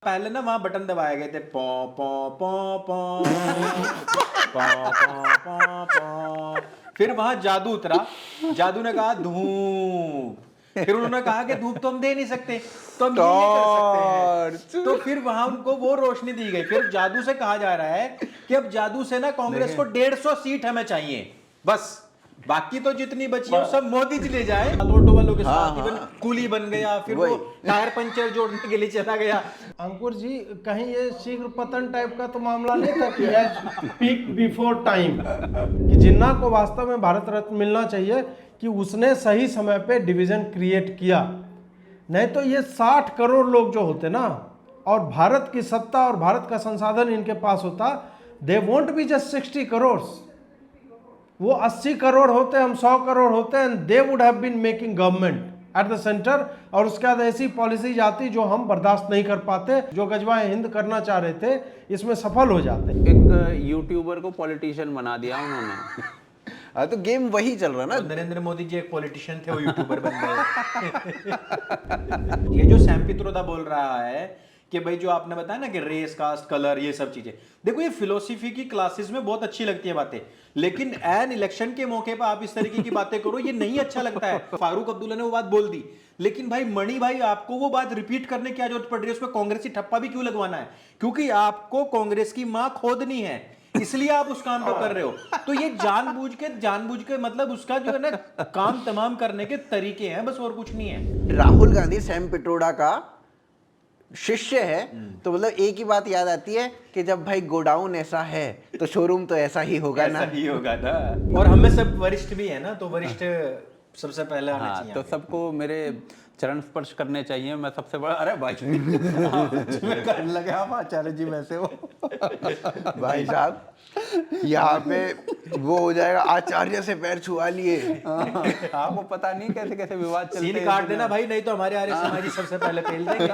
पहले ना वहां बटन दबाए गए थे पौ पौ पौ पौ पौ पौ पौ पौ। फिर वहां जादू उतरा, जादू ने कहा धूप। फिर उन्होंने कहा कि धूप तो हम दे नहीं सकते, तो हम ये कर सकते हैं। तो फिर वहां उनको वो रोशनी दी गई। फिर जादू से कहा जा रहा है कि अब जादू से ना कांग्रेस को 150 सीट हमें चाहिए बस, बाकी तो जितनी बची है वो सब मोदी जी ले जाए। ऑटो वालों के साथ इवन कूली बन गया, फिर वो टायर पंचर जोड़ने के लिए चला गया। अंकुर जी, कहीं ये शीघ्र पतन टाइप का तो मामला नहीं था कि एज पीक बिफोर टाइम, कि जिन्ना को वास्तव में भारत रत्न मिलना चाहिए कि उसने सही समय पे डिवीजन क्रिएट किया। नहीं तो ये 60 करोड़ लोग जो होते ना, और भारत की सत्ता और भारत का संसाधन इनके पास होता, they won't be just 60 crore, वो 80 करोड़ होते, हम 100 करोड़ होते, and they would have been making government at the centre. और उसके बाद ऐसी पॉलिसी आती जो हम बर्दाश्त नहीं कर पाते, जो गजवाए हिंद करना चाह रहे थे इसमें सफल हो जाते। एक यूट्यूबर को पॉलिटिशियन बना दिया उन्होंने। हाँ, तो गेम वही चल रहा ना। नरेंद्र मोदी जी एक पॉलिटिशियन थे, वो यूट्यूबर बन गए। ये जो सैम पित्रोदा बोल रहा है कि भाई जो आपने बताया ना कि रेस, कास्ट, कलर, ये सब चीजें, देखो ये फिलोसफी की क्लासेस में बहुत अच्छी लगती है बातें, लेकिन एन इलेक्शन के मौके पर आप इस तरीके की बातें करो, ये नहीं अच्छा लगता है। फारूक अब्दुल्ला ने वो बात बोल दी, लेकिन भाई मणि भाई आपको वो बात रिपीट करने की जरूरत पड़ रही है, उसमें कांग्रेसी ठप्पा भी क्यों लगवाना है? क्योंकि आपको कांग्रेस की मां खोदनी है, इसलिए आप उस काम को कर रहे हो। तो ये जानबूझ के मतलब उसका जो है ना काम तमाम करने के तरीके हैं, बस और कुछ नहीं है। राहुल गांधी सैम पिट्रोडा का शिष्य है, तो मतलब एक ही बात याद आती है कि जब भाई गोडाउन ऐसा है तो शोरूम तो ऐसा ही होगा ना। ऐसा ही होगा ना। और हमें सब वरिष्ठ भी है ना, तो वरिष्ठ सबसे पहले आना हाँ, चाहिए। तो सबको मेरे चरण स्पर्श करने चाहिए। मैं सबसे बड़ा, अरे भाई मैं करने लगे, आप आचार्य जी वैसे हो। भाई साहब यहाँ पे वो हो जाएगा, आचार्य से पैर छुआ लिए। आपको पता नहीं कैसे कैसे विवाद चलते हैं। सीन काट देना भाई, नहीं तो हमारे आर्य समाजी सबसे पहले पेल देंगे।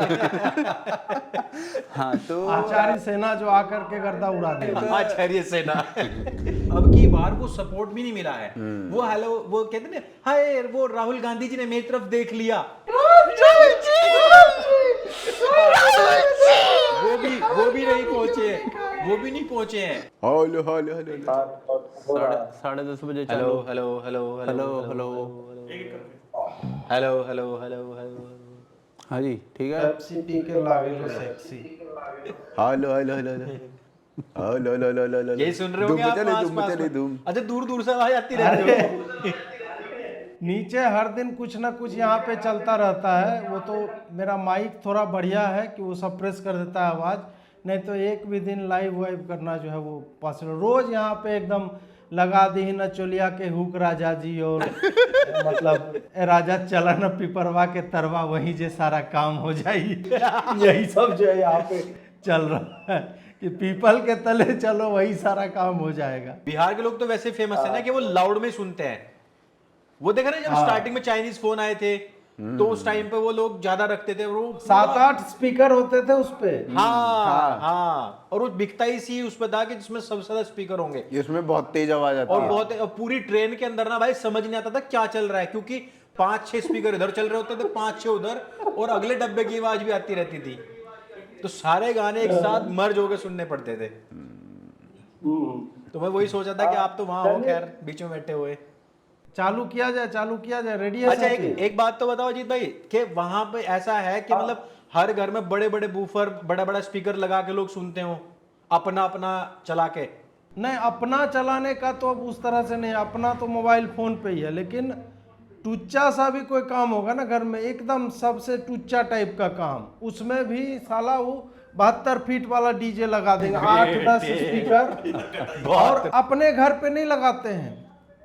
हाँ, तो आचार्य सेना जो आकर के गर्दा उड़ा देगा। आचार्य सेना। अब की बार वो सपोर्ट भी नहीं मिला है। वो हेलो, वो कहते ना, हाय वो राहुल गांधी जी ने मेरी तरफ देख लिया, वो भी नहीं पहुंचे, वो भी नहीं पहुंचे हैं। हेलो हेलो हेलो 10:30 बजे हेलो चालू। Hello hello hello hello hello hello hello hello. हाँ जी, ठीक है। सिटी के लागे जो sexy. Hello hello hello hello hello hello यही सुन रहे होंगे आप आसपास में। धूम। अच्छा, दूर दूर से आवाज आती रहती है। नीचे हर दिन कुछ ना कुछ यहाँ पे चलता रहता है। वो तो मेरा माइक थोड़ा बढ़िया है कि वो सप्रेस कर देता है आवाज़, नहीं तो एक भी दिन लाइव वाइव करना जो है वो पॉसिबल। रोज़ यहाँ पे एकदम लगा दी न चोलिया के हुक राजा जी, और मतलब ए राजा चला न पिपरवा के तरवा, वहीं जे सारा काम हो जाई। यही सब जो है यहाँ पे चल रहा है कि पीपल के तले चलो वही सारा काम हो जाएगा। बिहार के लोग तो वैसे फेमस है ना कि वो लाउड में सुनते हैं। वो देखा ना जब स्टार्टिंग में चाइनीज फोन आए थे, तो उस टाइम पे वो लोग ज्यादा रखते थे, वो 7-8 स्पीकर होते थे उस पे। हाँ, और वो बिकता ही सी उस पे था कि जिसमें सबसे ज्यादा स्पीकर होंगे, इसमें बहुत तेज आवाज आती और है। बहुत पूरी ट्रेन के अंदर ना भाई समझ नहीं आता था क्या चल रहा है, क्योंकि 5-6 स्पीकर इधर चल रहे होते थे, 5-6 उधर, और अगले डब्बे की आवाज भी आती रहती थी, तो सारे गाने एक साथ मर्ज होकर सुनने पड़ते थे। तो मैं वही सोचा था कि आप तो वहां हो, खैर बीच में बैठे हुए। चालू किया जाए, रेडी है? अच्छा, एक बात तो बताओ अजीत भाई कि वहां पे ऐसा है कि मतलब हर घर में बड़े बड़े बूफर, बड़ा बड़ा स्पीकर लगा के लोग सुनते हो, अपना अपना चला के? नहीं, अपना चलाने का तो अब उस तरह से नहीं, अपना तो मोबाइल फोन पे ही है, लेकिन टुच्चा सा भी कोई काम होगा ना घर में, एकदम सबसे टुच्चा टाइप का काम, उसमें भी साला वो 72 फीट वाला डीजे लगा देंगे, 8-10 स्पीकर। और अपने घर पे नहीं लगाते हैं,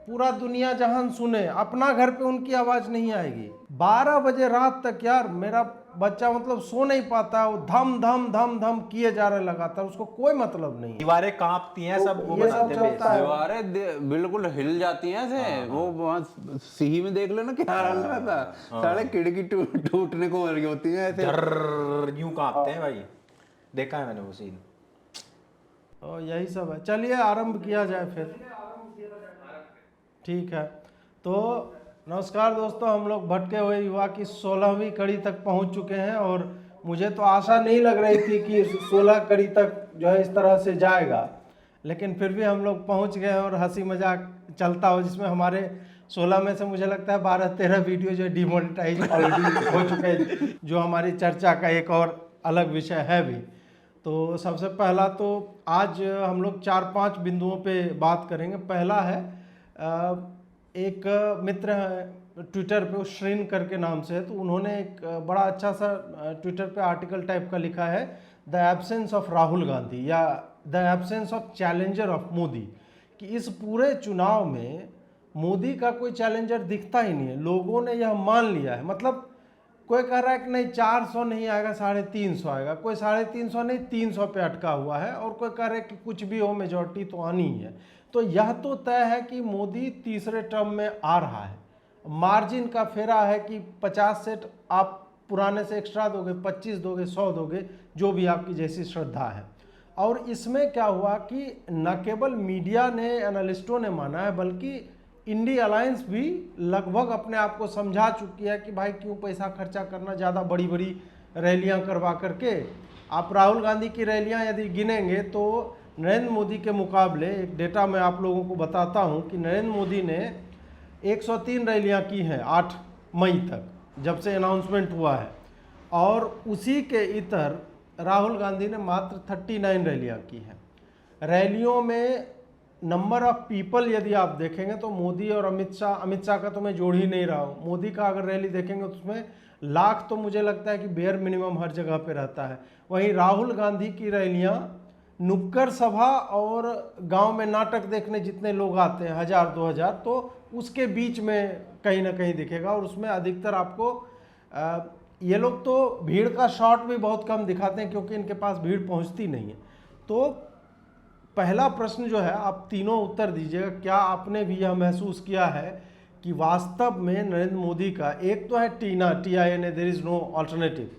पूरा दुनिया जहान सुने, अपना घर पे उनकी आवाज नहीं आएगी। 12 बजे रात तक यार मेरा बच्चा मतलब सो नहीं पाता है, वो धम धम धम धम किए जा रहे लगातार, उसको कोई मतलब नहीं है। दीवारें कांपती हैं, सब वो ये सब बनाते हैं चलता है। दीवारें बिल्कुल हिल जाती हैं ऐसे। वो वहाँ सिही में देख लेना क्या हाल रहा था, सारे खिड़की टूटने को लगी होती है ऐसे, यूं कांपते हैं भाई, देखा है मैंने वो सीन। और यही सब है। चलिए आरंभ किया जाए फिर, ठीक है। तो नमस्कार दोस्तों, हम लोग भटके हुए युवा की 16वीं कड़ी तक पहुंच चुके हैं, और मुझे तो आशा नहीं लग रही थी कि 16 कड़ी तक जो है इस तरह से जाएगा, लेकिन फिर भी हम लोग पहुंच गए और हंसी मजाक चलता हो, जिसमें हमारे 16 में से मुझे लगता है 12-13 वीडियो जो डिमोनेटाइज ऑलरेडी हो चुके हैं, जो हमारी चर्चा का एक और अलग विषय है भी। तो सबसे पहला तो आज हम लोग 4-5 बिंदुओं पे बात करेंगे। पहला है एक मित्र है ट्विटर पे, उस श्रीन करके नाम से है, तो उन्होंने एक बड़ा अच्छा सा ट्विटर पे आर्टिकल टाइप का लिखा है, the absence of Rahul Gandhi या the absence of challenger of Modi, कि इस पूरे चुनाव में मोदी का कोई चैलेंजर दिखता ही नहीं है। लोगों ने यह मान लिया है, मतलब कोई कह रहा है कि नहीं 400 नहीं आएगा 350 आएगा, कोई 350 नहीं 300 पे अटका हुआ है, और कोई कह रहा है कि कुछ भी हो मेजॉरिटी तो आनी ही है। तो यह तो तय है कि मोदी तीसरे टर्म में आ रहा है। मार्जिन का फेरा है कि 50 सेट आप पुराने से एक्स्ट्रा दोगे, 25 दोगे, 100 दोगे, जो भी आपकी जैसी श्रद्धा है। और इसमें क्या हुआ कि न केवल मीडिया ने, एनालिस्टों ने माना है, बल्कि इंडी अलायंस भी लगभग अपने आप को समझा चुकी है कि भाई क्यों पैसा खर्चा करना ज़्यादा बड़ी बड़ी रैलियां करवा करके। आप राहुल गांधी की रैलियां यदि गिनेंगे तो नरेंद्र मोदी के मुकाबले, एक डेटा मैं आप लोगों को बताता हूं कि नरेंद्र मोदी ने 103 रैलियां की हैं 8 मई तक, जब से अनाउंसमेंट हुआ है, और उसी के इतर राहुल गांधी ने मात्र 39 रैलियां की हैं। रैलियों में नंबर ऑफ पीपल यदि आप देखेंगे तो मोदी और अमित शाह का तो मैं जोड़ ही नहीं रहा हूँ। मोदी का अगर रैली देखेंगे तो उसमें लाख तो मुझे लगता है कि बेयर मिनिमम हर जगह पे रहता है। वहीं राहुल गांधी की रैलियाँ नुक्कड़ सभा और गांव में नाटक देखने जितने लोग आते हैं 1000-2000, तो उसके बीच में कहीं ना कहीं दिखेगा, और उसमें अधिकतर आपको ये लोग तो भीड़ का शॉट भी बहुत कम दिखाते हैं क्योंकि इनके पास भीड़ पहुंचती नहीं है। तो पहला प्रश्न जो है, आप तीनों उत्तर दीजिएगा, क्या आपने भी यह महसूस किया है कि वास्तव में नरेंद्र मोदी का, एक तो है TINA, there is no alternative,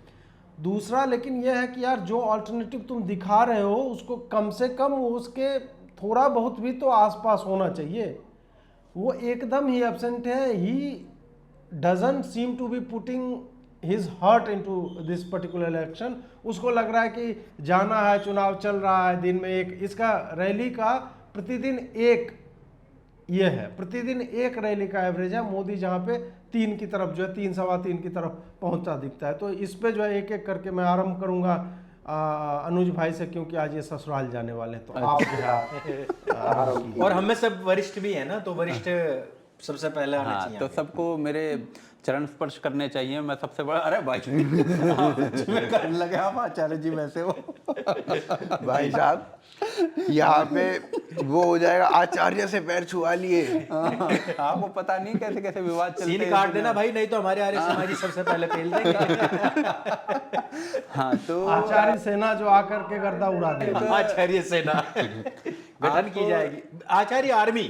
दूसरा लेकिन यह है कि यार जो अल्टरनेटिव तुम दिखा रहे हो उसको कम से कम उसके थोड़ा बहुत भी तो आसपास होना चाहिए। वो एकदम ही एब्सेंट है। He doesn't seem to be putting his heart into this particular election. उसको लग रहा है कि जाना है, चुनाव चल रहा है, दिन में एक, इसका रैली का प्रतिदिन एक ये है, प्रतिदिन एक रैली का एवरेज है। मोदी जहाँ पे 3 की तरफ जो है, 3 सवा 3 की तरफ पहुँचता दिखता है। तो इस पे जो है एक एक करके मैं आरंभ करूँगा अनुज भाई से, क्योंकि आज ये ससुराल जाने वाले हैं, तो आप जो है और हमें सब वरिष्ठ भी है ना, तो वरिष्ठ सबसे पहले आना चाहिए। तो सबको मेरे चरण स्पर्श करने चाहिए। मैं सबसे बड़ा, अरे भाई मैं करने लगे आप आचार्य जी वैसे हो भाई साहब यहाँ पे वो हो जाएगा, आचार्य से पैर छुआ लिए। आपको पता नहीं कैसे कैसे विवाद चलते हैं। सीन काट देना भाई, नहीं तो हमारे आर्य समाजी सबसे पहले पेल देंगे। हाँ, तो आचार्य सेना जो आकर के गर्दा उड़ा देगा। आचार्य सेना गठन की जाएगी, आचार्य आर्मी।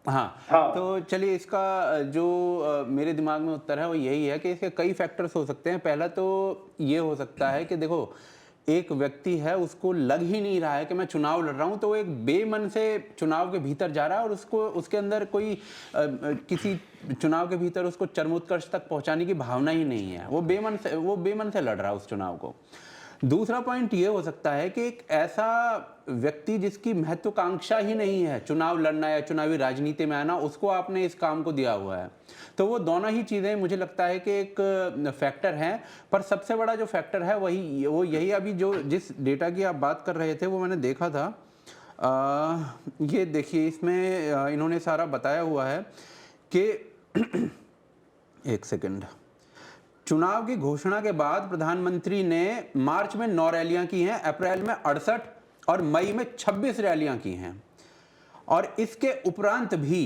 हाँ, तो चलिए, इसका जो मेरे दिमाग में उत्तर है वो यही है कि इसके कई फैक्टर्स हो सकते हैं। पहला तो ये हो सकता है कि देखो, एक व्यक्ति है, उसको लग ही नहीं रहा है कि मैं चुनाव लड़ रहा हूं, तो वो एक बेमन से चुनाव के भीतर जा रहा है, और उसको उसके अंदर कोई किसी चुनाव के भीतर उसको चरमोत्कर्ष तक पहुंचाने की भावना ही नहीं है। वो बेमन से लड़ रहा है उस चुनाव को। दूसरा पॉइंट ये हो सकता है कि एक ऐसा व्यक्ति जिसकी महत्वाकांक्षा ही नहीं है चुनाव लड़ना या चुनावी राजनीति में आना, उसको आपने इस काम को दिया हुआ है। तो वो दोनों ही चीज़ें मुझे लगता है कि एक फैक्टर हैं। पर सबसे बड़ा जो फैक्टर है वो यही, अभी जो जिस डेटा की आप बात कर रहे थे वो मैंने देखा था। ये देखिए, इसमें इन्होंने सारा बताया हुआ है कि एक सेकंड, चुनाव की घोषणा के बाद प्रधानमंत्री ने मार्च में 9 रैलियां की हैं, अप्रैल में 68 और मई में 26 रैलियां की हैं, और इसके उपरांत भी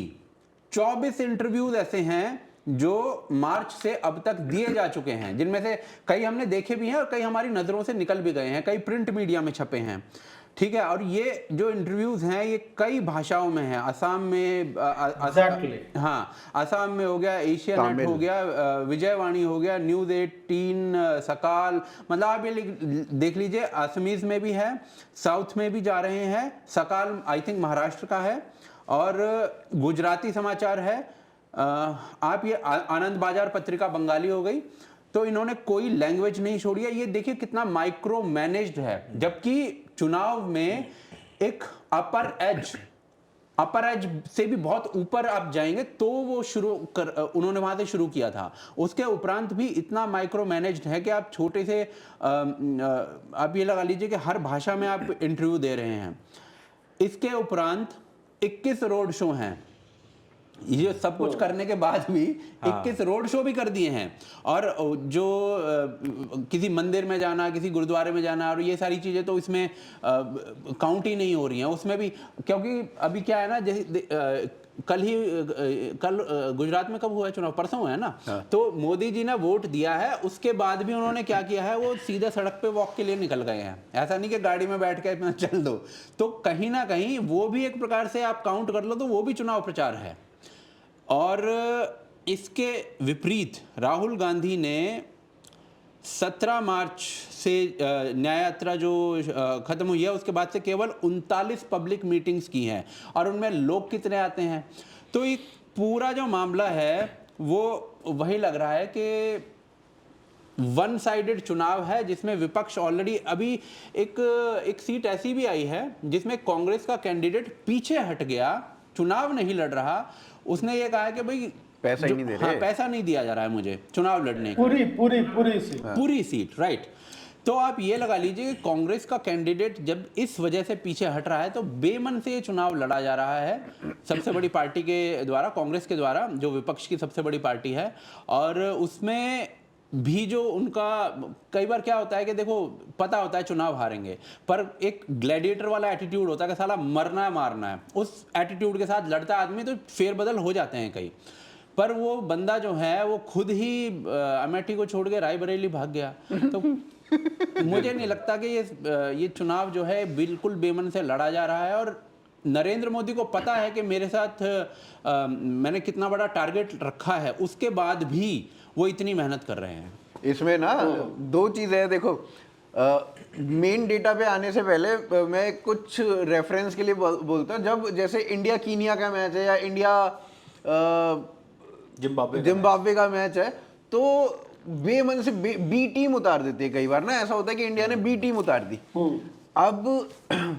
24 इंटरव्यूज ऐसे हैं जो मार्च से अब तक दिए जा चुके हैं, जिनमें से कई हमने देखे भी हैं और कई हमारी नजरों से निकल भी गए हैं, कई प्रिंट मीडिया में छपे हैं। ठीक है, और ये जो इंटरव्यूज हैं ये कई भाषाओं में हैं। असम में हाँ, असम में हो गया, एशिया नेट हो गया, विजयवाणी हो गया, न्यूज 18, सकाल, मतलब आप ये देख लीजिए, असमीज में भी है, साउथ में भी जा रहे हैं। सकाल आई थिंक महाराष्ट्र का है, और गुजराती समाचार है। आप ये आनंद बाजार पत्रिका बंगाली हो गई। तो इन्होंने कोई लैंग्वेज नहीं छोड़ी है। ये देखिए कितना माइक्रो मैनेज्ड है, जबकि चुनाव में एक अपर एज से भी बहुत ऊपर आप जाएंगे तो वो उन्होंने वहां से शुरू किया था। उसके उपरांत भी इतना माइक्रो मैनेज्ड है कि आप छोटे से आप ये लगा लीजिए कि हर भाषा में आप इंटरव्यू दे रहे हैं। इसके उपरांत 21 रोड शो हैं। ये सब कुछ करने के बाद भी 21 रोड शो भी कर दिए हैं। और जो किसी मंदिर में जाना, किसी गुरुद्वारे में जाना और ये सारी चीजें तो इसमें काउंट ही नहीं हो रही हैं उसमें भी, क्योंकि अभी क्या है ना, जैसे कल गुजरात में कब हुआ है चुनाव, परसों हुआ है ना। तो मोदी जी ने वोट दिया है, उसके बाद भी उन्होंने क्या किया है, वो सीधे सड़क पे वॉक के लिए निकल गए हैं। ऐसा नहीं कि गाड़ी में बैठ के अपना चल दो। तो कहीं ना कहीं वो भी एक प्रकार से आप काउंट कर लो तो वो भी चुनाव प्रचार है। और इसके विपरीत राहुल गांधी ने 17 मार्च से न्याय यात्रा जो खत्म हुई है उसके बाद से केवल 39 पब्लिक मीटिंग्स की हैं। और उनमें लोग कितने आते हैं, तो ये पूरा जो मामला है वो वही लग रहा है कि वन साइडेड चुनाव है, जिसमें विपक्ष ऑलरेडी अभी एक सीट ऐसी भी आई है जिसमें कांग्रेस का कैंडिडेट पीछे हट गया, चुनाव नहीं लड़ रहा। उसने ये कहा है कि भाई पैसा ही नहीं दे रहे। हाँ, पैसा नहीं दिया जा रहा है मुझे चुनाव लड़ने की। पूरी सीट राइट। तो आप ये लगा लीजिए कि कांग्रेस का कैंडिडेट जब इस वजह से पीछे हट रहा है तो बेमन से ये चुनाव लड़ा जा रहा है सबसे बड़ी पार्टी के द्वारा, कांग्रेस के द्वारा, जो विपक्ष की सबसे बड़ी पार्टी है। और उसमें भी जो उनका कई बार क्या होता है कि देखो पता होता है चुनाव हारेंगे, पर एक ग्लैडिएटर वाला एटीट्यूड होता है कि साला मरना है मारना है, उस एटीट्यूड के साथ लड़ता आदमी तो फेरबदल हो जाते हैं कई। पर वो बंदा जो है वो खुद ही अमेठी को छोड़ के रायबरेली भाग गया। तो मुझे नहीं लगता कि ये चुनाव जो है बिल्कुल बेमन से लड़ा जा रहा है। और नरेंद्र मोदी को पता है कि मेरे साथ मैंने कितना बड़ा टारगेट रखा है, उसके बाद भी वो इतनी मेहनत कर रहे हैं। इसमें ना दो चीजें हैं। देखो, मेन डेटा पे आने से पहले मैं कुछ रेफरेंस के लिए बोलता हूँ। जब जैसे इंडिया कीनिया का मैच है या इंडिया जिम्बाब्वे का मैच है, तो बेमन से बी टीम उतार देती है। कई बार ना ऐसा होता है कि इंडिया ने बी टीम उतार दी। अब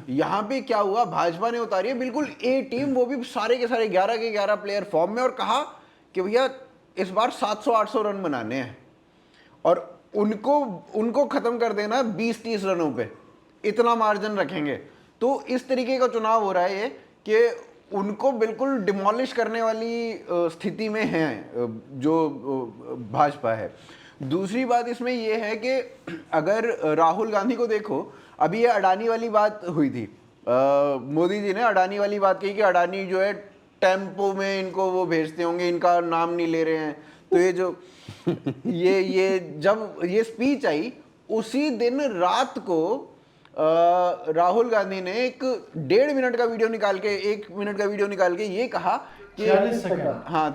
यहाँ पे क्या हुआ, भाजपा ने उतारी है बिल्कुल ए टीम, वो भी सारे के सारे 11 के 11 प्लेयर फॉर्म में, और कहा कि भैया इस बार 700-800 रन बनाने हैं और उनको खत्म कर देना 20-30 रनों पे, इतना मार्जिन रखेंगे। तो इस तरीके का चुनाव हो रहा है ये कि उनको बिल्कुल डिमोलिश करने वाली स्थिति में है जो भाजपा है। दूसरी बात इसमें ये है कि अगर राहुल गांधी को देखो, अभी ये अडानी वाली बात हुई थी, मोदी जी ने अडानी वाली बात कही कि अडानी जो है टेम्पो में इनको वो भेजते होंगे, इनका नाम नहीं ले रहे हैं। तो ये जो ये जब ये स्पीच आई, उसी दिन रात को राहुल गांधी ने एक 1.5 मिनट का वीडियो निकाल के, 1 मिनट का वीडियो निकाल के ये कहा कि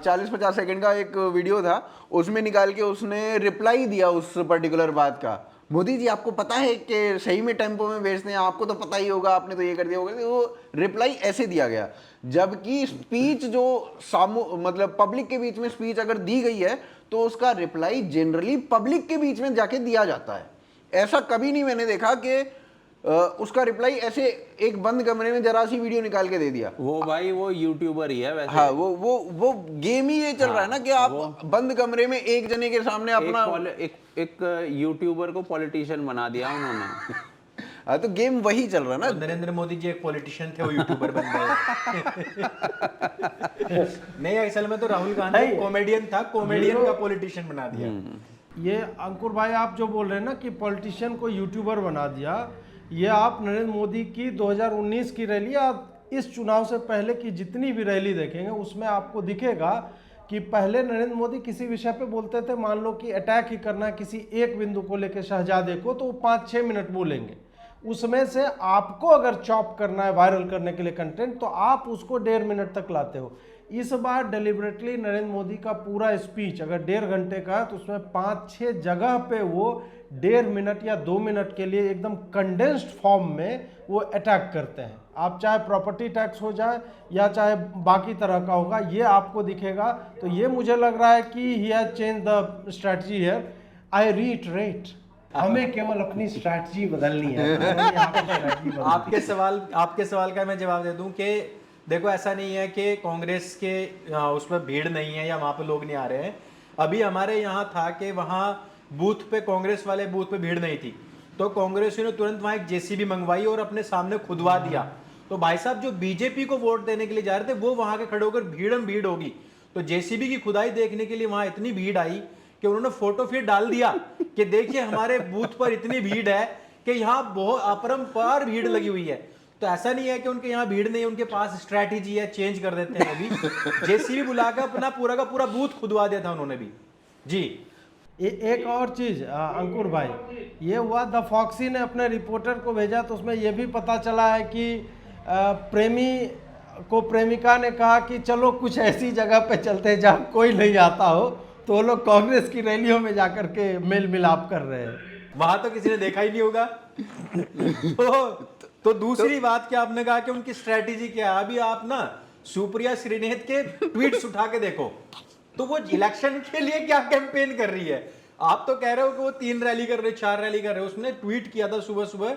40-50 सेकंड का एक वीडियो था, उसमें निकाल के उसने रिप्लाई दिया उस पर्टिकुलर बात का। मोदी जी आपको पता है कि सही में टेम्पो में भेजते हैं, आपको तो पता ही होगा, आपने तो ये कर दिया होगा। वो रिप्लाई ऐसे दिया गया, जबकि स्पीच जो मतलब पब्लिक के बीच में स्पीच अगर दी गई है तो उसका रिप्लाई जनरली पब्लिक के बीच में जाके दिया जाता है। ऐसा कभी नहीं मैंने देखा कि उसका रिप्लाई ऐसे एक बंद कमरे में जरा सी वीडियो निकाल के दे दिया। वो भाई वो यूट्यूबर ही है वैसे। हाँ, वो गेम ही ये चल रहा है ना कि आप बंद कमरे में एक जने के सामने अपना एक यूट्यूबर को पॉलिटिशियन बना दिया उन्होंने। हाँ, तो गेम वही चल रहा है ना। नरेंद्र मोदी जी एक पॉलिटिशियन थे, वो यूट्यूबर बन गए। नहीं, असल में तो राहुल गांधी कॉमेडियन था, कॉमेडियन का पॉलिटिशियन बना दिया। ये अंकुर भाई आप जो बोल रहे हैं ना कि पॉलिटिशियन को यूट्यूबर बना दिया, ये आप नरेंद्र मोदी की 2019 की रैली, आप इस चुनाव से पहले की जितनी भी रैली देखेंगे उसमें आपको दिखेगा कि पहले नरेंद्र मोदी किसी विषय पे बोलते थे, मान लो कि अटैक ही करना है किसी एक बिंदु को लेकर शहजादे को, तो वो 5-6 मिनट बोलेंगे। उसमें से आपको अगर चॉप करना है वायरल करने के लिए कंटेंट, तो आप उसको 1.5 मिनट तक लाते हो। इस बार डेलिबरेटली नरेंद्र मोदी का पूरा स्पीच अगर 1.5 घंटे का है तो उसमें 5-6 जगह पे वो 1.5 मिनट या 2 मिनट के लिए एकदम कंडेंस्ड फॉर्म में वो अटैक करते हैं। आप चाहे प्रॉपर्टी टैक्स हो जाए या चाहे बाकी तरह का होगा, ये आपको दिखेगा। तो ये मुझे लग रहा है कि he has change the strategy है। आई रीइटरेट, हमें केवल अपनी स्ट्रैटेजी बदलनी है। हमें यहाँ पे strategy बदलनी है। आपके सवाल का मैं जवाब दे दूं कि देखो ऐसा नहीं है कि कांग्रेस के उस पर भीड़ नहीं है या वहां पे लोग नहीं आ रहे हैं। अभी हमारे यहाँ था कि वहां बूथ पे कांग्रेस वाले बूथ पे भीड़ नहीं थी, तो कांग्रेसियों ने तुरंत वहां एक जेसीबी मंगवाई और अपने सामने खुदवा दिया। तो भाई साहब जो बीजेपी को वोट देने के लिए जा रहे थे वो वहां के खड़े होकर भीड़ होगी, तो जेसीबी की खुदाई देखने के लिए वहां इतनी भीड़ आई कि उन्होंने फोटो फिर डाल दिया कि देखिए हमारे बूथ पर इतनी भीड़ है कि यहाँ बहुत अपरंपार भीड़ लगी हुई है। तो ऐसा नहीं है कि उनके यहाँ भीड़ नहीं है, उनके पास स्ट्रैटेजी है, चेंज कर देते हैं। अभी जेसीबी बुलाकर अपना पूरा का पूरा बूथ खुदवा दिया था उन्होंने भी जी। एक और चीज अंकुर भाई, ये हुआ द फॉक्सी ने अपने रिपोर्टर को भेजा, तो उसमें यह भी पता चला है कि प्रेमी को प्रेमिका ने कहा कि चलो कुछ ऐसी जगह पे चलते हैं जहाँ कोई नहीं आता हो, तो वो लोग कांग्रेस की रैलियों में जाकर के मेल मिलाप कर रहे हैं। वहां तो किसी ने देखा ही नहीं होगा। तो दूसरी बात क्या आपने कहा कि उनकी स्ट्रेटेजी क्या है। अभी आप ना सुप्रिया श्रीनेत के ट्वीट्स उठा के देखो, तो वो इलेक्शन के लिए क्या कैंपेन कर रही है। आप तो कह रहे हो कि वो 3 रैली कर रहे, 4 रैली कर रहे हो। उसने ट्वीट किया था सुबह सुबह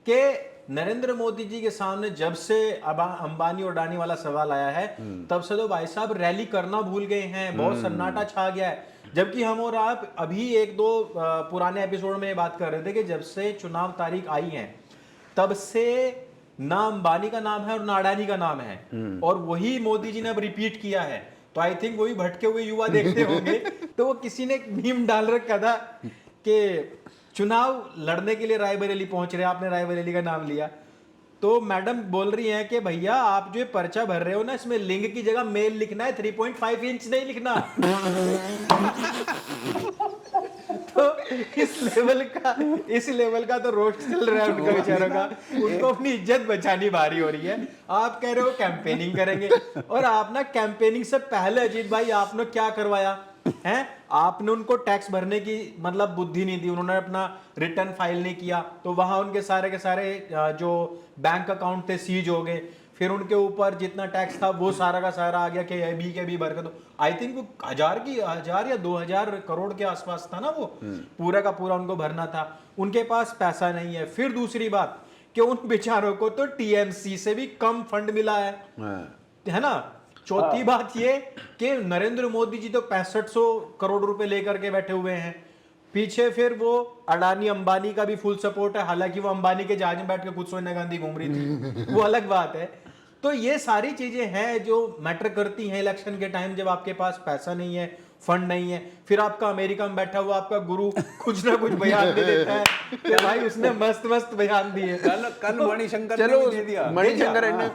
कि नरेंद्र मोदी जी के सामने जब से अंबानी और अडानी वाला सवाल आया है तब से तो भाई साहब रैली करना भूल गए हैं, बहुत सन्नाटा छा गया है। जबकि हम और आप अभी 1-2 पुराने एपिसोड में बात कर रहे थे कि जब से चुनाव तारीख आई है तब से ना अंबानी का नाम है और ना अडानी का नाम है, और वही मोदी जी ने अब रिपीट किया है। तो आई थिंक वही भटके हुए युवा देखते होंगे। तो वो किसी ने एक मीम डाल रखा था कि चुनाव लड़ने के लिए रायबरेली पहुंच रहे, आपने रायबरेली का नाम लिया, तो मैडम बोल रही हैं कि भैया आप जो ये पर्चा भर रहे हो ना, इसमें लिंग की जगह मेल लिखना है, 3.5 इंच नहीं लिखना। तो इस लेवल का तो रोस्ट चल रहा है उनका बेचारों का। उनको अपनी इज्जत बचानी भारी हो रही है। आप कह रहे हो कैंपेनिंग करेंगे, और आप ना कैंपेनिंग से पहले अजीत भाई आपने क्या करवाया है, आपने उनको टैक्स भरने की मतलब बुद्धि नहीं दी, उन्होंने अपना रिटर्न फाइल नहीं किया, तो वहां उनके सारे के सारे जो बैंक अकाउंट थे सीज हो गए। फिर उनके ऊपर जितना टैक्स था वो सारा का सारा आ गया कि अभी के भी भर के दो। आई थिंक वो 1000 या 2000 करोड़ के आसपास था ना, वो पूरा का पूरा उनको भरना था। उनके पास पैसा नहीं है। फिर दूसरी बात कि उन बेचारों को तो टीएमसी से भी कम फंड मिला है ना। चौथी बात ये कि नरेंद्र मोदी जी तो 6500 करोड़ रुपए लेकर के बैठे हुए हैं पीछे। फिर वो अडानी अंबानी का भी फुल सपोर्ट है, हालांकि वो अंबानी के जहाज में बैठ के खुद सोनिया गांधी घूम रही थी, वो अलग बात है। तो ये सारी चीजें हैं जो मैटर करती हैं इलेक्शन के टाइम, जब आपके पास पैसा नहीं है, फंड नहीं है। फिर आपका अमेरिका में बैठा हुआ आपका गुरु कुछ ना कुछ बयान दे देता है कि भाई उसने मस्त मस्त बयान दिए। कल मणिशंकर चलो ने दे दिया, मणिशंकर ने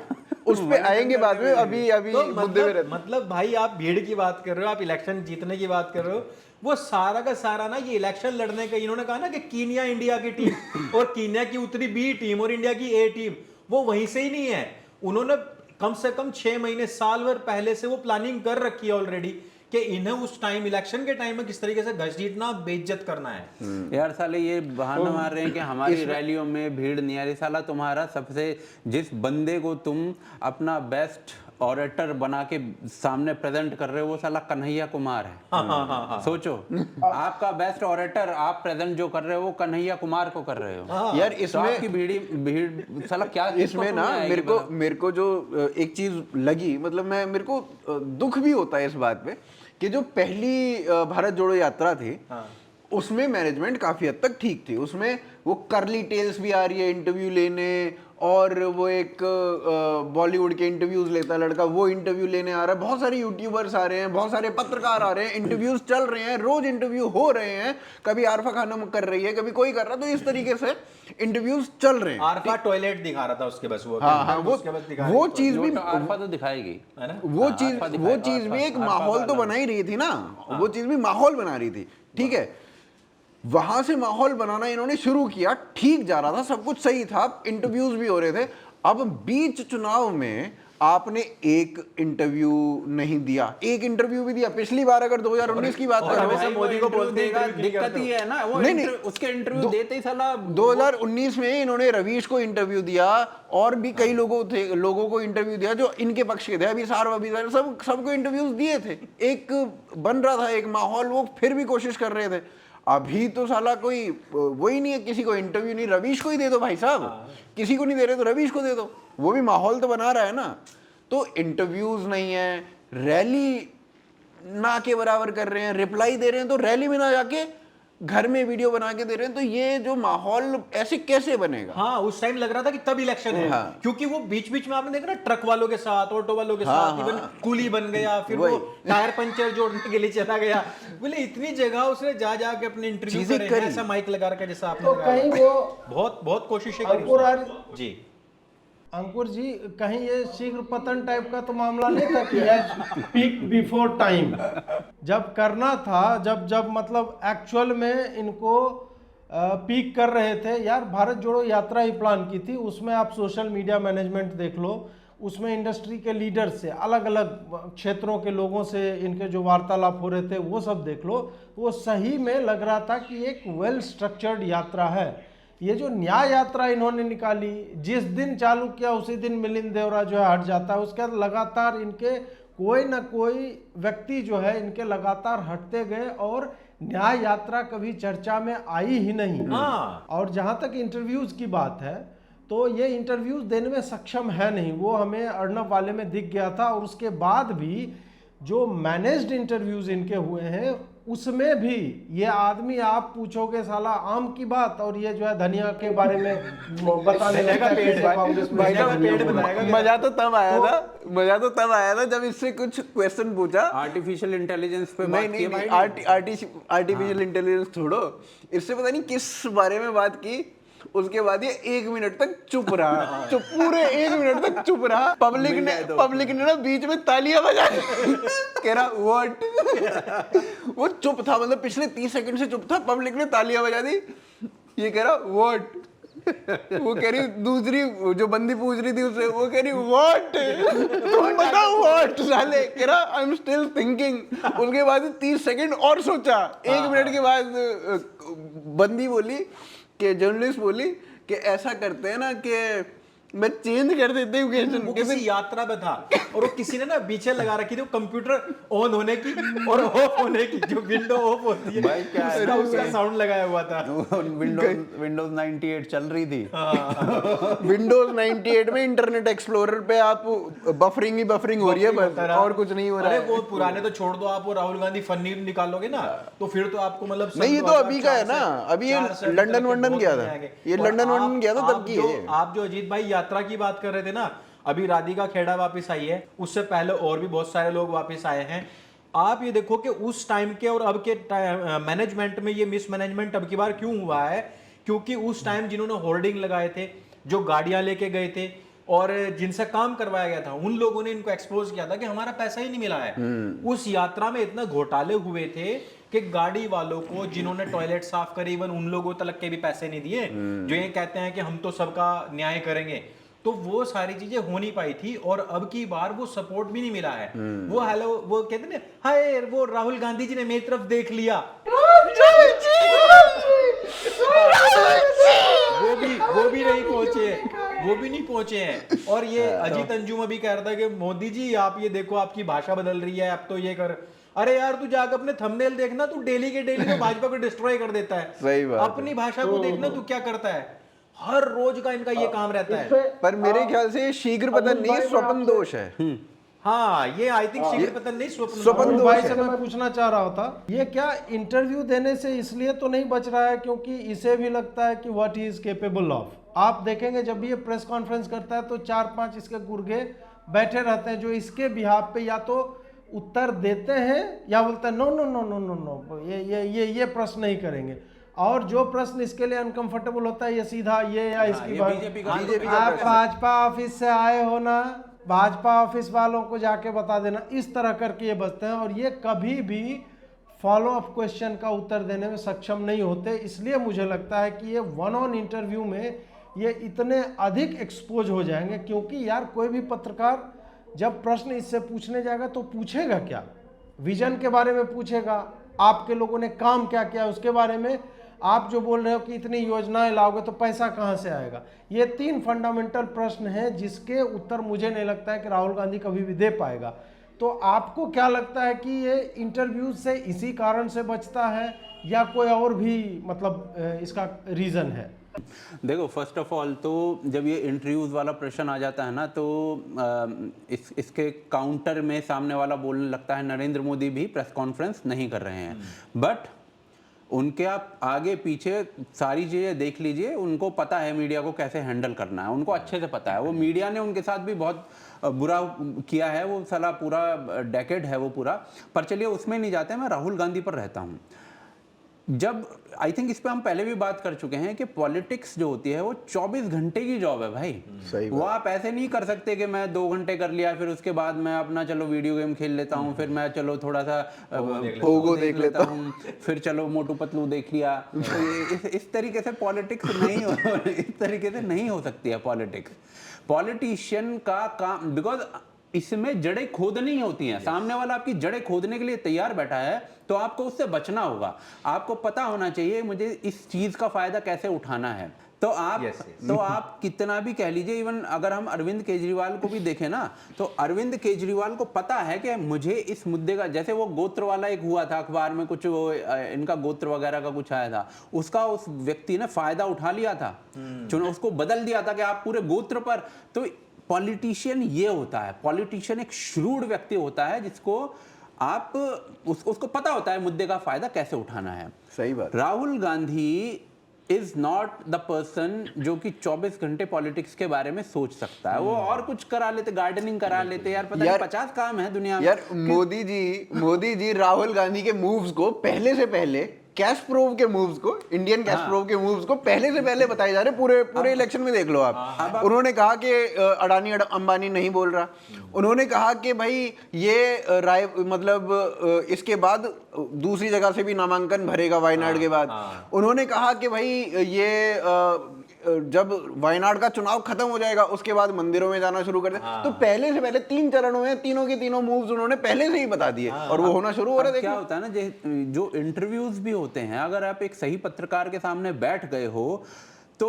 उस पे आएंगे बाद में, अभी तो मुद्दे में रहते। मतलब भाई आप भीड़ की बात कर रहे हो, आप इलेक्शन जीतने की बात कर रहे हो, वो सारा का सारा ना ये इलेक्शन लड़ने का, इन्होंने कहा ना कि कीनिया इंडिया की टीम और कीनिया की उतरी बी टीम और इंडिया की ए टीम, वो वहीं से ही नहीं है। उन्होंने कम से कम 6 महीने साल भर पहले से वो प्लानिंग कर रखी है ऑलरेडी कि इन्हें उस टाइम इलेक्शन के टाइम में किस तरीके से घसीटना, बेइज्जत करना है। यार साले ये बहाना मार रहे हैं कि हमारी रैलियों में भीड़ नहीं आ रही। साला तुम्हारा सबसे, जिस बंदे को तुम अपना बेस्ट ऑरेटर बना के सामने प्रेजेंट कर रहे हो वो साला कन्हैया कुमार है। हाँ। सोचो, आपका बेस्ट ऑरेटर आप प्रेजेंट जो कर रहे हो वो कन्हैया कुमार को कर रहे हो। यार तो इसमें आपकी भीड़ साला क्या इसमें ना मेरे को जो एक चीज लगी, मतलब मेरे को दुख भी होता है इस बात पे कि जो पहली भारत जोड़ो यात्रा थी उसमें मैनेजमेंट काफी हद तक ठीक थी। उसमें वो कर्ली टेल्स भी आ रही है इंटरव्यू लेने, और वो एक बॉलीवुड के इंटरव्यूज लेता है लड़का, वो इंटरव्यू लेने आ रहा है, बहुत सारे यूट्यूबर्स आ रहे हैं, बहुत सारे पत्रकार आ रहे हैं, इंटरव्यूज चल रहे हैं, रोज इंटरव्यू हो रहे हैं, कभी आरफा खानम कर रही है, कभी कोई कर रहा है, तो इस तरीके से इंटरव्यूज चल रहे हैं। आरफा टॉयलेट दिखा रहा था उसके बस वो, हाँ, वो चीज भी आरफा तो दिखाएगी, वो चीज भी एक माहौल तो बना ही रही थी ना, वो चीज भी माहौल बना रही थी। ठीक है, वहां से माहौल बनाना इन्होंने शुरू किया, ठीक जा रहा था, सब कुछ सही था, इंटरव्यूज भी हो रहे थे। अब बीच चुनाव में आपने एक इंटरव्यू नहीं दिया, एक इंटरव्यू भी दिया पिछली बार, अगर 2019 की बात कर रहे हो, मोदी को बोलते देगा, दिक्कत ही है ना वो नहीं, उसके इंटरव्यू देते ही साला 2019 में इन्होंने रवीश को इंटरव्यू दिया और भी कई लोगों को इंटरव्यू दिया जो इनके पक्ष के थे, अभी सबको इंटरव्यूज दिए थे, एक बन रहा था एक माहौल, वो फिर भी कोशिश कर रहे थे। अभी तो साला कोई वही नहीं है, किसी को इंटरव्यू नहीं, रवीश को ही दे दो भाई साहब, किसी को नहीं दे रहे तो रवीश को दे दो, वो भी माहौल तो बना रहा है ना। तो इंटरव्यूज नहीं है, रैली ना के बराबर कर रहे हैं, रिप्लाई दे रहे हैं तो रैली में ना जाके घर में वीडियो बना के दे रहे हैं, तो ये जो माहौल ऐसे कैसे बनेगा? हाँ, उस टाइम लग रहा था कि तब इलेक्शन है। हाँ। क्योंकि वो बीच बीच में आपने देखा ना, ट्रक वालों के साथ, ऑटो वालों के हाँ, साथ, इवन हाँ। कूली बन गया, फिर वो टायर पंचर जोड़ने के लिए चला गया। बोले इतनी जगह उसने जा के अपने इंटरव्यू चीजें करे, करी। ऐसा माइक लगा रखा जैसा आपने तो लगाया। कहीं वो बहुत बहुत कोशिशें करी अंकुर उसने। जी अंकुर जी, कहीं ये शीघ्र पतन टाइप का तो मामला नहीं था कि पीक बिफोर टाइम? जब करना था, जब मतलब एक्चुअल में इनको पीक कर रहे थे यार, भारत जोड़ो यात्रा ही प्लान की थी, उसमें आप सोशल मीडिया मैनेजमेंट देख लो, उसमें इंडस्ट्री के लीडर से, अलग अलग क्षेत्रों के लोगों से इनके जो वार्तालाप हो रहे थे वो सब देख लो, वो सही में लग रहा था कि एक वेल स्ट्रक्चर्ड यात्रा है। ये जो न्याय यात्रा इन्होंने निकाली, जिस दिन चालू किया उसी दिन मिलिंद देवरा जो है हट जाता है, उसके बाद लगातार इनके कोई ना कोई व्यक्ति जो है इनके लगातार हटते गए और न्याय यात्रा कभी चर्चा में आई ही नहीं। हाँ। और जहां तक इंटरव्यूज की बात है, तो ये इंटरव्यूज देने में सक्षम है नहीं, वो हमें अर्नब वाले में दिख गया था। और उसके बाद भी जो मैनेज्ड इंटरव्यूज इनके हुए हैं उसमें भी ये आदमी, आप पूछोगे साला आम की बात, और ये जो है धनिया के बारे में बताने लगता है कैसे कांग्रेस में धनिया बोला। मजा तो तब आया था जब इससे कुछ क्वेश्चन पूछा। आर्टिफिशियल इंटेलिजेंस पे नहीं बात की नहीं, भाई। आर्टिफिशियल इंटेलिजेंस छोड़ो, इससे पता नहीं किस बारे में बात की। उसके बाद ये 1 मिनट तक चुप रहा, पूरे 1 मिनट तक चुप रहा। पब्लिक ने ना बीच में तालियां बजा दी। कह रहा व्हाट। वो चुप था, मतलब पिछले 30 सेकंड से चुप था, पब्लिक ने तालियां बजा दी। ये कह रहा व्हाट। वो कह रही, दूसरी जो बंदी पूछ रही थी उससे, वो कह रही व्हाट, तुम बताओ व्हाट। साले कह रहा आई एम स्टिल थिंकिंग। उसके बाद 30 सेकंड और सोचा। 1 मिनट के बाद बंदी बोली कि जर्नलिस्ट बोली कि ऐसा करते हैं ना कि मैं चेंज कर देती हूँ क्वेश्चन। वो किसी यात्रा में था और वो किसी ने ना पीछे लगा रखी थी वो कंप्यूटर ऑन होने की और ऑफ होने की, जो विंडो ऑफ होती है भाई क्या है, उसका साउंड लगाया हुआ था। विंडोज 98 चल रही थी। विंडोज 98 में इंटरनेट एक्सप्लोरर पे आप बफरिंग ही बफरिंग हो रही है बस, और कुछ नहीं हो रहा अरे है। वो पुराने तो छोड़ दो, आप वो राहुल गांधी फनी निकालोगे ना तो फिर तो आपको मतलब नहीं, ये तो अभी का है ना, अभी ये लंदन वंडन गया था, ये लंदन वंडन गया था तब की है। आप जो अजीत भाई यात्रा की बात कर रहे थे ना, अभी राधिका खेड़ा वापस आई है, उससे पहले और भी बहुत सारे लोग वापस आए हैं। आप ये देखो कि उस टाइम के और अब के मैनेजमेंट में ये मिसमैनेजमेंट अब की बार क्यों हुआ है, क्योंकि उस टाइम जिन्होंने होर्डिंग लगाए थे, जो गाड़ियां लेके गए थे और जिनसे काम करवाया गया था, उन लोगों ने इनको एक्सपोज किया था कि हमारा पैसा ही नहीं मिला है। उस यात्रा में इतना घोटाले हुए थे कि गाड़ी वालों को, जिन्होंने टॉयलेट साफ करे, इवन उन लोगों तक के भी पैसे नहीं दिए, जो ये कहते हैं कि हम तो सबका न्याय करेंगे। तो वो सारी चीजें हो नहीं पाई थी और अब की बार वो सपोर्ट भी नहीं मिला है। वो हेलो, वो कहते हैं हाय, वो राहुल गांधी जी ने मेरी तरफ देख लिया, वो भी नहीं पहुंचे, वो भी नहीं पहुंचे हैं। और ये अजीत अंजुम अभी कह रहा था कि मोदी जी आप ये देखो आपकी भाषा बदल रही है, अब तो ये कर। अरे यार तू जाकर अपने थंबनेल देखना, तू डेली के डेली तो भाजपा को डिस्ट्रॉय कर देता है। सही बात है। अपनी भाषा को देखना तू क्या करता है, हर रोज का इनका ये काम रहता है। पर मेरे ख्याल से शीघ्र पतन नहीं, स्वप्न दोष है। हाँ, ये आई थिंक शीघ्र पतन नहीं, स्वप्न स्वपन भाई से मैं पूछना चाह रहा था, ये क्या इंटरव्यू देने से इसलिए तो नहीं बच रहा है क्योंकि इसे भी लगता है कि what he is capable of. आप देखेंगे जब भी ये प्रेस कॉन्फ्रेंस करता है तो 4-5 इसके गुर्गे बैठे रहते हैं जो इसके बिहाफ पे या तो उत्तर देते हैं या बोलते हैं no no no no no no, ये प्रश्न नहीं करेंगे। और जो प्रश्न इसके लिए अनकंफर्टेबल होता है ये सीधा ये या इसकी बात, आप भाजपा ऑफिस से आए हो ना, भाजपा ऑफिस वालों को जाके बता देना, इस तरह करके ये बचते हैं। और ये कभी भी फॉलो अप क्वेश्चन का उत्तर देने में सक्षम नहीं होते। इसलिए मुझे लगता है कि ये वन ऑन इंटरव्यू में ये इतने अधिक एक्सपोज हो जाएंगे, क्योंकि यार कोई भी पत्रकार जब प्रश्न इससे पूछने जाएगा तो पूछेगा क्या, विजन के बारे में पूछेगा, आपके लोगों ने काम क्या किया उसके बारे में, आप जो बोल रहे हो कि इतनी योजनाएं लाओगे तो पैसा कहां से आएगा। ये 3 फंडामेंटल प्रश्न हैं जिसके उत्तर मुझे नहीं लगता है कि राहुल गांधी कभी भी दे पाएगा। तो आपको क्या लगता है कि ये इंटरव्यू से इसी कारण से बचता है या कोई और भी मतलब इसका रीजन है? देखो, फर्स्ट ऑफ ऑल तो जब ये इंटरव्यूज वाला प्रश्न आ जाता है ना, तो इसके काउंटर में सामने वाला बोलने लगता है नरेंद्र मोदी भी प्रेस कॉन्फ्रेंस नहीं कर रहे हैं, बट उनके आप आगे पीछे सारी चीज़ें देख लीजिए, उनको पता है मीडिया को कैसे हैंडल करना है, उनको अच्छे से पता है। वो मीडिया ने उनके साथ भी बहुत बुरा किया है, वो साला पूरा डेकेड है वो पूरा। पर चलिए उसमें नहीं जाते, मैं राहुल गांधी पर रहता हूँ। जब आई थिंक इस पे हम पहले भी बात कर चुके हैं कि पॉलिटिक्स जो होती है वो 24 घंटे की जॉब है भाई। सही वो आप ऐसे नहीं कर सकते कि मैं 2 घंटे कर लिया, फिर उसके बाद मैं अपना चलो वीडियो गेम खेल लेता हूँ, फिर मैं चलो थोड़ा सा पोगो देख लेता हूँ, फिर चलो मोटू पतलू देख लिया। तो इस तरीके से पॉलिटिक्स नहीं इस तरीके से नहीं हो सकती है पॉलिटिक्स। पॉलिटिशियन का काम, बिकॉज इसमें जड़ें खोदनी होती हैं। सामने वाला आपकी जड़ें खोदने के लिए तैयार बैठा है, तो आपको उससे बचना होगा। आपको पता होना चाहिए मुझे इस चीज का फायदा कैसे उठाना है। तो आप कितना भी कह लीजिए, इवन अगर हम अरविंद केजरीवाल को भी देखें ना, तो अरविंद केजरीवाल को पता है कि मुझे इस मुद्दे का, जैसे वो गोत्र वाला एक हुआ था अखबार में, कुछ वो इनका गोत्र वगैरह का कुछ आया था, उसका उस व्यक्ति ने फायदा उठा लिया था, उसको बदल दिया था कि आप पूरे गोत्र पर। तो पॉलिटिशियन ये होता है, पॉलिटिशियन एक श्रूड व्यक्ति होता है जिसको आप उसको पता होता है मुद्दे का फायदा कैसे उठाना है। सही बात। Rahul Gandhi is not the person जो कि 24 घंटे पॉलिटिक्स के बारे में सोच सकता है। वो और कुछ करा लेते, गार्डनिंग करा लेते, यार पता नहीं 50 काम है दुनिया में। यार मोदी जी राहुल गांधी के मूव्स को पहले से पहले, कैस्प्रोव के मूव्स को, इंडियन कैस्प्रोव के मूव्स को पहले से पहले बताए जा रहे। पूरे इलेक्शन में देख लो आप। उन्होंने कहा कि अडानी अंबानी नहीं बोल रहा। उन्होंने कहा कि भाई ये राय मतलब इसके बाद दूसरी जगह से भी नामांकन भरेगा वायनाड के बाद। उन्होंने कहा कि भाई ये जब वायनाड का चुनाव खत्म हो जाएगा उसके बाद मंदिरों में जाना शुरू कर दे। तो पहले से पहले 3 चरणों में तीनों के तीनों मूव्स उन्होंने पहले से ही बता दिए और वो होना शुरू हो रहा है। क्या होता है ना, जो इंटरव्यूज भी होते हैं, अगर आप एक सही पत्रकार के सामने बैठ गए हो तो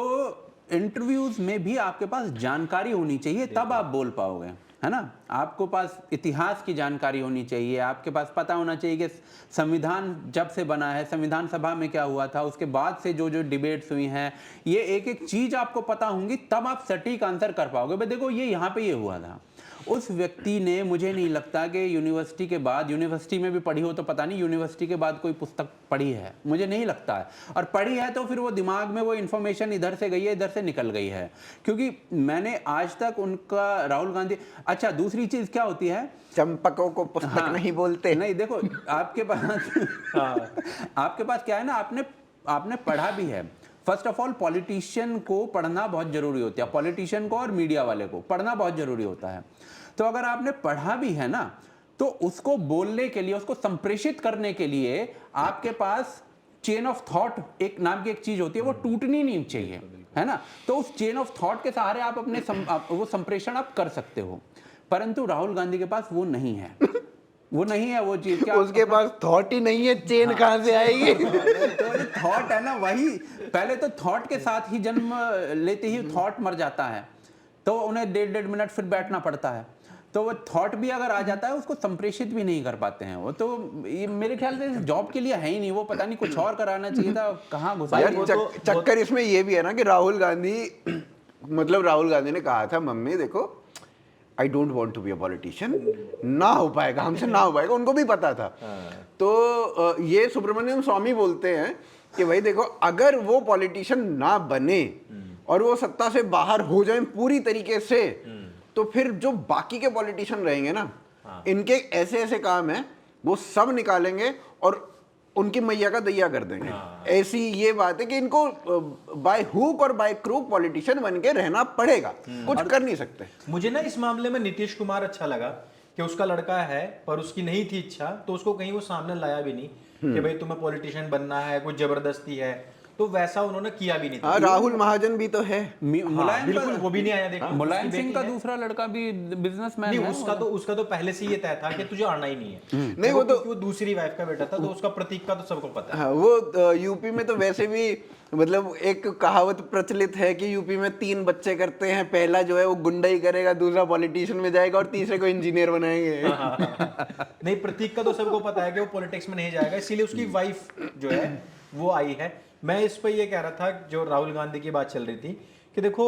इंटरव्यूज में भी आपके पास जानकारी होनी चाहिए, तब आप बोल पाओगे, है ना। आपको पास इतिहास की जानकारी होनी चाहिए, आपके पास पता होना चाहिए कि संविधान जब से बना है, संविधान सभा में क्या हुआ था, उसके बाद से जो जो डिबेट्स हुई हैं, ये एक एक चीज आपको पता होंगी, तब आप सटीक आंसर कर पाओगे। भाई देखो ये यहाँ पे ये हुआ था। उस व्यक्ति ने, मुझे नहीं लगता कि यूनिवर्सिटी के बाद, यूनिवर्सिटी में भी पढ़ी हो तो पता नहीं, यूनिवर्सिटी के बाद कोई पुस्तक पढ़ी है, मुझे नहीं लगता है। और पढ़ी है तो फिर वो दिमाग में वो इन्फॉर्मेशन इधर से गई है, इधर से निकल गई है। क्योंकि मैंने आज तक उनका, राहुल गांधी, अच्छा दूसरी चीज क्या होती है, चंपकों को पुस्तक नहीं बोलते। नहीं देखो आपके पास आपके पास क्या है ना, आपने पढ़ा भी है। फर्स्ट ऑफ ऑल पॉलिटिशियन को पढ़ना बहुत जरूरी होता है, पॉलिटिशियन को और मीडिया वाले को पढ़ना बहुत जरूरी होता है। तो अगर आपने पढ़ा भी है ना, तो उसको बोलने के लिए, उसको संप्रेषित करने के लिए आपके पास चेन ऑफ थॉट एक नाम की एक चीज होती है, वो टूटनी नहीं चाहिए, है ना। तो उस चेन ऑफ थॉट के सहारे आप अपने वो संप्रेषण आप कर सकते हो। परंतु राहुल गांधी के पास वो नहीं है, वो नहीं है वो चीज। क्या उसके पास थॉट ही नहीं है, चेन कहां से आएगी? तो थॉट है ना, वही पहले तो थॉट के साथ ही जन्म लेते ही थॉट मर जाता है, तो उन्हें 1.5 मिनट फिर बैठना पड़ता है। तो वो थॉट भी अगर आ जाता है उसको संप्रेषित भी नहीं कर पाते हैं वो। तो ये मेरे ख्याल से जॉब के लिए है ही नहीं वो, पता नहीं कुछ और कराना चाहिए था, कहाँ घुसा। चक्कर इसमें ये भी है ना कि राहुल गांधी ने कहा था, मम्मी देखो I don't want to be a politician, ना हो पाएगा हमसे, ना हो पाएगा, उनको भी पता था। तो ये सुब्रमण्यम स्वामी बोलते हैं कि भाई देखो अगर वो पॉलिटिशियन ना बने और वो सत्ता से बाहर हो जाए पूरी तरीके से, तो फिर जो बाकी के पॉलिटिशियन रहेंगे ना, इनके ऐसे ऐसे काम है वो सब निकालेंगे और उनकी मैया का दैया कर देंगे। ऐसी ये बात है कि इनको बाय हुक और बाय क्रूक पॉलिटिशियन बन के रहना पड़ेगा, कुछ कर नहीं सकते। मुझे ना इस मामले में नीतीश कुमार अच्छा लगा कि उसका लड़का है पर उसकी नहीं थी इच्छा, तो उसको कहीं वो सामने लाया भी नहीं कि भाई तुम्हें पॉलिटिशियन बनना है, कुछ जबरदस्ती है। तो वैसा उन्होंने किया भी नहीं था। हाँ, राहुल महाजन भी तो है। हाँ, बिल्कुल वो भी नहीं आया। देखो मुलायम सिंह का दूसरा लड़का भी बिजनेसमैन नहीं, है। उसका तो पहले से ये तय था कि तुझे आना ही नहीं है। नहीं, वो तो क्योंकि वो दूसरी वाइफ का बेटा था, तो उसका प्रतीक का तो सबको पता है। हाँ, वो यूपी में तो वैसे भी मतलब एक कहावत प्रचलित है कि यूपी में 3 बच्चे करते हैं, पहला जो है वो गुंडाई करेगा, दूसरा पॉलिटिशियन में जाएगा और तीसरे को इंजीनियर बनाएंगे। नहीं, प्रतीक का तो सबको पता है कि वो पॉलिटिक्स में नहीं जाएगा, इसीलिए उसकी वाइफ जो है वो आई है। मैं इस पर ये कह रहा था, जो राहुल गांधी की बात चल रही थी, कि देखो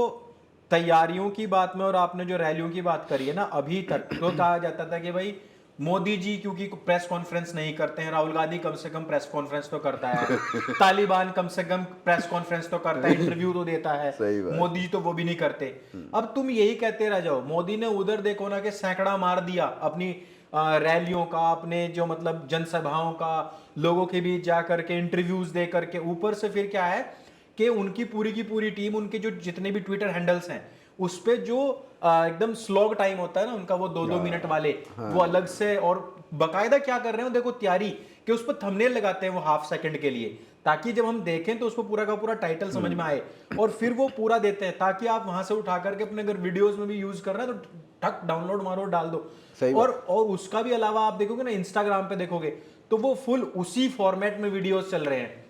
तैयारियों की बात में और आपने जो रैलियों की बात करी है ना, अभी तक तो कहा जाता था कि भाई मोदी जी क्योंकि प्रेस कॉन्फ्रेंस नहीं करते हैं, राहुल गांधी कम से कम प्रेस कॉन्फ्रेंस तो करता है, तालिबान कम से कम प्रेस कॉन्फ्रेंस तो करता है, इंटरव्यू तो देता है, सही बात। मोदी जी तो वो भी नहीं करते। अब तुम यही कहते रह जाओ, मोदी ने उधर देखो ना कि सैकड़ा मार दिया अपनी रैलियों का, अपने जो मतलब जनसभाओं का, लोगों के बीच जा करके इंटरव्यूज दे करके। ऊपर से फिर क्या है कि उनकी की पूरी टीम, उनके जो जितने भी ट्विटर हैंडल्स हैं उस पे जो एकदम स्लॉग टाइम होता है ना उनका, वो 2-2 मिनट वाले, वो अलग से और बकायदा क्या कर रहे हो देखो तैयारी कि उस पर थंबनेल लगाते हैं वो हाफ सेकंड के लिए, ताकि जब हम देखें तो उसको पूरा का पूरा टाइटल समझ में आए, और फिर वो पूरा देते हैं ताकि आप वहां से उठा करके अपने अगर वीडियोस में भी यूज कर रहे हैं तो ठक डाउनलोड मारो डाल दो। और उसका भी अलावा आप देखोगे ना, इंस्टाग्राम पे देखोगे तो वो फुल उसी फॉर्मेट में वीडियोस चल रहे हैं।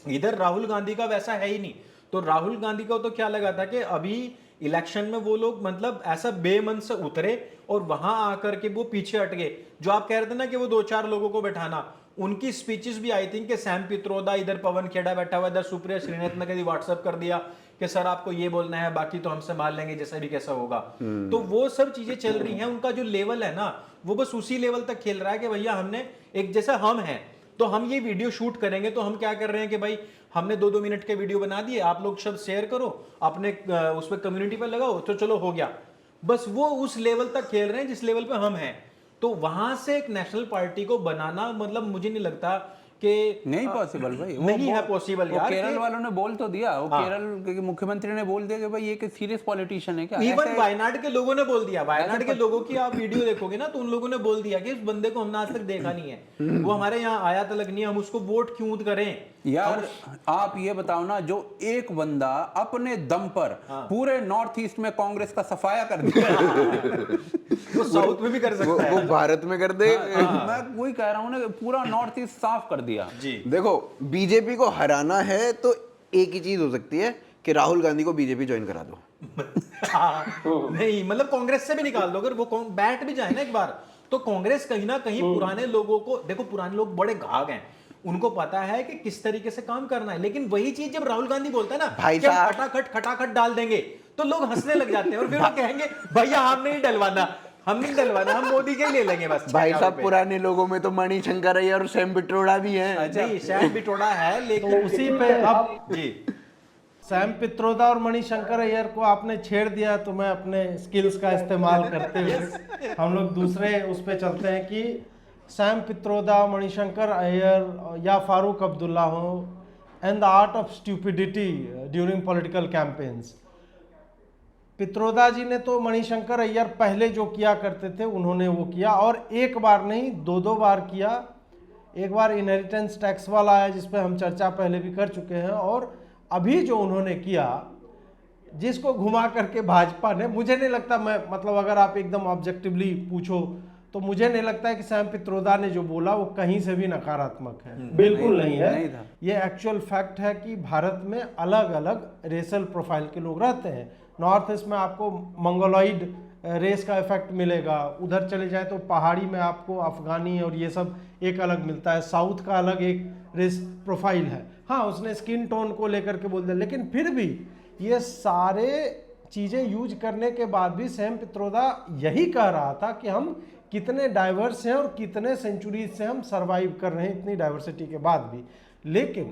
इधर राहुल गांधी का वैसा है ही नहीं। तो राहुल गांधी को तो क्या लगा था कि अभी इलेक्शन में वो लोग मतलब ऐसा बेमन से उतरे और वहां आकर के वो पीछे हट गए। जो आप कह रहे थे ना कि वो 2-4 लोगों को बैठाना, उनकी स्पीचेस भी आई थिंक कि सैम पित्रोदा, इधर पवन खेड़ा बैठा हुआ, इधर सुप्रिया श्रीनेत ने कभी व्हाट्सएप कर दिया कि सर आपको ये बोलना है, बाकी तो हम संभाल लेंगे जैसा भी कैसा होगा। तो वो सब चीजें चल रही हैं। उनका जो लेवल है ना, वो बस उसी लेवल तक खेल रहा है कि भैया हमने एक जैसा हम हैं तो हम ये वीडियो शूट करेंगे, तो हम क्या कर रहे हैं कि भाई हमने 2-2 मिनट के वीडियो बना दिए, आप लोग सब शेयर करो, अपने उस पर कम्युनिटी पर लगाओ, तो चलो हो गया। बस वो उस लेवल तक खेल रहे हैं जिस लेवल पे हम हैं। तो वहां से एक नेशनल पार्टी को बनाना, मतलब मुझे नहीं लगता कि नहीं पॉसिबल भाई, नहीं है पॉसिबल यार। केरल वालों ने बोल तो दिया, वो केरल के मुख्यमंत्री ने बोल दिया कि भाई ये सीरियस पॉलिटिशियन है क्या। इवन वायनाड के लोगों ने बोल दिया, वायनाड के लोगों की आप वीडियो देखोगे ना तो उन लोगों ने बोल दिया कि इस बंदे को हमने आज तक देखा नहीं है, वो हमारे यहाँ आया तलक नहीं, हम उसको वोट क्यों करें यार। आप ये बताओ ना, जो एक बंदा अपने दम पर पूरे नॉर्थ ईस्ट में कांग्रेस का सफाया कर दिया वो साउथ में भी कर सकता है, वो भारत में कर दे। मैं वही कह रहा हूँ ना, पूरा नॉर्थ ईस्ट साफ कर दिया जी। देखो बीजेपी को हराना है तो एक ही चीज हो सकती है कि राहुल गांधी को बीजेपी ज्वाइन करा दो। नहीं मतलब कांग्रेस से भी निकाल दो, अगर वो बैठ भी जाए ना एक बार, तो कांग्रेस कहीं ना कहीं पुराने लोगों को, देखो पुराने लोग बड़े घाघ हैं, उनको पता है कि किस तरीके से काम करना है। लेकिन वही चीज जब राहुल गांधी बोलता है ना भाई कि हम साहब खटाखट डाल देंगे, तो लोग हंसने लग जाते हैं और फिर वो कहेंगे भैया हम नहीं डलवाना, हम मोदी के ही ले लेंगे बस। भाई साहब पुराने लोगों में तो मणिशंकर अय्यर और सैम पित्रोदा भी हैं। नहीं सैम पित्रोदा है, लेकिन तो उसी पे अब जी सैम पित्रोदा और मणिशंकर अय्यर को आपने छेड़ दिया, तो मैं अपने स्किल्स का इस्तेमाल करते हुए हम लोग दूसरे उस पे चलते हैं कि सैम पित्रोदा, मणिशंकर अय्यर या फारूक अब्दुल्ला हो, and the art of stupidity during political campaigns. Pitroda ji ने तो मणिशंकर अय्यर पहले जो किया करते थे उन्होंने वो किया, और एक बार नहीं 2-2 बार किया। एक बार इनहेरिटेंस टैक्स वाला आया जिस पे हम चर्चा पहले भी कर चुके हैं, और अभी जो उन्होंने किया जिसको घुमा करके भाजपा ने, मुझे नहीं लगता, मैं मतलब अगर आप एकदम ऑब्जेक्टिवली पूछो तो मुझे नहीं लगता है कि सैम पित्रोदा ने जो बोला वो कहीं से भी नकारात्मक है, बिल्कुल नहीं है। ये एक्चुअल फैक्ट है कि भारत में अलग अलग रेसल प्रोफाइल के लोग रहते हैं। नॉर्थ ईस्ट में आपको मंगोलॉइड रेस का इफेक्ट मिलेगा, उधर चले जाए तो पहाड़ी में आपको अफगानी और ये सब एक अलग मिलता है, साउथ का अलग एक रेस प्रोफाइल है। हाँ उसने स्किन टोन को लेकर के बोल दिया, लेकिन फिर भी ये सारे चीज़ें यूज करने के बाद भी सैम पित्रोदा यही कह रहा था कि हम कितने डाइवर्स हैं और कितने सेंचुरीज से हम सरवाइव कर रहे हैं इतनी डाइवर्सिटी के बाद भी। लेकिन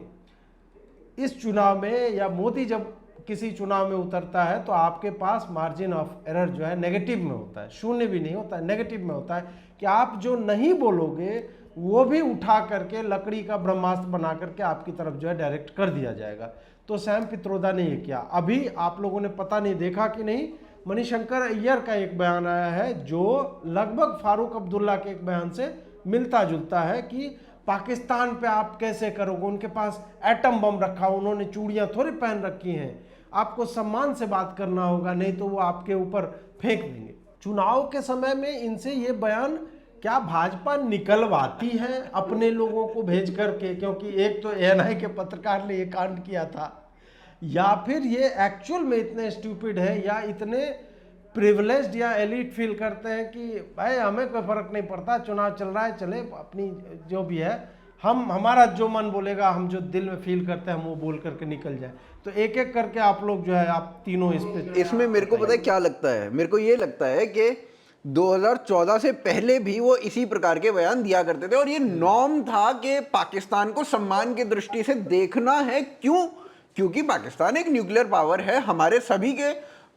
इस चुनाव में या मोदी जब किसी चुनाव में उतरता है तो आपके पास मार्जिन ऑफ एरर जो है नेगेटिव में होता है, शून्य भी नहीं होता है, नेगेटिव में होता है कि आप जो नहीं बोलोगे वो भी उठा करके लकड़ी का ब्रह्मास्त्र बना करके आपकी तरफ जो है डायरेक्ट कर दिया जाएगा। तो सैम पित्रोदा ने ये किया। अभी आप लोगों ने पता नहीं देखा कि नहीं, मणिशंकर अय्यर का एक बयान आया है जो लगभग फारूक अब्दुल्ला के एक बयान से मिलता जुलता है कि पाकिस्तान पे आप कैसे करोगे, उनके पास एटम बम रखा, उन्होंने चूड़ियां थोड़ी पहन रखी हैं। आपको सम्मान से बात करना होगा, नहीं तो वो आपके ऊपर फेंक देंगे। चुनाव के समय में इनसे ये बयान क्या भाजपा निकलवाती है अपने लोगों को भेज करके, क्योंकि एक तो एएनआई के पत्रकार ने ये कांड किया था, या फिर ये एक्चुअल में इतने स्टूपिड है या इतने प्रिविलेज्ड या एलिट फील करते हैं कि भाई हमें कोई फर्क नहीं पड़ता, चुनाव चल रहा है, चले अपनी जो भी है, हम हमारा जो मन बोलेगा, हम जो दिल में फील करते हैं हम वो बोल करके निकल जाए। तो एक एक करके आप लोग जो है, आप तीनों इस पे इसमें मेरे को पता है क्या लगता है, मेरे को ये लगता है कि 2014 से पहले भी वो इसी प्रकार के बयान दिया करते थे और ये नॉर्म था कि पाकिस्तान को सम्मान की दृष्टि से देखना है। क्यों? क्योंकि पाकिस्तान एक न्यूक्लियर पावर है। हमारे सभी के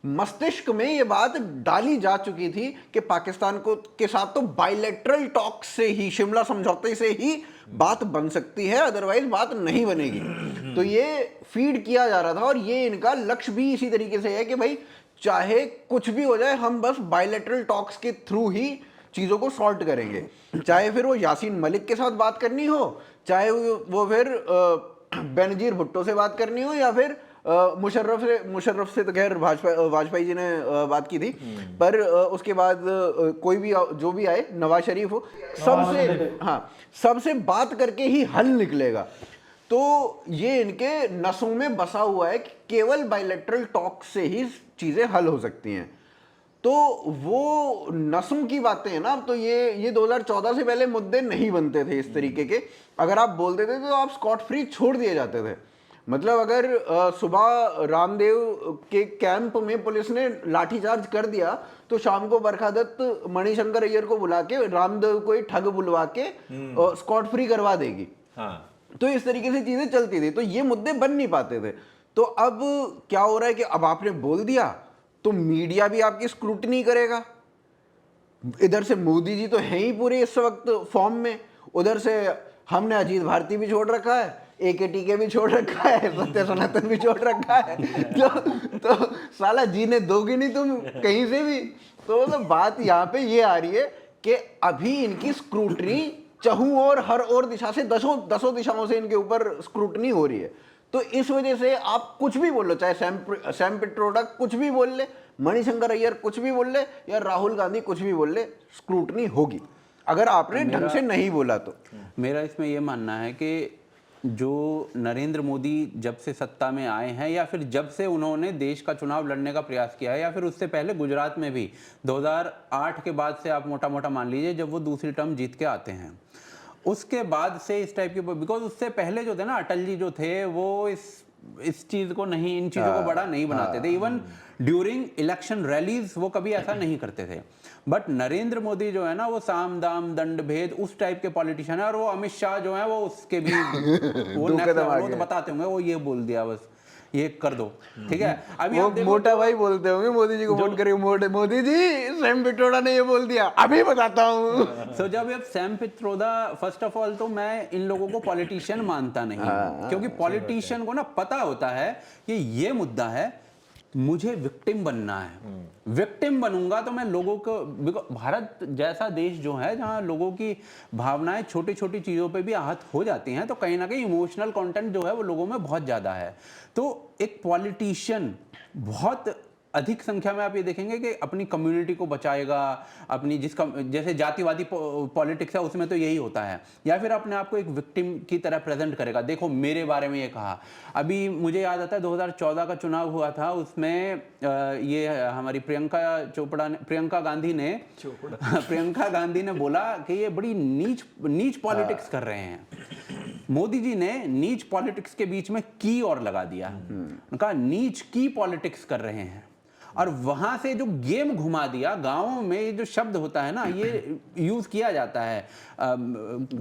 मस्तिष्क में ये बात डाली जा चुकी थी कि पाकिस्तान को के साथ तो बायलैटरल टॉक से ही, शिमला समझौते से ही बात बन सकती है, अदरवाइज बात नहीं बनेगी। तो ये फीड किया जा रहा था और ये इनका लक्ष्य भी इसी तरीके से है कि भाई चाहे कुछ भी हो जाए, हम बस बायलैटरल टॉक्स के थ्रू ही चीज़ों को सॉल्व करेंगे। चाहे फिर वो यासीन मलिक के साथ बात करनी हो, चाहे वो फिर बेनजीर भुट्टो से बात करनी हो, या फिर मुशर्रफ से तो खैर वाजपेयी जी ने बात की थी, पर उसके बाद कोई भी जो भी आए, नवाज शरीफ हो, सबसे बात करके ही हल निकलेगा। तो ये इनके नसों में बसा हुआ है कि केवल बायलैटरल टॉक से ही चीजें हल हो सकती हैं। तो वो नसों की बातें हैं ना। तो ये 2014 से पहले मुद्दे नहीं बनते थे इस तरीके के। अगर आप बोल देते थे तो आप स्कॉट फ्री छोड़ दिए जाते थे। मतलब अगर सुबह रामदेव के कैंप में पुलिस ने लाठीचार्ज कर दिया तो शाम को बरखादत्त मणिशंकर अय्यर को बुला के रामदेव को ही ठग बुलवा के स्कॉट फ्री करवा देगी। हाँ। तो इस तरीके से चीजें चलती थी, तो ये मुद्दे बन नहीं पाते थे। तो अब क्या हो रहा है कि अब आपने बोल दिया तो मीडिया भी आपकी स्क्रूटनी करेगा। इधर से मोदी जी तो हैं ही पूरे इस वक्त फॉर्म में, उधर से हमने अजीत भारती भी छोड़ रखा है, AKTK भी छोड़ रखा है, सत्य सनातन भी छोड़ रखा है। तो साला जीने दोगे नहीं तुम कहीं से भी। तो मतलब बात यहाँ पे ये आ रही है कि अभी इनकी स्क्रूटनी चहु और हर और दिशा से दसों दिशाओं से इनके ऊपर स्क्रूटनी हो रही है। तो इस वजह से आप कुछ भी बोल लो, चाहे सैम पिट्रोडा कुछ भी बोल ले, मणिशंकर अय्यर कुछ भी बोल ले, या राहुल गांधी कुछ भी बोल ले, स्क्रूटनी होगी अगर आपने ढंग से नहीं बोला तो। मेरा इसमें यह मानना है कि जो नरेंद्र मोदी जब से सत्ता में आए हैं, या फिर जब से उन्होंने देश का चुनाव लड़ने का प्रयास किया है, या फिर उससे पहले गुजरात में भी 2008 के बाद से आप मोटा मोटा मान लीजिए जब वो दूसरी टर्म जीत के आते हैं, उसके बाद से इस टाइप की, बिकॉज उससे पहले जो थे ना अटल जी जो थे, वो इस चीज को नहीं, इन चीजों को बड़ा नहीं बनाते थे। इवन ड्यूरिंग इलेक्शन रैलीज वो कभी ऐसा नहीं करते थे। बट नरेंद्र मोदी जो है ना, वो साम दाम दंड भेद उस टाइप के पॉलिटिशियन है। और वो अमित शाह जो है वो उसके भी वो तो बताते होंगे, वो ये बोल दिया बस ये कर दो, ठीक है। अभी वो मोटा भाई बोलते होंगे मोदी जी को, फोन करके मोदी जी सैम पिट्रोडा ने ये बोल दिया, अभी बताता हूँ। So, जब ये Sam Pitroda, first of all तो मैं इन लोगों को पॉलिटिशियन मानता नहीं, क्योंकि पॉलिटिशियन को ना पता होता है कि ये मुद्दा है, मुझे विक्टिम बनना है। विक्टिम बनूंगा तो मैं लोगों को, भारत जैसा देश जो है जहां लोगों की भावनाएं छोटी छोटी चीजों पे भी आहत हो जाती हैं, तो कहीं ना कहीं इमोशनल कंटेंट जो है वो लोगों में बहुत ज्यादा है। तो एक पॉलिटिशियन बहुत अधिक संख्या में आप ये देखेंगे कि अपनी कम्युनिटी को बचाएगा, अपनी जिसका जैसे जातिवादी पॉलिटिक्स है उसमें तो यही होता है, या फिर अपने आप को एक विक्टिम की तरह प्रेजेंट करेगा। देखो मेरे बारे में ये कहा, अभी मुझे याद आता है 2014 का चुनाव हुआ था, उसमें ये हमारी प्रियंका गांधी ने बोला कि ये बड़ी नीच पॉलिटिक्स कर रहे हैं। मोदी जी ने नीच पॉलिटिक्स के बीच में की और लगा दिया, उनका नीच की पॉलिटिक्स कर रहे हैं। और वहां से जो गेम घुमा दिया, गांवों में ये जो शब्द होता है ना, ये यूज किया जाता है,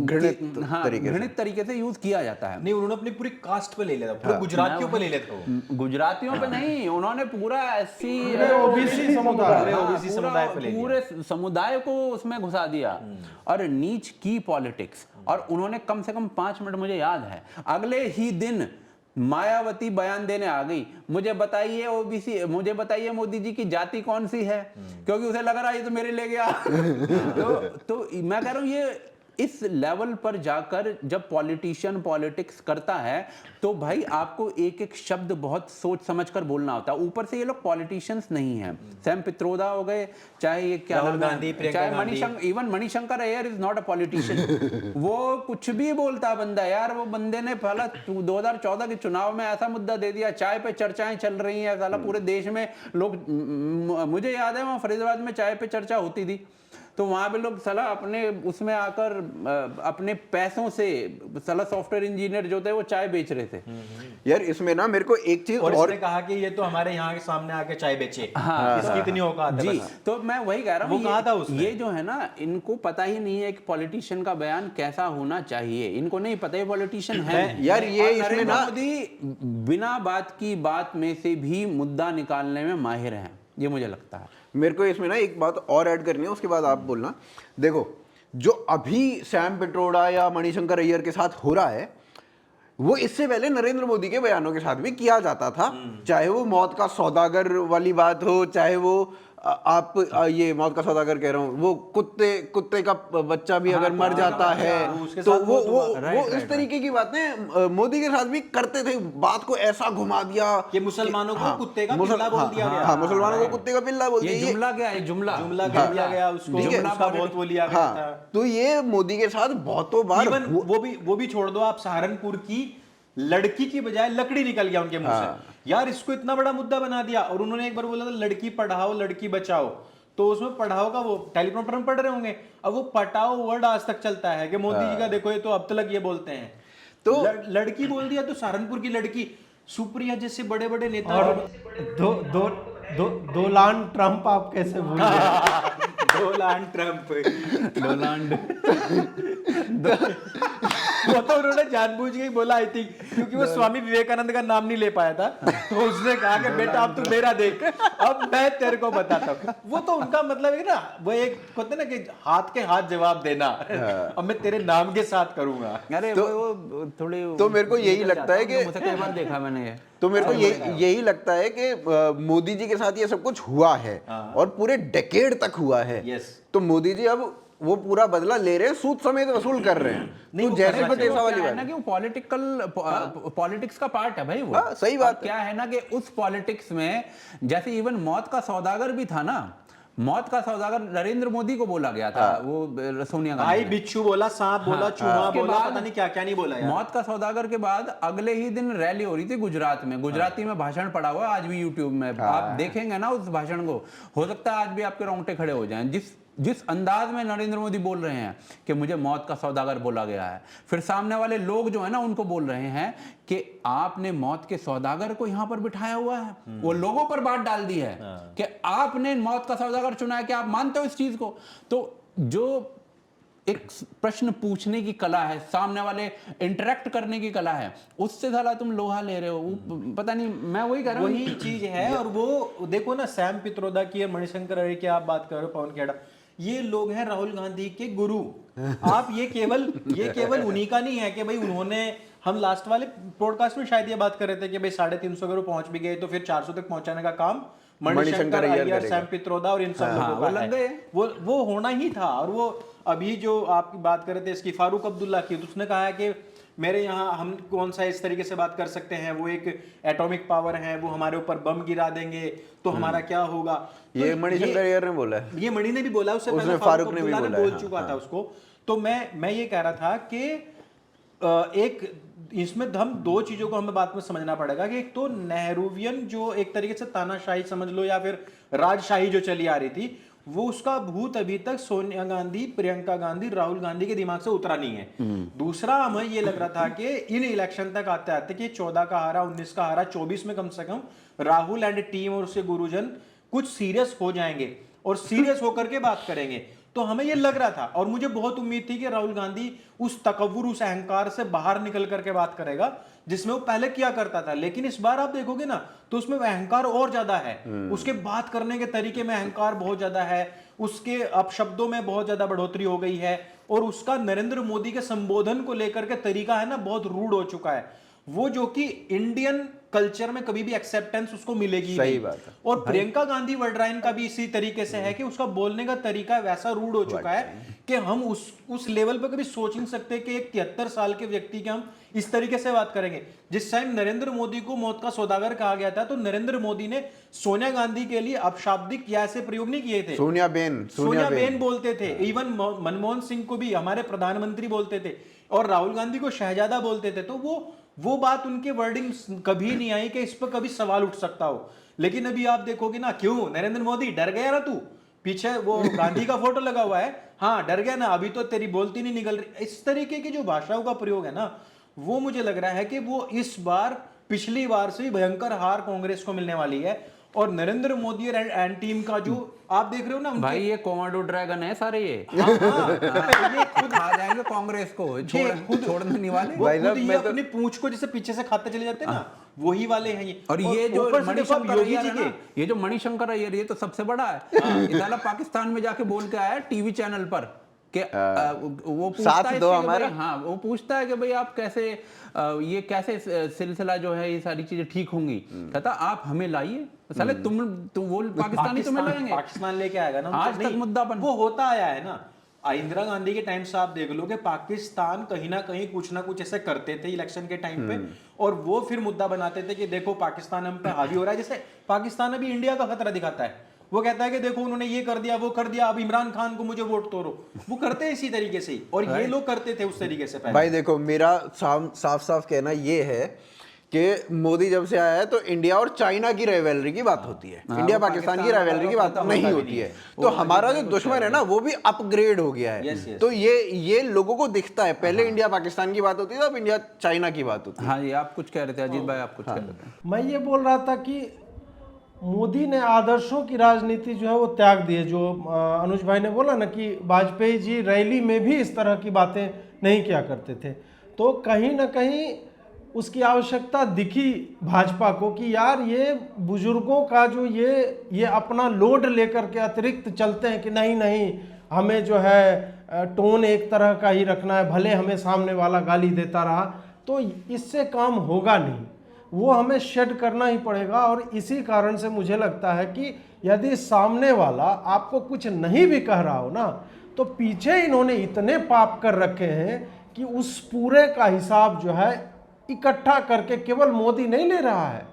घृणित तरीके से यूज किया जाता है। नहीं, उन्होंने अपनी पूरी कास्ट पे ले लिया था, पूरे गुजरातियों पे ले लिया था। गुजरातियों पे नहीं, उन्होंने पूरा SC ओबीसी समुदाय पे ले लिया, पूरे समुदाय को उसमें घुसा दिया। और नीच की पॉलिटिक्स, और उन्होंने कम से कम 5 मिनट, मुझे याद है, अगले ही दिन मायावती बयान देने आ गई, मुझे बताइए ओबीसी, मुझे बताइए मोदी जी की जाति कौन सी है, क्योंकि उसे लग रहा है ये तो मेरे ले गया। तो मैं कह रहा हूँ ये इस लेवल पर जाकर जब पॉलिटिशियन पॉलिटिक्स करता है तो भाई आपको एक एक शब्द बहुत सोच समझकर बोलना होता है। ऊपर से ये लोग पॉलिटिशियंस नहीं हैं, सैम पित्रोदा हो गए, चाहे ये क्या राहुल नाम है, गांधी, प्रियंका चाहे Gandhi. Even Manishankar Iyer is not a politician. वो कुछ भी बोलता बंदा यार, वो बंदे ने पहला 2014 के चुनाव में ऐसा मुद्दा दे दिया, चाय पे चर्चाएं चल रही हैं साला पूरे देश में लोग। मुझे याद है वहाँ फरीदाबाद में चाय पे चर्चा होती थी, तो वहां पे लोग साला अपने उसमें आकर अपने पैसों से साला सॉफ्टवेयर इंजीनियर जो थे वो चाय बेच रहे थे। यार इसमें ना मेरे को एक चीज और और इसने कहा कि ये तो हमारे यहाँ के सामने आके चाय बेचे, हाँ, इसकी इतनी औकात है जी। बस। तो मैं वही कह रहा वो हूँ, कहा था उसने। ये जो है ना, इनको पता ही नहीं है कि पॉलिटिशियन का बयान कैसा होना चाहिए, इनको नहीं पता ये पॉलिटिशियन है। यार ये और इसमें नरेंद्र ना मोदी बिना बात की बात में से भी मुद्दा निकालने में माहिर हैं, ये मुझे लगता है। मेरे को इसमें ना एक बात और ऐड करनी है, उसके बाद आप बोलना। देखो जो अभी सैम पित्रोदा या मणिशंकर अय्यर के साथ हो रहा है, वो इससे पहले नरेंद्र मोदी के बयानों के साथ भी किया जाता था। चाहे वो मौत का सौदागर वाली बात हो, चाहे वो ये मौत का सौदागर कह रहा हूँ, वो कुत्ते का बच्चा भी अगर मर जाता है उसके तो साथ वो बहुत वो हुआ। वो इस तरीके की बातें मोदी के साथ भी करते थे। बात को ऐसा घुमा दिया कि मुसलमानों को हाँ, कुत्ते का मुसल- पिल्ला बोल दिया हाँ, गया। हाँ, मुसलमानों को कुत्ते का पिल्ला बोल ये दिया। जुमला क्या है? जुमला जुमला कह दिया गया उसको, ठीक है, उसका बहुत वो लिया गया था। हाँ, तो ये मोदी के साथ बहुतों बार इवन वो भी छोड़ दो, आप सहारनपुर की लड़की की बजाय लकड़ी निकल गया उनके मुंह से। यार इसको इतना बड़ा मुद्दा बना दिया। और उन्होंने एक बार बोला था लड़की पढ़ाओ लड़की बचाओ, तो उसमें पढ़ाओ का वो टेलीप्रॉम्प्टर में पढ़ रहे होंगे, अब वो पटाओ वर्ड आज तक चलता है कि मोदी जी का देखो ये तो अब तक ये बोलते हैं। तो लड़की बोल दिया, तो सहारनपुर की लड़की, सुप्रिया जैसे बड़े बड़े नेता और डोनाल्ड ट्रंप आप कैसे भूल गए? डोनाल्ड ट्रंप, वो तो उन्होंने जानबूझ के ही बोला आई थिंक, क्योंकि वो स्वामी विवेकानंद का नाम नहीं ले पाया था, तो उसने कहा कि बेटा अब तू मेरा देख, अब मैं तेरे को बताता हूँ। वो तो उनका मतलब है ना, वो एक होता है ना कि हाथ के हाथ जवाब देना, अब मैं तेरे नाम के साथ करूंगा। अरे वो थोड़ी तो मेरे को यही लगता है कि मुझे कई बार देखा मैंने ये। तो मेरे को यही लगता है कि मोदी जी के साथ ये सब कुछ हुआ है और पूरे डेकेड तक हुआ है। यस। तो मोदी जी अब वो पूरा बदला ले रहे हैं, सूद समेत वसूल कर रहे हैं। नहीं, तो वो जैसे करना को तैसा वो वाली क्या है बात ना कि वो पॉलिटिक्स का पार्ट है भाई वो। हाँ, सही बात अब क्या है ना कि उस पॉलिटिक्स में जैसे इवन मौत का सौदागर भी था ना, मौत का सौदागर नरेंद्र मोदी को बोला गया था, वो सोनिया गांधी भाई ने। बिच्छू बोला, सांप बोला, चूहा उसके बोला, बाद पता नहीं क्या क्या नहीं बोला यार। मौत का सौदागर के बाद अगले ही दिन रैली हो रही थी गुजरात में, गुजराती में भाषण पड़ा हुआ है आज भी यूट्यूब में, आप देखेंगे ना उस भाषण को, हो सकता है आज भी आपके रोंगटे खड़े हो जाएं। जिस अंदाज में नरेंद्र मोदी बोल रहे हैं कि मुझे मौत का सौदागर बोला गया है, फिर सामने वाले लोग जो है ना उनको बोल रहे हैं कि आपने मौत के सौदागर को यहां पर बिठाया हुआ है, वो लोगों पर बात डाल दी है कि आपने मौत का सौदागर चुना है, कि आप मानते हो इस चीज को। तो जो एक प्रश्न पूछने की कला है, सामने वाले इंटरेक्ट करने की कला है, उससे साला तुम लोहा ले रहे हो। पता नहीं, मैं वही कह रहा हूँ, वही चीज है। और वो देखो ना, सैम पित्रोदा की, मणिशंकर अय्यर की आप बात कर रहे हो, पवन खेड़ा, ये लोग हैं राहुल गांधी के गुरु। आप ये केवल उन्हीं का नहीं है कि भाई उन्होंने, हम लास्ट वाले पॉडकास्ट में शायद ये बात कर रहे थे कि भाई 350 करोड़ पहुंच भी गए तो फिर 400 तक पहुंचाने का काम मणिशंकर अय्यर, सैम पित्रोदा और इन सब लोगों का लग गए। वो होना ही था। और वो अभी जो आपकी बात कर रहे थे इसकी, फारूक अब्दुल्ला की, तो उसने कहा है कि मेरे यहाँ हम कौन सा इस तरीके से बात कर सकते हैं, वो एक एटॉमिक पावर है, वो हमारे ऊपर बम गिरा देंगे तो हमारा क्या होगा। तो ये मणिशंकर अय्यर ने बोला है, ये मणि ने भी बोला, उससे पहले फारूक ने भी बोल चुका था उसको। तो मैं ये कह रहा था कि एक इसमें हम दो चीजों को हमें बात में समझना पड़ेगा कि एक तो नेहरूवियन जो एक तरीके से तानाशाही समझ लो या फिर राजशाही जो चली आ रही थी, वो उसका भूत अभी तक सोनिया गांधी, प्रियंका गांधी, राहुल गांधी के दिमाग से उतरा नहीं है। दूसरा, हमें ये लग रहा था कि इन इलेक्शन तक आते आते कि 14 का हारा, 19 का हारा, 24 में कम से कम राहुल एंड टीम और उसके गुरुजन कुछ सीरियस हो जाएंगे और सीरियस होकर के बात करेंगे। तो हमें ये लग रहा था और मुझे बहुत उम्मीद थी कि राहुल गांधी उस तकव्वुर, उस अहंकार से बाहर निकल करके बात करेगा जिसमें वो पहले किया करता था। लेकिन इस बार आप देखोगे ना तो उसमें अहंकार और ज्यादा है, उसके बात करने के तरीके में अहंकार बहुत ज्यादा है, उसके अपशब्दों में बहुत ज्यादा बढ़ोतरी हो गई है और उसका नरेंद्र मोदी के संबोधन को लेकर के तरीका है ना बहुत रूड हो चुका है। वो जो कि इंडियन कल्चर में कभी भी एक्सेप्टेंस उसको मिलेगी सही नहीं। बात है। और प्रियंका गांधी वड्राइन का भी इसी तरीके से है कि उसका बोलने का तरीका वैसा रूड हो चुका है कि हम उस लेवल पर कभी सोच नहीं सकते कि एक 73 साल के व्यक्ति के हम इस तरीके से बात करेंगे। जिस टाइम नरेंद्र मोदी को मौत का सौदागर कहा गया था तो नरेंद्र मोदी ने सोनिया गांधी के लिए अपशाब्दिक या ऐसे प्रयोग नहीं किए थे। सोनिया बेन बोलते थे, इवन मनमोहन सिंह को भी हमारे प्रधानमंत्री बोलते थे और राहुल गांधी को शहजादा बोलते थे। तो वो बात उनके वर्डिंग कभी नहीं आई कि इस पर कभी सवाल उठ सकता हो। लेकिन अभी आप देखोगे ना, क्यों नरेंद्र मोदी डर गया ना, तू पीछे वो गांधी का फोटो लगा हुआ है, हाँ डर गया ना, अभी तो तेरी बोलती नहीं निकल रही। इस तरीके की जो भाषाओं का प्रयोग है ना, वो मुझे लग रहा है कि वो इस बार पिछली बार से भी भयंकर हार कांग्रेस को मिलने वाली है। और नरेंद्र मोदी एंड टीम का जो आप देख रहे हो ना भाई, ये कोमाडो ड्रैगन है सारे, ये ये खुद खा जाएंगे कांग्रेस को, छोड़ने नहीं वाले। वो खुद ये अपनी पूंछ को जैसे पीछे से खाते चले जाते हैं ना, वही वाले हैं ये। और ये जो ऊपर से देखो मणिशंकर योगी अय्यर जी है ना, ये जो मणिशंकर अय्यर, ये तो सबसे बड़ा है। ये साला पाकिस्तान में जाके बोल के आया टीवी चैनल पर कि वो पूछता साथ है दो कि हमारा। भाई, हाँ वो पूछता है कि भाई आप कैसे ये कैसे सिलसिला जो है ये सारी चीजें ठीक होंगी। कहता आप हमें लाइए, साले तुम वो पाकिस्तानी तुम्हें लाएंगे, पाकिस्तान लेके आएगा ना। आज तक मुद्दा बन, वो होता आया है ना। इंदिरा गांधी के टाइम से आप देख लो कि पाकिस्तान कहीं ना कहीं कुछ ना कुछ ऐसे करते थे इलेक्शन के टाइम पे, और वो फिर मुद्दा बनाते थे कि देखो पाकिस्तान हम पे हावी हो रहा है। जैसे पाकिस्तान अभी इंडिया का खतरा दिखाता है, वो कहता है कि देखो उन्होंने ये कर दिया वो कर दिया, अब इमरान खान को मुझे वोट तोड़ो। वो करते हैं इसी तरीके से ही, और ये लोग करते थे उस तरीके से पहले। भाई देखो, मेरा साफ साफ कहना ये है कि मोदी जब से आया है तो इंडिया और चाइना की राइवलरी की बात होती है, इंडिया पाकिस्तान की राइवलरी की बात नहीं होती है। तो हमारा जो दुश्मन है ना, वो भी अपग्रेड हो गया है। तो ये लोगों को दिखता है। पहले इंडिया पाकिस्तान की बात होती थी, अब इंडिया चाइना की बात होती है। हाँ, ये आप कुछ कह रहे थे अजीत भाई, आप कुछ कह रहे थे। मैं ये बोल रहा था कि मोदी ने आदर्शों की राजनीति जो है वो त्याग दी है। जो अनुज भाई ने बोला ना कि वाजपेयी जी रैली में भी इस तरह की बातें नहीं किया करते थे, तो कहीं ना कहीं उसकी आवश्यकता दिखी भाजपा को कि यार ये बुजुर्गों का जो ये अपना लोड लेकर के अतिरिक्त चलते हैं कि नहीं हमें जो है टोन एक तरह का ही रखना है, भले हमें सामने वाला गाली देता रहा, तो इससे काम होगा नहीं, वो हमें शेड करना ही पड़ेगा। और इसी कारण से मुझे लगता है कि यदि सामने वाला आपको कुछ नहीं भी कह रहा हो ना, तो पीछे इन्होंने इतने पाप कर रखे हैं कि उस पूरे का हिसाब जो है इकट्ठा करके केवल मोदी नहीं ले रहा है,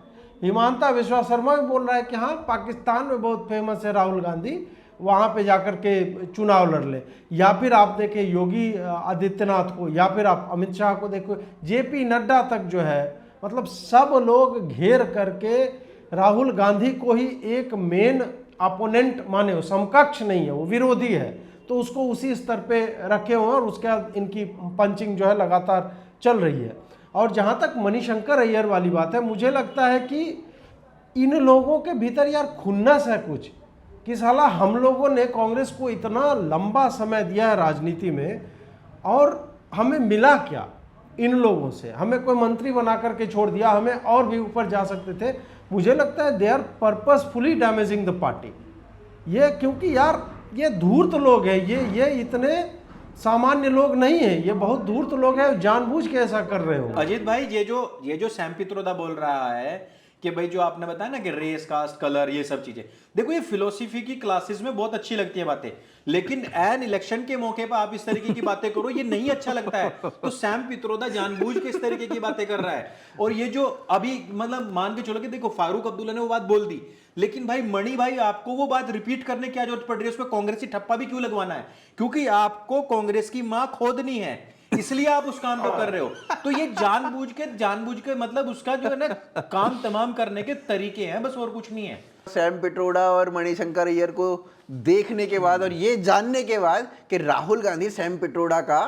हिमांता विश्वा शर्मा भी बोल रहा है कि हाँ पाकिस्तान में बहुत फेमस है राहुल गांधी, वहाँ पे जाकर के चुनाव लड़ ले। या फिर आप देखें योगी आदित्यनाथ को, या फिर आप अमित शाह को देखो, जेपी नड्डा तक जो है, मतलब सब लोग घेर करके राहुल गांधी को ही एक मेन अपोनेंट माने हो, समकक्ष नहीं है, वो विरोधी है, तो उसको उसी स्तर पे रखे हुए हैं और उसके बाद इनकी पंचिंग जो है लगातार चल रही है। और जहाँ तक मणिशंकर अय्यर वाली बात है, मुझे लगता है कि इन लोगों के भीतर यार खुन्नस है कुछ, कि साला हम लोगों ने कांग्रेस को इतना लंबा समय दिया है राजनीति में, और हमें मिला क्या इन लोगों से? हमें कोई मंत्री बना करके छोड़ दिया, हमें और भी ऊपर जा सकते थे। मुझे लगता है they are purposefully damaging the party, ये क्योंकि यार ये धूर्त लोग हैं, ये इतने सामान्य लोग नहीं है, ये बहुत धूर्त लोग हैं, जानबूझ के ऐसा कर रहे हो। अजीत भाई, ये जो सैम पित्रोदा बोल रहा है कि भाई जो आपने बताया ना कि रेस कास्ट कलर ये सब चीजें, देखो ये फिलोसफी की क्लासेस में बहुत अच्छी लगती है बातें, लेकिन एन इलेक्शन के मौके पर आप इस तरीके की बातें करो, ये नहीं अच्छा लगता है। तो सैम पित्रोदा जानबूझ के इस तरीके की बातें कर रहा है। और ये जो अभी मतलब मान के चलो कि देखो फारूक अब्दुल्ला ने वो बात बोल दी, लेकिन भाई मणि भाई आपको वो बात रिपीट करने की क्या जरूरत पड़ रही है? उसमें कांग्रेसी ठप्पा भी क्यों लगवाना है? क्योंकि आपको कांग्रेस की मां खोदनी है, इसलिए आप उस काम को कर रहे हो। तो ये जानबूझ के मतलब उसका जो है ना काम तमाम करने के तरीके हैं, बस और कुछ नहीं है। सैम पिट्रोडा और मणिशंकर अय्यर को देखने के बाद और ये जानने के बाद कि राहुल गांधी सैम पिट्रोडा का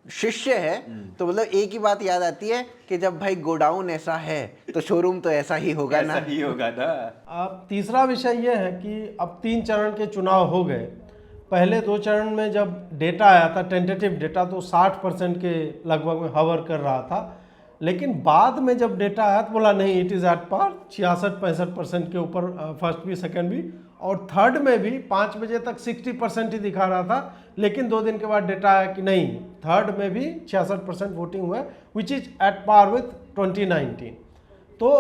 शिष्य है, तो मतलब एक ही बात याद आती है कि जब भाई गोडाउन ऐसा है तो शोरूम तो ऐसा ही होगा ना। ऐसा ही होगा ना। अब तीसरा विषय यह है कि अब 3 चरण के चुनाव हो गए। पहले 2 चरण में जब डेटा आया था, टेंटेटिव डेटा, तो 60% के लगभग में हवर कर रहा था, लेकिन बाद में जब डेटा आया तो बोला नहीं, इट इज़ एट पार, 66-65% के ऊपर फर्स्ट भी सेकंड भी, और थर्ड में भी 5 बजे तक 60% ही दिखा रहा था, लेकिन 2 दिन के बाद डेटा आया कि नहीं, थर्ड में भी 66% वोटिंग हुआ, which is at par with 2019। तो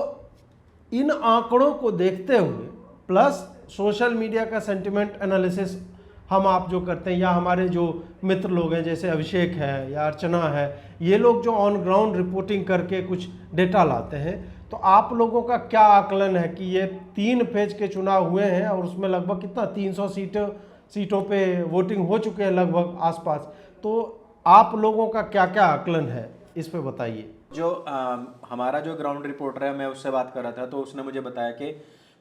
इन आंकड़ों को देखते हुए प्लस सोशल मीडिया का सेंटिमेंट एनालिसिस हम आप जो करते हैं, या हमारे जो मित्र लोग हैं जैसे अभिषेक है या अर्चना है, ये लोग जो ऑन ग्राउंड रिपोर्टिंग करके कुछ डेटा लाते हैं, तो आप लोगों का क्या आकलन है कि ये 3 फेज के चुनाव हुए हैं और उसमें लगभग कितना 300 सीटों पे वोटिंग हो चुके हैं लगभग आसपास, तो आप लोगों का क्या क्या आकलन है इस पे बताइए। जो हमारा जो ग्राउंड रिपोर्टर है, मैं उससे बात कर रहा था, तो उसने मुझे बताया कि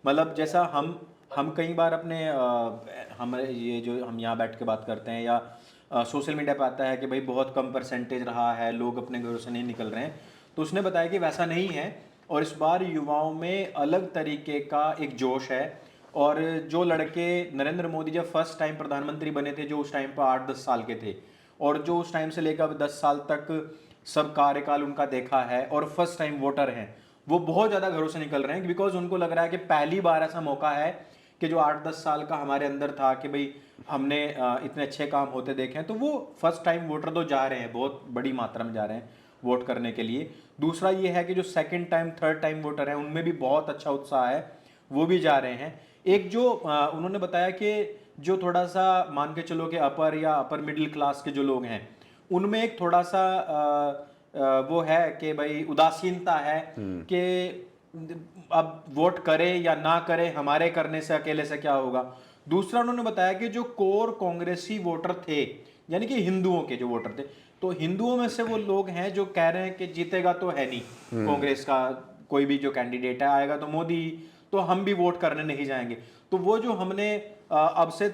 मतलब जैसा हम कई बार अपने हम ये जो हम यहाँ बैठ के बात करते हैं या सोशल मीडिया पे आता है कि भाई बहुत कम परसेंटेज रहा है, लोग अपने घरों से नहीं निकल रहे हैं, तो उसने बताया कि वैसा नहीं है और इस बार युवाओं में अलग तरीके का एक जोश है। और जो लड़के नरेंद्र मोदी जब फर्स्ट टाइम प्रधानमंत्री बने थे, जो उस टाइम पर 8-10 साल के थे और जो उस टाइम से लेकर 10 साल तक सब कार्यकाल उनका देखा है और फर्स्ट टाइम वोटर हैं, वो बहुत ज़्यादा घरों से निकल रहे हैं बिकॉज उनको लग रहा है कि पहली बार ऐसा मौका है कि जो 8-10 साल का हमारे अंदर था कि भाई हमने इतने अच्छे काम होते देखे हैं, तो वो फर्स्ट टाइम वोटर तो जा रहे हैं, बहुत बड़ी मात्रा में जा रहे हैं वोट करने के लिए। दूसरा ये है कि जो second time third time voter हैं उनमें भी बहुत अच्छा उत्साह है, वो भी जा रहे हैं। एक जो उन्होंने बताया कि जो थोड़ा सा मान के चलो कि अपर या अपर मिडिल क्लास के जो लोग हैं उनमें एक थोड़ा सा वो है कि भाई उदासीनता है कि अब वोट करे या ना करे, हमारे करने से अकेले से क्या होगा। दूसरा उन्होंने बताया कि जो कोर कांग्रेसी वोटर थे, यानी कि हिंदुओं के जो वोटर थे, तो हिंदुओं में से वो लोग हैं जो कह रहे हैं कि जीतेगा तो है नहीं कांग्रेस का कोई भी जो कैंडिडेट है, आएगा तो मोदी, तो हम भी वोट करने नहीं जाएंगे। तो वो जो हमने अब से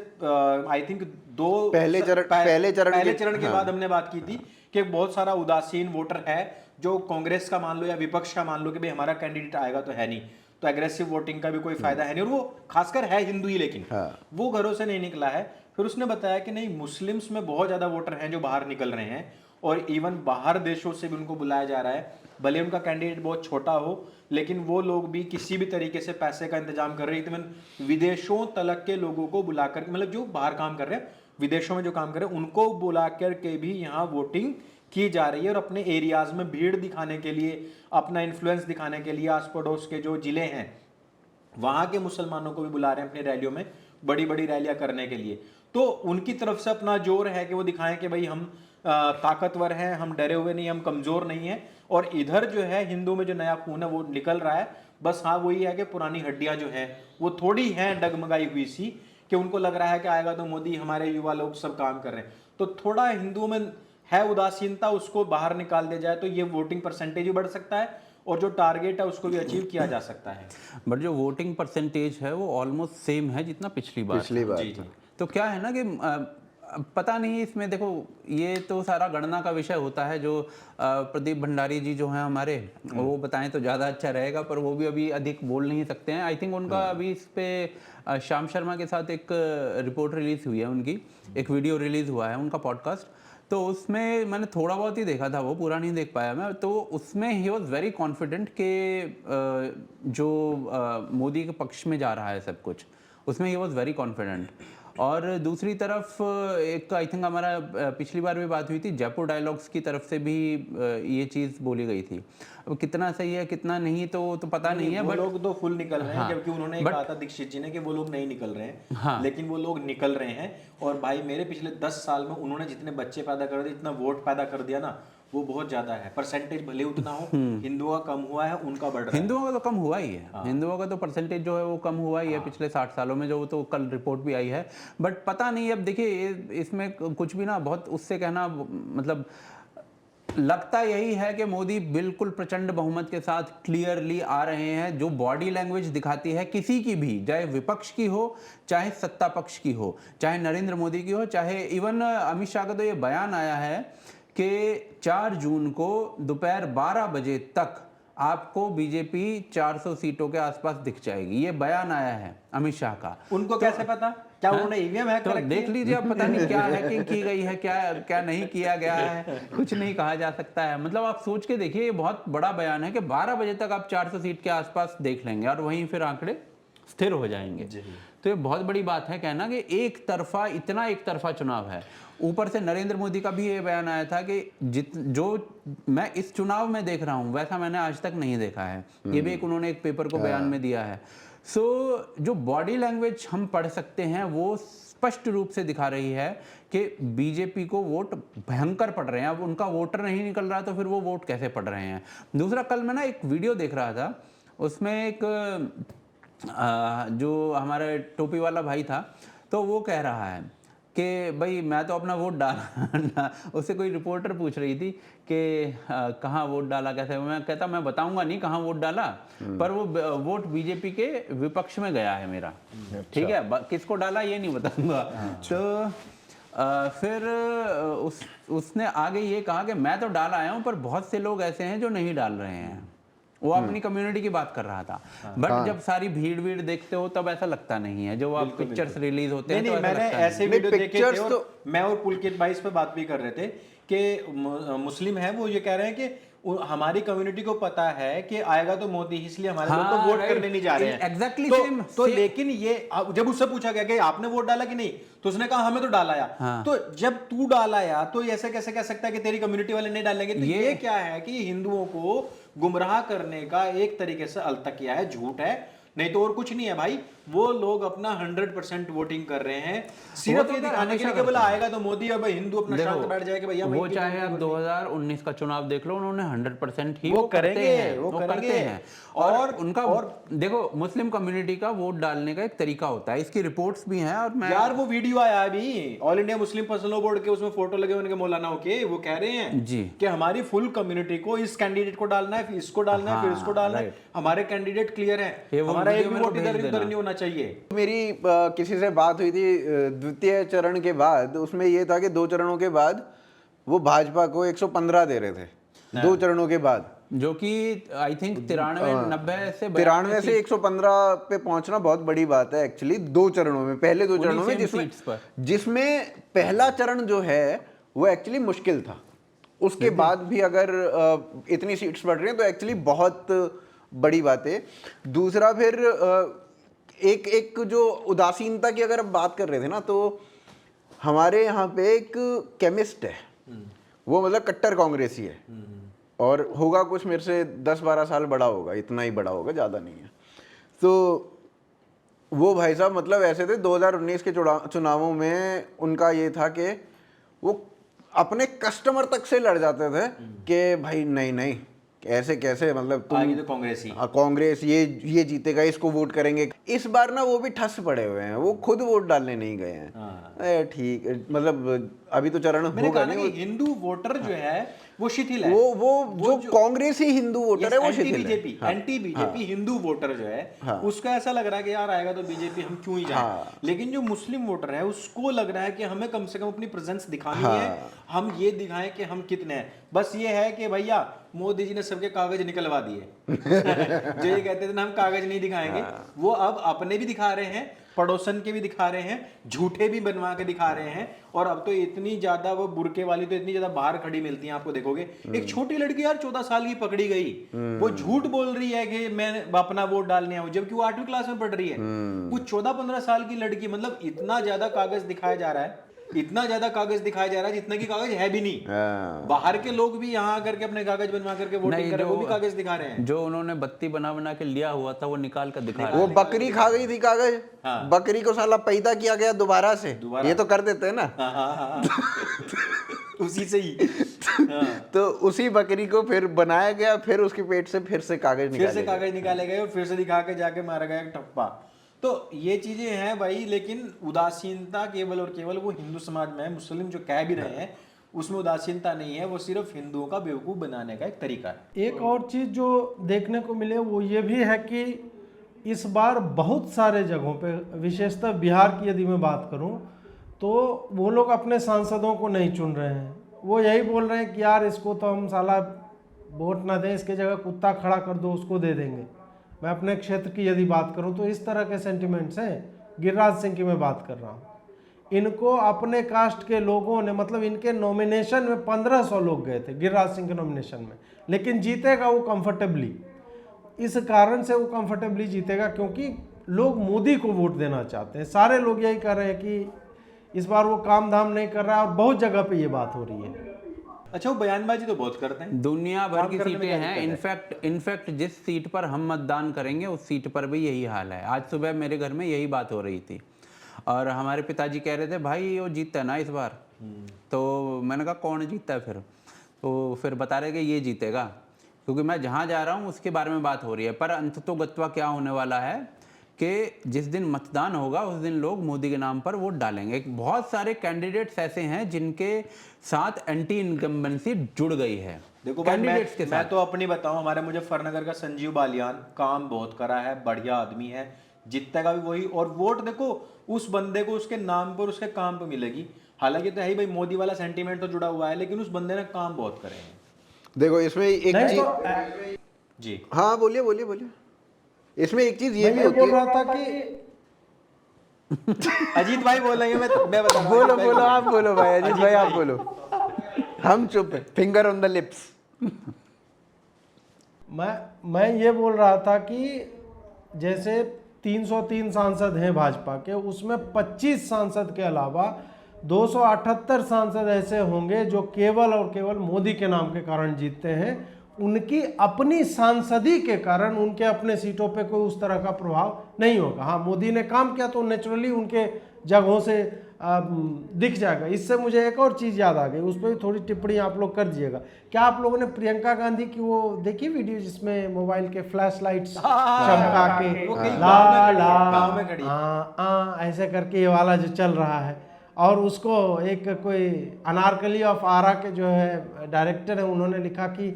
आई थिंक पहले चरण के बाद हमने बात की थी कि बहुत सारा उदासीन वोटर है जो कांग्रेस का मान लो या विपक्ष का मान लो कि भाई हमारा कैंडिडेट आएगा तो है नहीं, तो एग्रेसिव वोटिंग का भी कोई फायदा है नहीं, और वो खासकर है हिंदू ही, लेकिन वो घरों से नहीं निकला है। फिर उसने बताया कि नहीं, मुस्लिम्स में बहुत ज्यादा वोटर हैं जो बाहर निकल रहे हैं और इवन बाहर देशों से भी उनको बुलाया जा रहा है, भले उनका कैंडिडेट बहुत छोटा हो, लेकिन वो लोग भी किसी भी तरीके से पैसे का इंतजाम कर रहे हैं। इवन विदेशों तलक के लोगों को बुलाकर, मतलब जो बाहर काम कर रहे हैं, विदेशों में जो काम कर रहे हैं, उनको बुलाकर के भी यहाँ वोटिंग की जा रही है और अपने एरियाज में भीड़ दिखाने के लिए, अपना इन्फ्लुएंस दिखाने के लिए आस पड़ोस के जो जिले हैं वहाँ के मुसलमानों को भी बुला रहे हैं अपनी रैलियों में, बड़ी बड़ी रैलियां करने के लिए। तो उनकी तरफ से अपना जोर है कि वो दिखाएं कि भाई हम ताकतवर हैं, हम डरे हुए नहीं, हम कमजोर नहीं हैं। और इधर जो है हिंदू में जो नया खून है वो निकल रहा है, बस हाँ वही है कि पुरानी हड्डियां जो हैं वो थोड़ी हैं डगमगाई हुई सी, कि उनको लग रहा है कि आएगा तो मोदी, हमारे युवा लोग सब काम कर रहे हैं। तो थोड़ा हिंदुओं में है उदासीनता, उसको बाहर निकाल दिया जाए तो ये वोटिंग परसेंटेज भी बढ़ सकता है और जो टारगेट है उसको भी अचीव किया जा सकता है। बट जो वोटिंग परसेंटेज है वो ऑलमोस्ट सेम है जितना पिछली बार जी। तो क्या है ना कि पता नहीं, इसमें देखो ये तो सारा गणना का विषय होता है, जो प्रदीप भंडारी जी जो हैं हमारे, वो बताएं तो ज़्यादा अच्छा रहेगा, पर वो भी अभी अधिक बोल नहीं सकते हैं। आई थिंक उनका अभी इस पे श्याम शर्मा के साथ एक रिपोर्ट रिलीज हुई है, उनकी एक वीडियो रिलीज हुआ है उनका पॉडकास्ट, तो उसमें मैंने थोड़ा बहुत ही देखा था, वो पूरा नहीं देख पाया मैं। तो उसमें ही वॉज वेरी कॉन्फिडेंट कि जो मोदी के पक्ष में जा रहा है सब कुछ, उसमें ही वॉज वेरी कॉन्फिडेंट। और दूसरी तरफ एक आई थिंक हमारा पिछली बार भी बात हुई थी, जयपुर डायलॉग्स की तरफ से भी ये चीज़ बोली गई थी। अब कितना सही है कितना नहीं तो पता नहीं है, वो बट लोग तो फुल निकल रहे हैं, क्योंकि उन्होंने कहा था दीक्षित जी ने कि वो लोग नहीं निकल रहे हैं, लेकिन वो लोग निकल रहे हैं। और भाई मेरे पिछले 10 साल में उन्होंने जितने बच्चे पैदा कर दिए, इतना वोट पैदा कर दिया ना, वो बहुत ज्यादा है। परसेंटेज भले उतना हो, हिंदुओं का कम हुआ है, उनका बढ़ रहा है। हिंदुओं का तो कम हुआ ही है, हिंदुओं का तो परसेंटेज जो है वो कम हुआ ही है पिछले 60 सालों में, जो वो तो कल रिपोर्ट भी आई है। बट पता नहीं, अब देखिए इसमें कुछ भी ना बहुत उससे कहना, मतलब लगता यही है कि मोदी बिल्कुल प्रचंड बहुमत के साथ क्लियरली आ रहे हैं। जो बॉडी लैंग्वेज दिखाती है किसी की भी, चाहे विपक्ष की हो चाहे सत्ता पक्ष की हो, चाहे नरेंद्र मोदी की हो, चाहे इवन अमित शाह का तो ये बयान आया है कि 4 जून को दोपहर 12 बजे तक आपको बीजेपी 400 सीटों के आसपास दिख जाएगी। ये बयान आया है अमित शाह का। उनको कैसे पता? क्या उन्होंने ईवीएम हैक कर रखी है? देख लीजिए, अब पता नहीं क्या हैकिंग की गई है, क्या नहीं किया गया है, कुछ नहीं कहा जा सकता है। मतलब आप सोच के देखिए, ये बहुत बड़ा बयान है कि 12 बजे तक आप 400 सीट के आसपास देख लेंगे और वहीं फिर आंकड़े स्थिर हो जाएंगे। तो ये बहुत बड़ी बात है कहना कि एक तरफा चुनाव है। ऊपर से नरेंद्र मोदी का भी ये बयान आया था कि जो मैं इस चुनाव में देख रहा हूं वैसा मैंने आज तक नहीं देखा है। ये भी उन्होंने एक पेपर को बयान में दिया है। सो जो बॉडी लैंग्वेज हम पढ़ सकते हैं वो स्पष्ट रूप से दिखा रही है कि बीजेपी को वोट भयंकर पड़ रहे हैं। अब उनका वोटर नहीं निकल रहा तो फिर वो वोट कैसे पड़ रहे हैं। दूसरा, कल मैं ना एक वीडियो देख रहा था, उसमें एक जो हमारे टोपी वाला भाई था तो वो कह रहा है कि भाई मैं तो अपना वोट डाला उससे कोई रिपोर्टर पूछ रही थी कि कहाँ वोट डाला, कैसे। मैं कहता मैं बताऊंगा नहीं कहाँ वोट डाला, पर वो वोट बीजेपी के विपक्ष में गया है मेरा। ठीक है, किसको डाला ये नहीं बताऊंगा। तो फिर उसने आगे ये कहा कि मैं तो डाल आया हूँ पर बहुत से लोग ऐसे हैं जो नहीं डाल रहे हैं। वो अपनी कम्युनिटी की बात कर रहा था। बट जब सारी भीड़ देखते हो तब ऐसा लगता नहीं है। जो आप पिक्चर्स रिलीज होते हैं, नहीं, मैंने ऐसे वीडियो देखे थे और मैं और पुलकित भाई इस पे बात भी कर रहे थे कि मुस्लिम है, वो ये कह रहे हैं कि हमारी कम्युनिटी को पता है कि आएगा तो मोदी, इसलिए हमारे लोग तो वोट करने नहीं जा रहे हैं। एग्जैक्टली तो लेकिन ये जब उससे पूछा गया कि आपने वोट डाला कि नहीं, तो उसने कहा हमें तो डालाया। तो जब तू डालाया तो ऐसे कैसे कह सकता है कि तेरी कम्युनिटी वाले नहीं डालेंगे। तो ये क्या है कि हिंदुओं को गुमराह करने का एक तरीके से अलतकिया है, झूठ है, नहीं तो और कुछ नहीं है भाई। वो लोग अपना 100% वोटिंग कर रहे हैं सिर्फ ये दिखाने के लिए कि बोला आएगा तो मोदी, अब हिंदू अपना शांत बैठ जाए कि भैया वो चाहे आप 2019 का चुनाव देख लो, उन्होंने 100% ही वो करेंगे, वो करते हैं। और उनका देखो मुस्लिम कम्युनिटी का वोट डालने का एक तरीका होता है, इसकी रिपोर्ट्स भी हैं। और मैं यार वो वीडियो आया अभी all India Muslim personal law board के, उसमें फोटो लगे उनके मौलानाओं के, वो कह रहे हैं जी कि हमारी फुल कम्युनिटी को इस कैंडिडेट को डालना है, फिर इसको डालना है, फिर इसको डालना है। हमारे कैंडिडेट क्लियर है, हमारा एक भी वोट इधर उधर नहीं होना चाहिए। मेरी किसी से बात हुई थी द्वितीय चरण के बाद, उसमें ये था कि 2 चरणों के बाद वो भाजपा को 115 दे रहे थे 2 चरणों के बाद, जो कि आई थिंक 93 से 115 पे पहुंचना बहुत बड़ी बात है एक्चुअली 2 चरणों में, पहले 2 चरणों में, जिसमें पहला चरण जो है वो एक्चुअली मुश्किल था। उसके बाद भी अगर इतनी सीट्स बढ़ रही हैं तो एक्चुअली बहुत बड़ी बात है। दूसरा, फिर एक जो उदासीनता की अगर आप बात कर रहे थे ना, तो हमारे यहाँ पे एक केमिस्ट है, वो मतलब कट्टर कांग्रेसी है और होगा कुछ मेरे से 10-12 साल बड़ा होगा, इतना ही बड़ा होगा, ज़्यादा नहीं है। तो वो भाई साहब मतलब ऐसे थे 2019 के चुनावों में उनका ये था कि वो अपने कस्टमर तक से लड़ जाते थे कि भाई नहीं ऐसे कैसे, मतलब तुम तो कांग्रेस ये जीतेगा, इसको वोट करेंगे। इस बार ना वो भी ठस पड़े हुए हैं, वो खुद वोट डालने नहीं गए हैं। ठीक, मतलब अभी तो चरण होगा नहीं। हिंदू वोटर जो है वो शिथिल है, वो जो कांग्रेसी हिंदू वोटर है वो शिथिल है। एंटी बीजेपी हिंदू वोटर जो है उसका ऐसा लग रहा है कि यार आएगा तो बीजेपी, हम क्यों ही जाएं। लेकिन जो मुस्लिम वोटर है उसको लग रहा है कि हमें कम से कम अपनी प्रेजेंस दिखानी है, हम ये दिखाएं कि हम कितने हैं। बस ये है कि भैया मोदी जी ने सबके कागज निकलवा दिए जो ये कहते थे ना हम कागज नहीं दिखाएंगे, वो अब अपने भी दिखा रहे हैं, पड़ोसन के भी दिखा रहे हैं, झूठे भी बनवा के दिखा रहे हैं। और अब तो इतनी ज्यादा वो बुरके वाली तो इतनी ज्यादा बाहर खड़ी मिलती हैं, आपको देखोगे। एक छोटी लड़की यार 14 साल की पकड़ी गई, वो झूठ बोल रही है कि मैं अपना वोट डालने आऊं, जबकि वो 8वीं क्लास में पढ़ रही है। वो 14-15 साल की लड़की, मतलब इतना ज्यादा कागज दिखाया जा रहा है, इतना ज्यादा कागज दिखाया जा रहा है जितना की कागज है भी नहीं। बाहर के लोग भी यहाँ आकर के अपने कागज बनवा करके वोटिंग कर रहे हैं, वो भी कागज दिखा रहे हैं। जो उन्होंने बत्ती बना के लिया हुआ था वो निकाल कर दिखा रहे हैं। वो बकरी खा गई थी कागज, बकरी को साला पैदा किया गया दोबारा से, ये तो कर देते हैं ना। उसी से ही तो उसी बकरी को फिर बनाया गया, फिर उसके पेट से फिर से कागज निकाले गए और फिर से दिखा के जाके मारा गया ठप्पा। तो ये चीजें हैं भाई, लेकिन उदासीनता केवल और केवल वो हिंदू समाज में है। मुस्लिम जो कह भी रहे हैं उसमें उदासीनता नहीं है, वो सिर्फ हिंदुओं का बेवकूफ बनाने का एक तरीका है। एक और चीज जो देखने को मिले वो ये भी है कि इस बार बहुत सारे जगहों पे, विशेषतः बिहार की यदि मैं बात करूं, तो वो लोग अपने सांसदों को नहीं चुन रहे हैं। वो यही बोल रहे हैं कि यार इसको तो हम साला वोट ना दें, इसके जगह कुत्ता खड़ा कर दो उसको दे देंगे। मैं अपने क्षेत्र की यदि बात करूं तो इस तरह के सेंटिमेंट्स हैं। गिरिराज सिंह की मैं बात कर रहा हूं, इनको अपने कास्ट के लोगों ने, मतलब इनके नॉमिनेशन में 1500 लोग गए थे गिरिराज सिंह के नॉमिनेशन में, लेकिन जीतेगा वो कंफर्टेबली। इस कारण से वो कंफर्टेबली जीतेगा क्योंकि लोग मोदी को वोट देना चाहते हैं। सारे लोग यही कह रहे हैं कि इस बार वो काम धाम नहीं कर रहा है, और बहुत जगह पे ये बात हो रही है। अच्छा, वो बयानबाजी तो बहुत करते हैं, दुनिया भर काम की करने में सीटें क्या हैं। दिक्कत है? इनफैक्ट जिस सीट पर हम मतदान करेंगे उस सीट पर भी यही हाल है। आज सुबह मेरे घर में यही बात हो रही थी और हमारे पिताजी कह रहे थे भाई वो जीतता है ना इस बार। तो मैंने कहा कौन जीतता है फिर? तो फिर बता रहे कि ये जीतेगा, क्योंकि मैं जहाँ जा रहा हूँ उसके बारे में बात हो रही है। पर अंततोगत्वा क्या होने वाला है कि जिस दिन मतदान होगा उस दिन लोग मोदी के नाम पर वोट डालेंगे। बहुत सारे कैंडिडेट्स ऐसे हैं जिनके साथ एंटी इनकम्बेंसी जुड़ गई है। देखो भाई, कैंडिडेट्स के मैं साथ तो अपनी बताऊं, हमारे मुजफ्फरनगर का संजीव बालियान काम बहुत करा है, बढ़िया आदमी है, जीतेगा भी वही। और वोट देखो उस बंदे को उसके नाम पर उसके काम पे मिलेगी। हालांकि तो है ही भाई, मोदी वाला सेंटीमेंट तो जुड़ा हुआ है, लेकिन उस बंदे ने काम बहुत करे हैं। देखो इसमें एक नहीं चीज, तो जी हाँ बोलिए बोलिए बोलिए। इसमें एक चीज ये मैं भी ये होती बोल है। रहा था कि अजीत भाई बोल रहे हैं, मैं बता रहा हूं, बोलो अजीत भाई बोलो, बोल रहे आप हैं। बोलो भाई, अजीत अजीत भाई आप भाई। बोलो, हम चुप है, फिंगर ऑन द लिप्स। मैं ये बोल रहा था कि जैसे 303 सांसद हैं भाजपा के, उसमें 25 सांसद के अलावा 278 सांसद ऐसे होंगे जो केवल और केवल मोदी के नाम के कारण जीतते हैं। उनकी अपनी सांसदी के कारण उनके अपने सीटों पे कोई उस तरह का प्रभाव नहीं होगा। हाँ, मोदी ने काम किया तो नेचुरली उनके जगहों से दिख जाएगा। इससे मुझे एक और चीज़ याद आ गई, उस पर भी थोड़ी टिप्पणी आप लोग कर दीजिएगा। क्या आप लोगों ने प्रियंका गांधी की वो देखी वीडियो जिसमें मोबाइल के फ्लैश लाइट्स चमका के वो कहीं ला गाँव में खड़ी है। ला ऐसे करके ये वाला जो चल रहा है, और उसको एक कोई अनारकली ऑफ आरा के जो है डायरेक्टर है, उन्होंने लिखा कि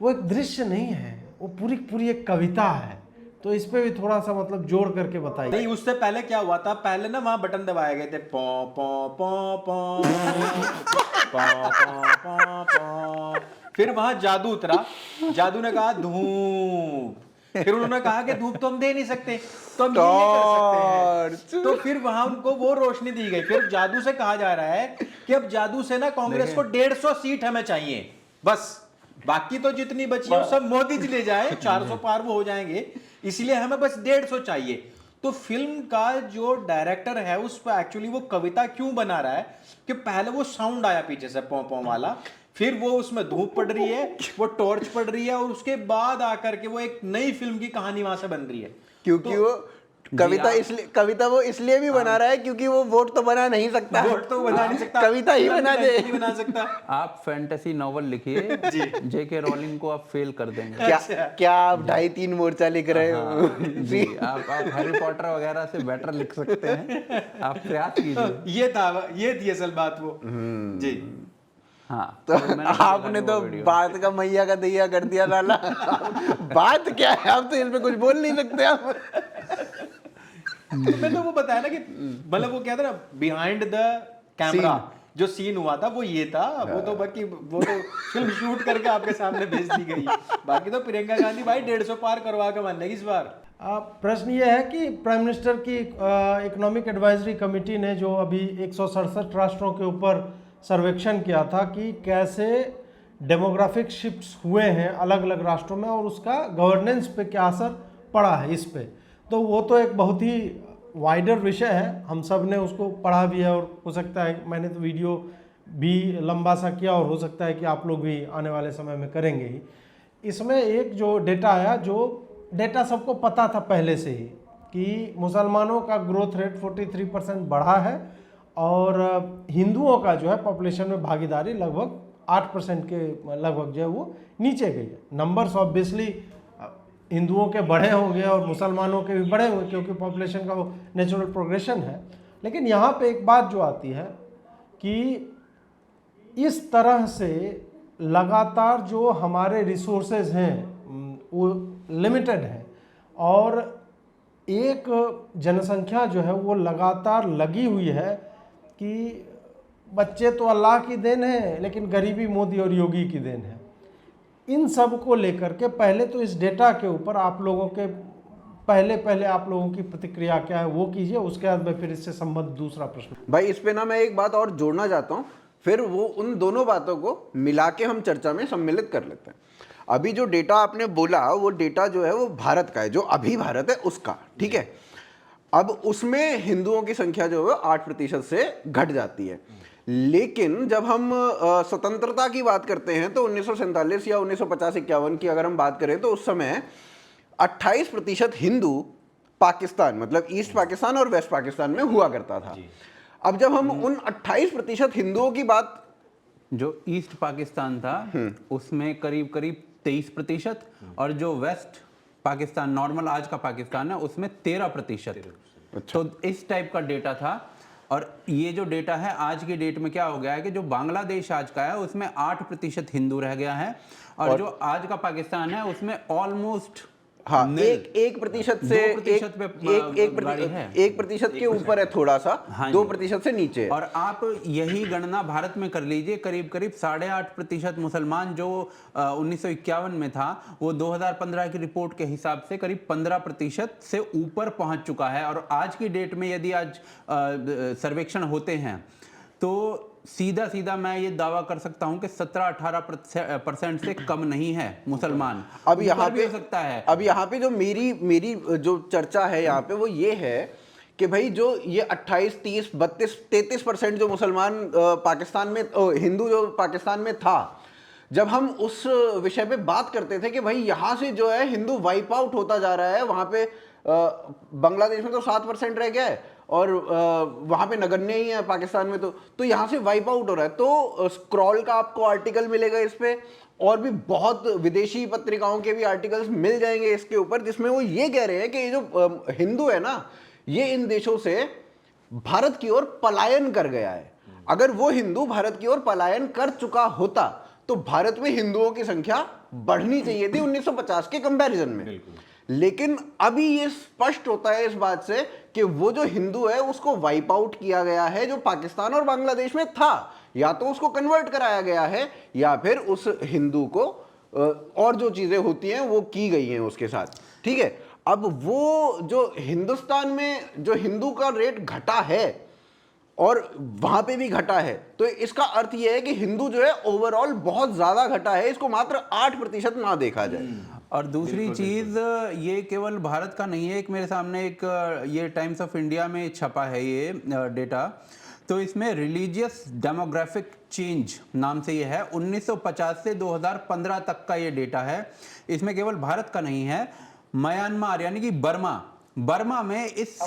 वो एक दृश्य नहीं है, वो पूरी पूरी एक कविता है। तो इस पे भी थोड़ा सा मतलब जोड़ करके बताइए। नहीं, उससे पहले क्या हुआ था, पहले ना वहां बटन दबाए गए थे, पौ पौ पौ पौ पौ पौ पौ पौ। फिर वहां जादू उतरा, जादू ने कहा धूप। फिर उन्होंने कहा कि धूप तो हम दे नहीं सकते, तो हम ये कर सकते हैं। तो फिर वहां उनको वो रोशनी दी गई। फिर जादू से कहा जा रहा है कि अब जादू से ना कांग्रेस को 150 सीट हमें चाहिए, बस बाकी तो जितनी बची है वो सब मोदी जी ले जाए, 400 पार वो हो जाएंगे, इसलिए हमें बस 150 चाहिए। तो फिल्म का जो डायरेक्टर है उस पर एक्चुअली वो कविता क्यों बना रहा है कि पहले वो साउंड आया पीछे से पौ पौ वाला, फिर वो उसमें धूप पड़ रही है, वो टॉर्च पड़ रही है, और उसके बाद आकर के वो एक नई फिल्म की कहानी वहां से बन रही है। क्योंकि वो कविता वो इसलिए भी बना रहा है क्योंकि वो वोट तो बना नहीं सकता, वोट तो बना नहीं सकता, कविता ही बना दे, नहीं बना सकता। आप फैंटेसी नॉवल लिखिए, जेके रोलिंग को आप फेल कर देंगे। क्या आप 2.5-3 मोर्चा लिख रहे हो? जी, आप हैरी पॉटर वगैरह से बेटर लिख सकते हैं, आप प्रयास कीजिए। ये थी असल बात वो। जी हाँ, तो आपने तो बात का मैया का दैया कर दिया लाला। बात क्या है, आप तो इस पे कुछ बोल नहीं सकते आप। मैंने तो वो बताया ना कि मतलब वो क्या था ना, बिहाइंड द कैमरा जो सीन हुआ था वो ये था। वो तो बाकी वो तो फिल्म शूट करके आपके सामने भेज दी गई। बाकी तो प्रियंका गांधी भाई 150 पार करवा के मानेगी इस बार। प्रश्न ये है कि प्राइम मिनिस्टर की इकोनॉमिक एडवाइजरी कमेटी ने जो अभी 167 राष्ट्रों के ऊपर सर्वेक्षण किया था कि कैसे डेमोग्राफिक शिफ्ट्स हुए हैं अलग अलग राष्ट्रों में और उसका गवर्नेंस पे क्या असर पड़ा है इस पे, तो वो तो एक बहुत ही वाइडर विषय है। हम सब ने उसको पढ़ा भी है, और हो सकता है मैंने तो वीडियो भी लंबा सा किया, और हो सकता है कि आप लोग भी आने वाले समय में करेंगे ही। इसमें एक जो डेटा आया, जो डेटा सबको पता था पहले से ही कि मुसलमानों का ग्रोथ रेट 43% बढ़ा है, और हिंदुओं का जो है पॉपुलेशन में भागीदारी लगभग 8% के लगभग जो है वो नीचे गई है। नंबर्स ऑब्वियसली हिंदुओं के बढ़े होंगे और मुसलमानों के भी बढ़े होंगे, क्योंकि पॉपुलेशन का वो नेचुरल प्रोग्रेशन है। लेकिन यहाँ पे एक बात जो आती है कि इस तरह से लगातार जो हमारे रिसोर्सेज हैं वो लिमिटेड हैं, और एक जनसंख्या जो है वो लगातार लगी हुई है कि बच्चे तो अल्लाह की देन है, लेकिन गरीबी मोदी और योगी की देन है। इन सब को लेकर के पहले तो इस डेटा के ऊपर आप लोगों के पहले आप लोगों की प्रतिक्रिया क्या है वो कीजिए, उसके बाद मैं फिर इससे संबंधित दूसरा प्रश्न। भाई इस पे ना मैं एक बात और जोड़ना चाहता हूँ, फिर वो उन दोनों बातों को मिला के हम चर्चा में सम्मिलित कर लेते हैं। अभी जो डेटा आपने बोला वो डेटा जो है वो भारत का है, जो अभी भारत है उसका, ठीक है। अब उसमें हिंदुओं की संख्या जो है 8% से घट जाती है। लेकिन जब हम स्वतंत्रता की बात करते हैं तो 1947 या 1950-51 की अगर हम बात करें तो उस समय 28% हिंदू पाकिस्तान, मतलब ईस्ट पाकिस्तान और वेस्ट पाकिस्तान में हुआ करता था। अब जब हम उन 28% हिंदुओं की बात, जो ईस्ट पाकिस्तान था उसमें करीब करीब 23%, और जो वेस्ट पाकिस्तान नॉर्मल आज का पाकिस्तान है उसमें 13%। तो इस टाइप का डेटा था। और ये जो डेटा है आज की डेट में क्या हो गया है कि जो बांग्लादेश आज का है उसमें 8% हिंदू रह गया है, और जो आज का पाकिस्तान है उसमें ऑलमोस्ट हाँ, 1% से 2% पे गाड़ी है, 1% के ऊपर है थोड़ा सा, हाँ 2% से नीचे है। और आप यही गणना भारत में कर लीजिए, करीब करीब 8.5% मुसलमान जो 1951 में था वो 2015 की रिपोर्ट के हिसाब से करीब 15% से ऊपर पहुंच चुका है। और आज की डेट में यदि आज सर्वेक्षण होते हैं तो सीधा सीधा मैं ये दावा कर सकता हूं कि 17-18% से कम नहीं है मुसलमान। अब यहाँ ऊपर भी पे हो सकता है। अब यहाँ पे जो मेरी जो चर्चा है यहाँ पे वो ये है कि भाई जो ये 28, 30, 32, 33% जो मुसलमान पाकिस्तान में, हिंदू जो पाकिस्तान में था, जब हम उस विषय पे बात करते थे कि भाई यहाँ से जो है हिंदू वाइप आउट होता जा रहा है, वहाँ पे बांग्लादेश में तो 7% रह गया है और वहां पे नगण्य ही है पाकिस्तान में, तो यहां से वाइप आउट हो रहा है। तो स्क्रॉल का आपको आर्टिकल मिलेगा इस पे, और भी बहुत विदेशी पत्रिकाओं के भी आर्टिकल्स मिल जाएंगे इसके ऊपर, जिसमें वो ये कह रहे हैं कि ये जो हिंदू है ना, ये इन देशों से भारत की ओर पलायन कर गया है। अगर वो हिंदू भारत की ओर पलायन कर चुका होता तो भारत में हिंदुओं की संख्या बढ़नी चाहिए थी 1950 के कंपैरिजन में। लेकिन अभी ये स्पष्ट होता है इस बात से कि वो जो हिंदू है उसको वाइप आउट किया गया है जो पाकिस्तान और बांग्लादेश में था, या तो उसको कन्वर्ट कराया गया है या फिर उस हिंदू को और जो चीजें होती हैं वो की गई हैं उसके साथ। ठीक है, अब वो जो हिंदुस्तान में जो हिंदू का रेट घटा है और वहां पे भी घटा है, तो इसका अर्थ यह है कि हिंदू जो है ओवरऑल बहुत ज्यादा घटा है, इसको मात्र 8% ना देखा जाए। और दूसरी चीज ये केवल भारत का नहीं है, एक मेरे सामने एक ये टाइम्स ऑफ इंडिया में छपा है ये डेटा, तो इसमें रिलीजियस डेमोग्राफिक चेंज नाम से ये है, 1950 से 2015 तक का ये डेटा है। इसमें केवल भारत का नहीं है, म्यांमार यानी कि बर्मा में इस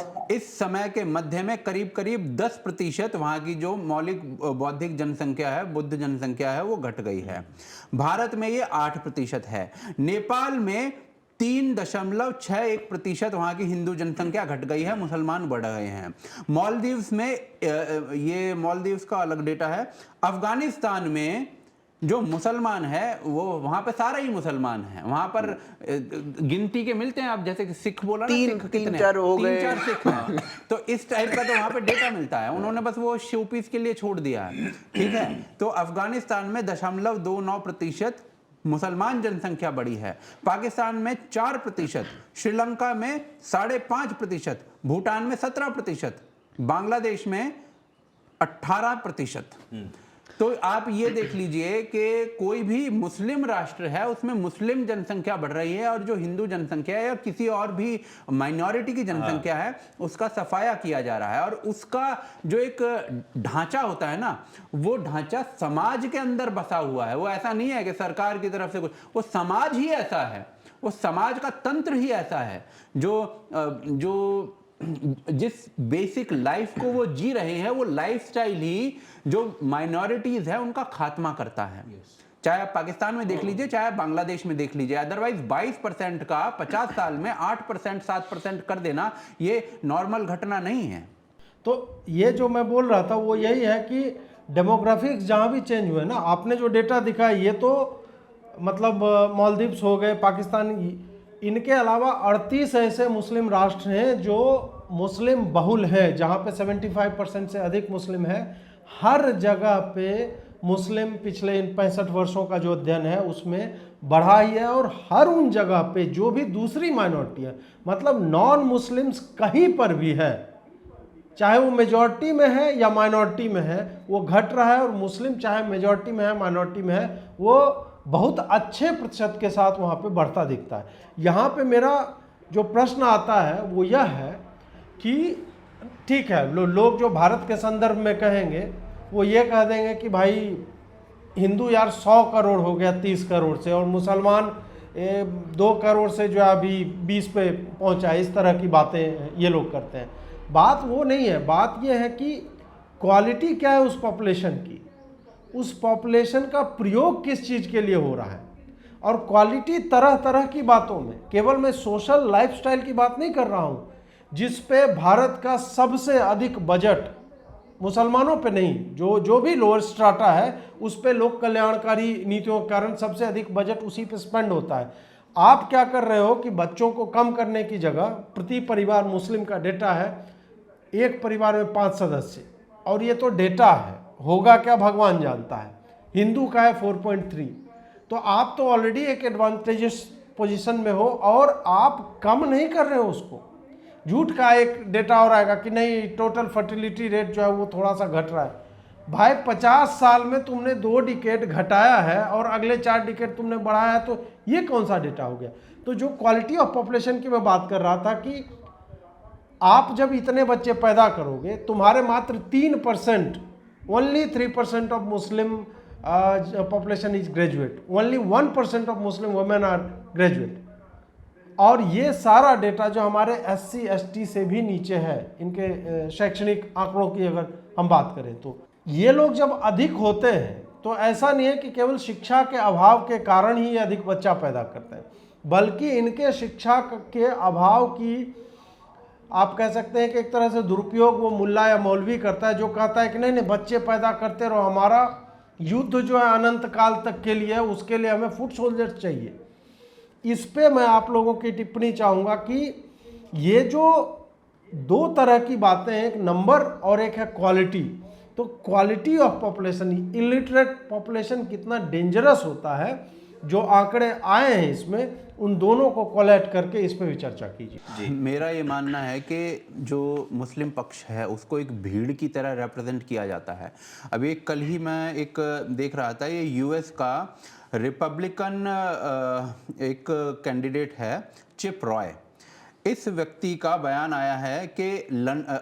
समय के मध्य में करीब करीब 10% वहां की जो मौलिक बौद्धिक जनसंख्या है, बुद्ध जनसंख्या है, वो घट गई है। भारत में ये 8% है। नेपाल में 3.61% वहां की हिंदू जनसंख्या घट गई है, मुसलमान बढ़ गए हैं। मालदीव्स में ये मालदीव्स का अलग डेटा है। अफगानिस्तान में जो मुसलमान है वो वहां पे सारा ही मुसलमान है, वहां पर गिनती के मिलते हैं, आप जैसे कि सिख बोला ना, सिख कितने 3-4 हो गए, 3-4 सिख हैं। तो इस टाइप का तो वहां पे डेटा मिलता है, उन्होंने बस वो शोपीस के लिए छोड़ दिया है। ठीक है, तो अफगानिस्तान में 0.29% मुसलमान जनसंख्या बढ़ी है, पाकिस्तान में 4%, श्रीलंका में 5.5%, भूटान में 17%, बांग्लादेश में 18%। तो आप ये देख लीजिए कि कोई भी मुस्लिम राष्ट्र है उसमें मुस्लिम जनसंख्या बढ़ रही है, और जो हिंदू जनसंख्या है या किसी और भी माइनॉरिटी की जनसंख्या है उसका सफाया किया जा रहा है। और उसका जो एक ढांचा होता है ना, वो ढांचा समाज के अंदर बसा हुआ है, वो ऐसा नहीं है कि सरकार की तरफ से कुछ, वो समाज ही ऐसा है, वो समाज का तंत्र ही ऐसा है जो जिस बेसिक लाइफ को वो जी रहे हैं, वो लाइफस्टाइल ही जो माइनॉरिटीज है उनका खात्मा करता है। चाहे आप पाकिस्तान में देख लीजिए, चाहे बांग्लादेश में देख लीजिए। अदरवाइज 22% का 50 साल में 8%, 7% कर देना ये नॉर्मल घटना नहीं है। तो ये जो मैं बोल रहा था वो यही है कि डेमोग्राफिक्स जहाँ भी चेंज हुए ना, आपने जो डेटा दिखाया ये तो मतलब मालदीव्स हो गए, पाकिस्तान, इनके अलावा 38 ऐसे मुस्लिम राष्ट्र हैं जो मुस्लिम बहुल है, जहाँ पे 75% से अधिक मुस्लिम है। हर जगह पे मुस्लिम पिछले इन 65 वर्षों का जो अध्ययन है उसमें बढ़ा ही है, और हर उन जगह पे जो भी दूसरी माइनॉरिटी है, मतलब नॉन मुस्लिम्स कहीं पर भी है, चाहे वो मेजॉरिटी में है या माइनॉरिटी में है, वो घट रहा है। और मुस्लिम चाहे मेजॉरिटी में है माइनॉरिटी में है, वो बहुत अच्छे प्रतिशत के साथ वहाँ पे बढ़ता दिखता है। यहाँ पे मेरा जो प्रश्न आता है वो यह है कि ठीक है, लोग जो भारत के संदर्भ में कहेंगे वो ये कह देंगे कि भाई हिंदू यार 100 करोड़ हो गया 30 करोड़ से, और मुसलमान 2 करोड़ से जो है अभी 20 पे पहुंचा, इस तरह की बातें ये लोग करते हैं। बात वो नहीं है, बात ये है कि क्वालिटी क्या है उस पॉपुलेशन की, उस पॉपुलेशन का प्रयोग किस चीज़ के लिए हो रहा है। और क्वालिटी तरह तरह की बातों में, केवल मैं सोशल लाइफस्टाइल की बात नहीं कर रहा हूँ, जिस पे भारत का सबसे अधिक बजट, मुसलमानों पे नहीं, जो भी लोअर स्ट्राटा है उस पे लोक कल्याणकारी नीतियों के कारण सबसे अधिक बजट उसी पे स्पेंड होता है। आप क्या कर रहे हो कि बच्चों को कम करने की जगह प्रति परिवार, मुस्लिम का डेटा है, एक परिवार में 5 सदस्य, और ये तो डेटा है, होगा क्या भगवान जानता है। हिंदू का है 4.3, तो आप तो ऑलरेडी एक एडवांटेजेस पोजीशन में हो और आप कम नहीं कर रहे हो उसको। झूठ का एक डेटा और आएगा कि नहीं टोटल फर्टिलिटी रेट जो है वो थोड़ा सा घट रहा है। भाई 50 साल में तुमने 2 डिकेड घटाया है और अगले 4 डिकेड तुमने बढ़ाया है, तो ये कौन सा डेटा हो गया। तो जो क्वालिटी ऑफ पॉपुलेशन की मैं बात कर रहा था कि आप जब इतने बच्चे पैदा करोगे, तुम्हारे मात्र 3%, only 3% of Muslim population is graduate, only 1% of Muslim women are graduate, और ये सारा डेटा जो हमारे SC ST से भी नीचे है, इनके शैक्षणिक आंकड़ों की अगर हम बात करें, तो ये लोग जब अधिक होते हैं तो ऐसा नहीं है कि केवल शिक्षा के अभाव के कारण ही ये अधिक बच्चा पैदा करते हैं, बल्कि इनके शिक्षा के अभाव की आप कह सकते हैं कि एक तरह से दुरुपयोग वो मुल्ला या मौलवी करता है, जो कहता है कि नहीं नहीं बच्चे पैदा करते रहो, हमारा युद्ध जो है अनंत काल तक के लिए है, उसके लिए हमें फुट सोल्जर्स चाहिए। इस पे मैं आप लोगों की टिप्पणी चाहूँगा कि ये जो 2 तरह की बातें हैं, एक नंबर और एक है क्वालिटी। तो quality of population, illiterate population कितना डेंजरस होता है, जो आंकड़े आए हैं इसमें, उन दोनों को कोलैट करके इस पे भी चर्चा कीजिए। मेरा ये मानना है कि जो मुस्लिम पक्ष है उसको एक भीड़ की तरह रिप्रेजेंट किया जाता है। अभी कल ही मैं एक देख रहा था, ये यूएस का रिपब्लिकन एक कैंडिडेट है चिप रॉय, इस व्यक्ति का बयान आया है कि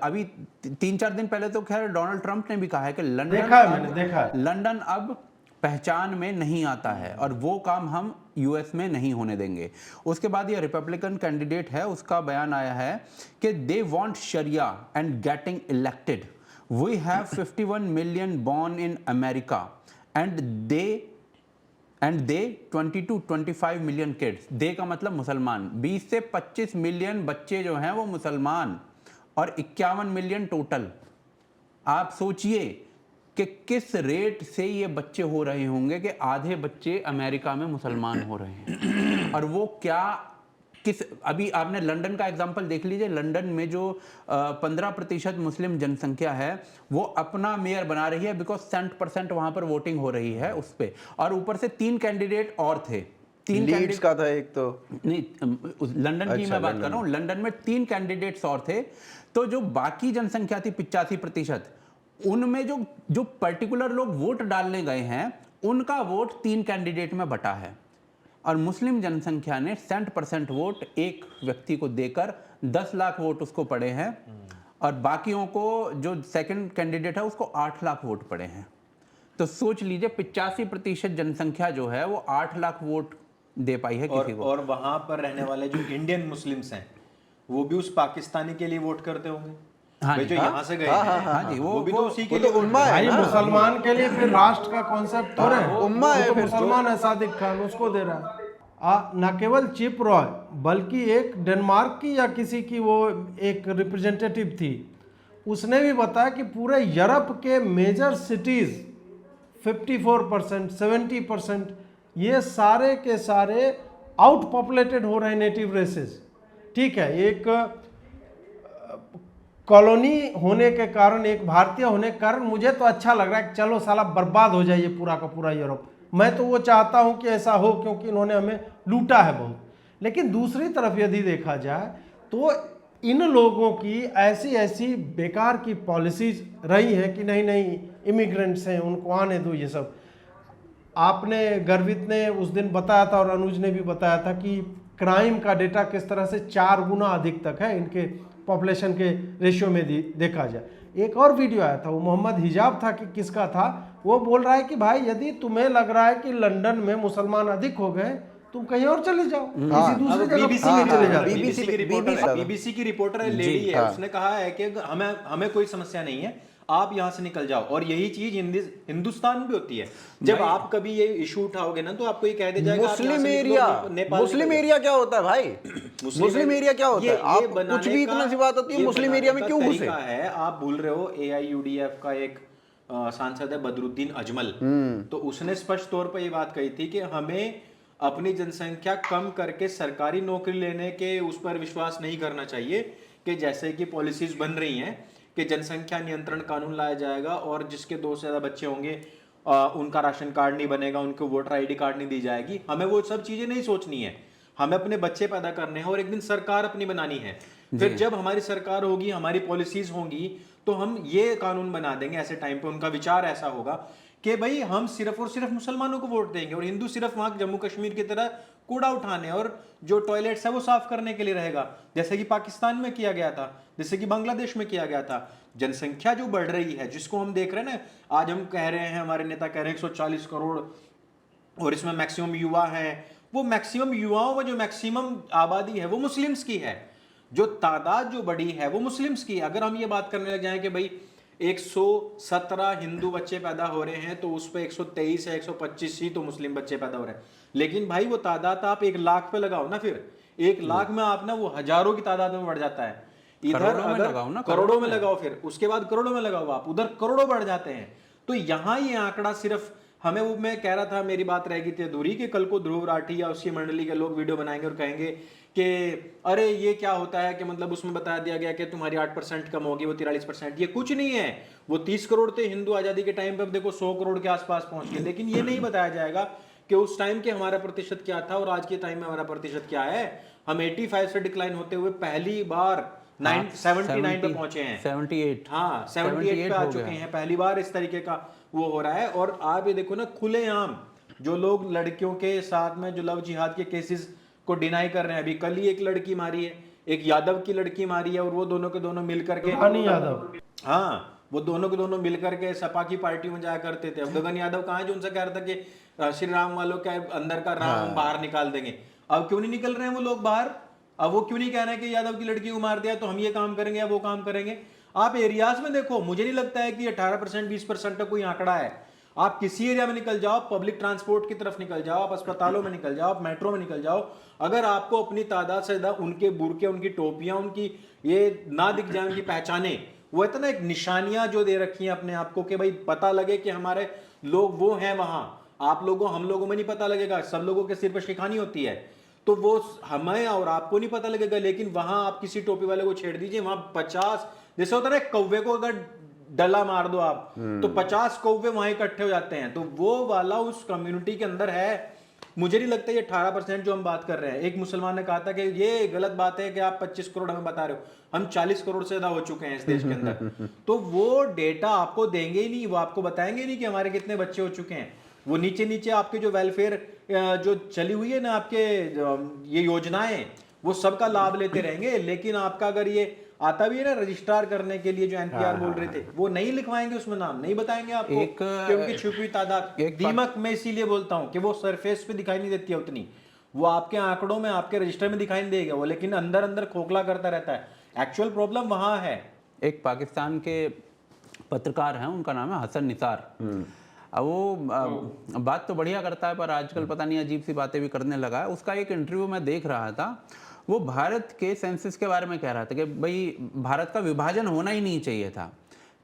अभी 3-4 दिन पहले तो खैर डोनाल्ड ट्रंप ने भी कहा है कि लंदन अब पहचान में नहीं आता है और वो काम हम यूएस में नहीं होने देंगे। उसके बाद ये रिपब्लिकन कैंडिडेट है, उसका बयान आया है कि they want sharia and getting elected, we have 51 million born in America and they 20 to 25 million kids. They का मतलब मुसलमान, 20 से 25 मिलियन बच्चे जो हैं वो मुसलमान और 51 मिलियन टोटल। आप सोचिए कि किस रेट से ये बच्चे हो रहे होंगे कि आधे बच्चे अमेरिका में मुसलमान हो रहे हैं। और वो क्या अभी आपने लंदन का एग्जांपल देख लीजिए, लंदन में जो 15% मुस्लिम जनसंख्या है वो अपना मेयर बना रही है, बिकॉज 100% वहां पर वोटिंग हो रही है उस पे, और ऊपर से 3 कैंडिडेट और थे। 3 लीड्स का था एक, तो नहीं लंदन की मैं बात कर रहा हूँ, लंदन में 3 कैंडिडेट्स और थे। तो जो बाकी जनसंख्या थी 85%, उनमें जो पर्टिकुलर लोग वोट डालने गए हैं उनका वोट 3 कैंडिडेट में बटा है, और मुस्लिम जनसंख्या ने 100% वोट एक व्यक्ति को देकर 10 लाख वोट उसको पड़े हैं, और बाकियों को जो सेकंड कैंडिडेट है उसको 8 लाख वोट पड़े हैं। तो सोच लीजिए 85% जनसंख्या जो है वो 8 लाख वोट दे पाई है किसी को। और वहां पर रहने वाले जो इंडियन मुस्लिम्स हैं वो भी उस पाकिस्तानी के लिए वोट करते होंगे। हाँ जो यहाँ से गए हाँ जी, वो भी तो उसी के वो लिए तो उम्मा है भाई ना। मुसलमान के लिए फिर राष्ट्र का कॉन्सेप्ट थोड़ा है, उम्मा है वो तो फिर मुसलमान है, सादिक खान उसको दे रहा है। न केवल चिप रॉय बल्कि एक डेनमार्क की या किसी की वो एक रिप्रेजेंटेटिव थी, उसने भी बताया कि पूरे यूरोप के मेजर सिटीज 54%, 70% ये सारे के सारे आउट पॉपुलेटेड हो रहे नेटिव रेसेस। ठीक है, एक कॉलोनी होने के कारण, एक भारतीय होने के कारण मुझे तो अच्छा लग रहा है कि चलो साला बर्बाद हो जाए ये पूरा का पूरा यूरोप। मैं तो वो चाहता हूं कि ऐसा हो, क्योंकि इन्होंने हमें लूटा है बहुत। लेकिन दूसरी तरफ यदि देखा जाए तो इन लोगों की ऐसी ऐसी बेकार की पॉलिसीज रही है कि नहीं नहीं इमिग्रेंट्स हैं उनको आने दो। ये सब आपने गर्वित ने उस दिन बताया था और अनुज ने भी बताया था कि क्राइम का डेटा किस तरह से 4 गुना अधिक तक है इनके पॉपुलेशन के रेशियो में देखा जाए। एक और वीडियो आया था, वो मोहम्मद हिजाब था कि किसका था, वो बोल रहा है कि भाई यदि तुम्हें लग रहा है कि लंदन में मुसलमान अधिक हो गए, तुम कहीं और चले जाओ, किसी दूसरी जगह बीबीसी में चले जाओ। बीबीसी की रिपोर्टर है, लेडी है, उसने कहा है कि हमें कोई समस्या नहीं है, आप यहां से निकल जाओ। और यही चीज हिंदुस्तान भी होती है। जब आप कभी ये इशू उठाओगे ना, तो आपको ये कह दिया जाएगा मुस्लिम एरिया, मुस्लिम एरिया क्या होता है भाई? मुस्लिम एरिया क्या होता है? आप कुछ भी इतना सी बात होती है, मुस्लिम एरिया में क्यों घुसे? है आप भूल रहे हो, AIUDF का एक सांसद है बदरुद्दीन अजमल, तो उसने स्पष्ट तौर पर ये बात कही थी कि हमें अपनी जनसंख्या कम करके सरकारी नौकरी लेने के उस पर विश्वास नहीं करना चाहिए, कि जैसे कि पॉलिसीज बन रही हैं कि जनसंख्या नियंत्रण कानून लाया जाएगा और जिसके 2 से ज्यादा बच्चे होंगे उनका राशन कार्ड नहीं बनेगा, उनको वोटर ID कार्ड नहीं दी जाएगी। हमें वो सब चीजें नहीं सोचनी है, हमें अपने बच्चे पैदा करने हैं और एक दिन सरकार अपनी बनानी है। फिर जब हमारी सरकार होगी, हमारी पॉलिसीज होंगी, तो हम ये कानून बना देंगे। ऐसे टाइम पे उनका विचार ऐसा होगा कि भाई हम सिर्फ और सिर्फ मुसलमानों को वोट देंगे और हिंदू सिर्फ वहां जम्मू कश्मीर की तरह कूड़ा उठाने और जो टॉयलेट्स है वो साफ करने के लिए रहेगा, जैसे कि पाकिस्तान में किया गया था, जैसे कि बांग्लादेश में किया गया था। जनसंख्या जो बढ़ रही है, जिसको हम देख रहे हैं ना, आज हम कह रहे हैं, हमारे नेता कह रहे हैं 140 करोड़ और इसमें मैक्सिमम युवा हैं, वो मैक्सिमम युवाओं में जो मैक्सिमम आबादी है वो मुस्लिम्स की है, जो तादाद जो बड़ी है वो मुस्लिम्स की है। अगर हम ये बात करने लग जाएं कि भाई 117 हिंदू बच्चे पैदा हो रहे हैं, तो उस पे 123 या 125 ही तो मुस्लिम बच्चे पैदा हो रहे हैं। लेकिन भाई वो तादाद आप 1 लाख पे लगाओ ना, फिर 1 लाख में आप ना वो हजारों की तादाद में बढ़ जाता है। इधर अगर करोड़ों में लगाओ, फिर उसके बाद करोड़ों में लगाओ आप, उधर करोड़ों बढ़ जाते हैं। तो यहाँ ये आंकड़ा सिर्फ हमें, वो मैं कह रहा था, मेरी बात रह गई थी अधूरी, कि कल को ध्रुव राठी या उसकी मंडली के लोग वीडियो बनाएंगे और कहेंगे कि अरे ये क्या होता है, कि मतलब उसमें बता दिया गया कि तुम्हारी 8% कम होगी, वो 43%। ये कुछ नहीं है, वो 30 करोड़ थे हिंदू आजादी के टाइम पे, अब देखो 100 करोड़ के आसपास पहुंच गए। लेकिन ये नहीं बताया जाएगा कि उस टाइम के हमारा प्रतिशत क्या था और आज के टाइम में हमारा प्रतिशत क्या है। हम 85 से डिक्लाइन होते हुए पहली बार 79 पे पहुंचे हैं, 78, हाँ 78 पे आ चुके हैं। पहली बार इस तरीके का वो हो रहा है। और आप ये देखो ना, खुलेआम जो लोग लड़कियों के साथ में जो लव जिहाद के केसेस को डिनाई कर रहे हैं, अभी कल ही एक लड़की मारी है, एक यादव की लड़की मारी है, और वो दोनों के दोनों मिलकर के, रानी यादव, हाँ वो दोनों के दोनों मिलकर के सपा की पार्टी में जाया करते थे। अब गगन यादव कहाँ है जो उनसे कह रहा था कि श्री राम वालों के अंदर का राम बाहर निकाल देंगे। अब क्यों नहीं निकल रहे हैं वो लोग बाहर? अब वो क्यों नहीं कह रहे हैं कि यादव की लड़की को मार दिया तो हम ये काम करेंगे या वो काम करेंगे? आप एरियाज में देखो, मुझे नहीं लगता है कि 18% 20% का कोई आंकड़ा है। आप किसी एरिया में निकल जाओ, पब्लिक ट्रांसपोर्ट की तरफ निकल जाओ, आप अस्पतालों में निकल जाओ, आप मेट्रो में निकल जाओ, अगर आपको अपनी तादाद से ज्यादा उनके बुरके, उनकी टोपियां, उनकी ये ना दिख जाए, उनकी पहचाने, वो इतना एक निशानियां जो दे रखी हैं अपने आप को कि भाई पता लगे कि हमारे लोग वो हैं वहां। आप लोगों, हम लोगों में नहीं पता लगेगा, सब लोगों के सिर पर शिखानी होती है, तो वो हमें और आपको नहीं पता लगेगा। लेकिन वहां आप किसी टोपी वाले को छेड़ दीजिए, वहां 50, जैसे होता है कौवे को अगर डला मार दो आप, तो 50 कौवे वहां इकट्ठे हो जाते हैं। तो वो वाला उस कम्युनिटी के अंदर है। मुझे नहीं लगता ये 18% जो हम बात कर रहे हैं। एक मुसलमान ने कहा था कि ये गलत बात है कि आप 25 करोड़ हमें बता रहे हो, हम 40 करोड़ से ज्यादा हो चुके हैं इस देश के अंदर। तो वो डेटा आपको देंगे ही नहीं, वो आपको बताएंगे नहीं कि हमारे कितने बच्चे हो चुके हैं। वो नीचे नीचे आपके जो वेलफेयर जो चली हुई है ना, आपके ये योजनाएं, वो सबका लाभ लेते रहेंगे। लेकिन आपका अगर ये आता भी है ना रजिस्ट्रार करने के लिए, जो NPR बोल रहे थे, वो नहीं लिखवाएंगे, उसमें नाम नहीं बताएंगे आपको कि उनकी छुपी हुई तादाद। दीमक मैं इसीलिए बोलता हूं कि वो सरफेस पे दिखाई नहीं देती है उतनी, वो आपके आंकड़ों में, आपके रजिस्टर में दिखाई नहीं देगा वो, लेकिन अंदर अंदर खोखला करता रहता है। एक्चुअल प्रॉब्लम वहां है। एक पाकिस्तान के पत्रकार हैं, उनका नाम है हसन निसार। अब वो बात तो बढ़िया करता है, पर आजकल पता नहीं अजीब सी बातें भी करने लगा है। उसका एक इंटरव्यू मैं देख रहा था, वो भारत के सेंसस के बारे में कह रहा था कि भाई भारत का विभाजन होना ही नहीं चाहिए था,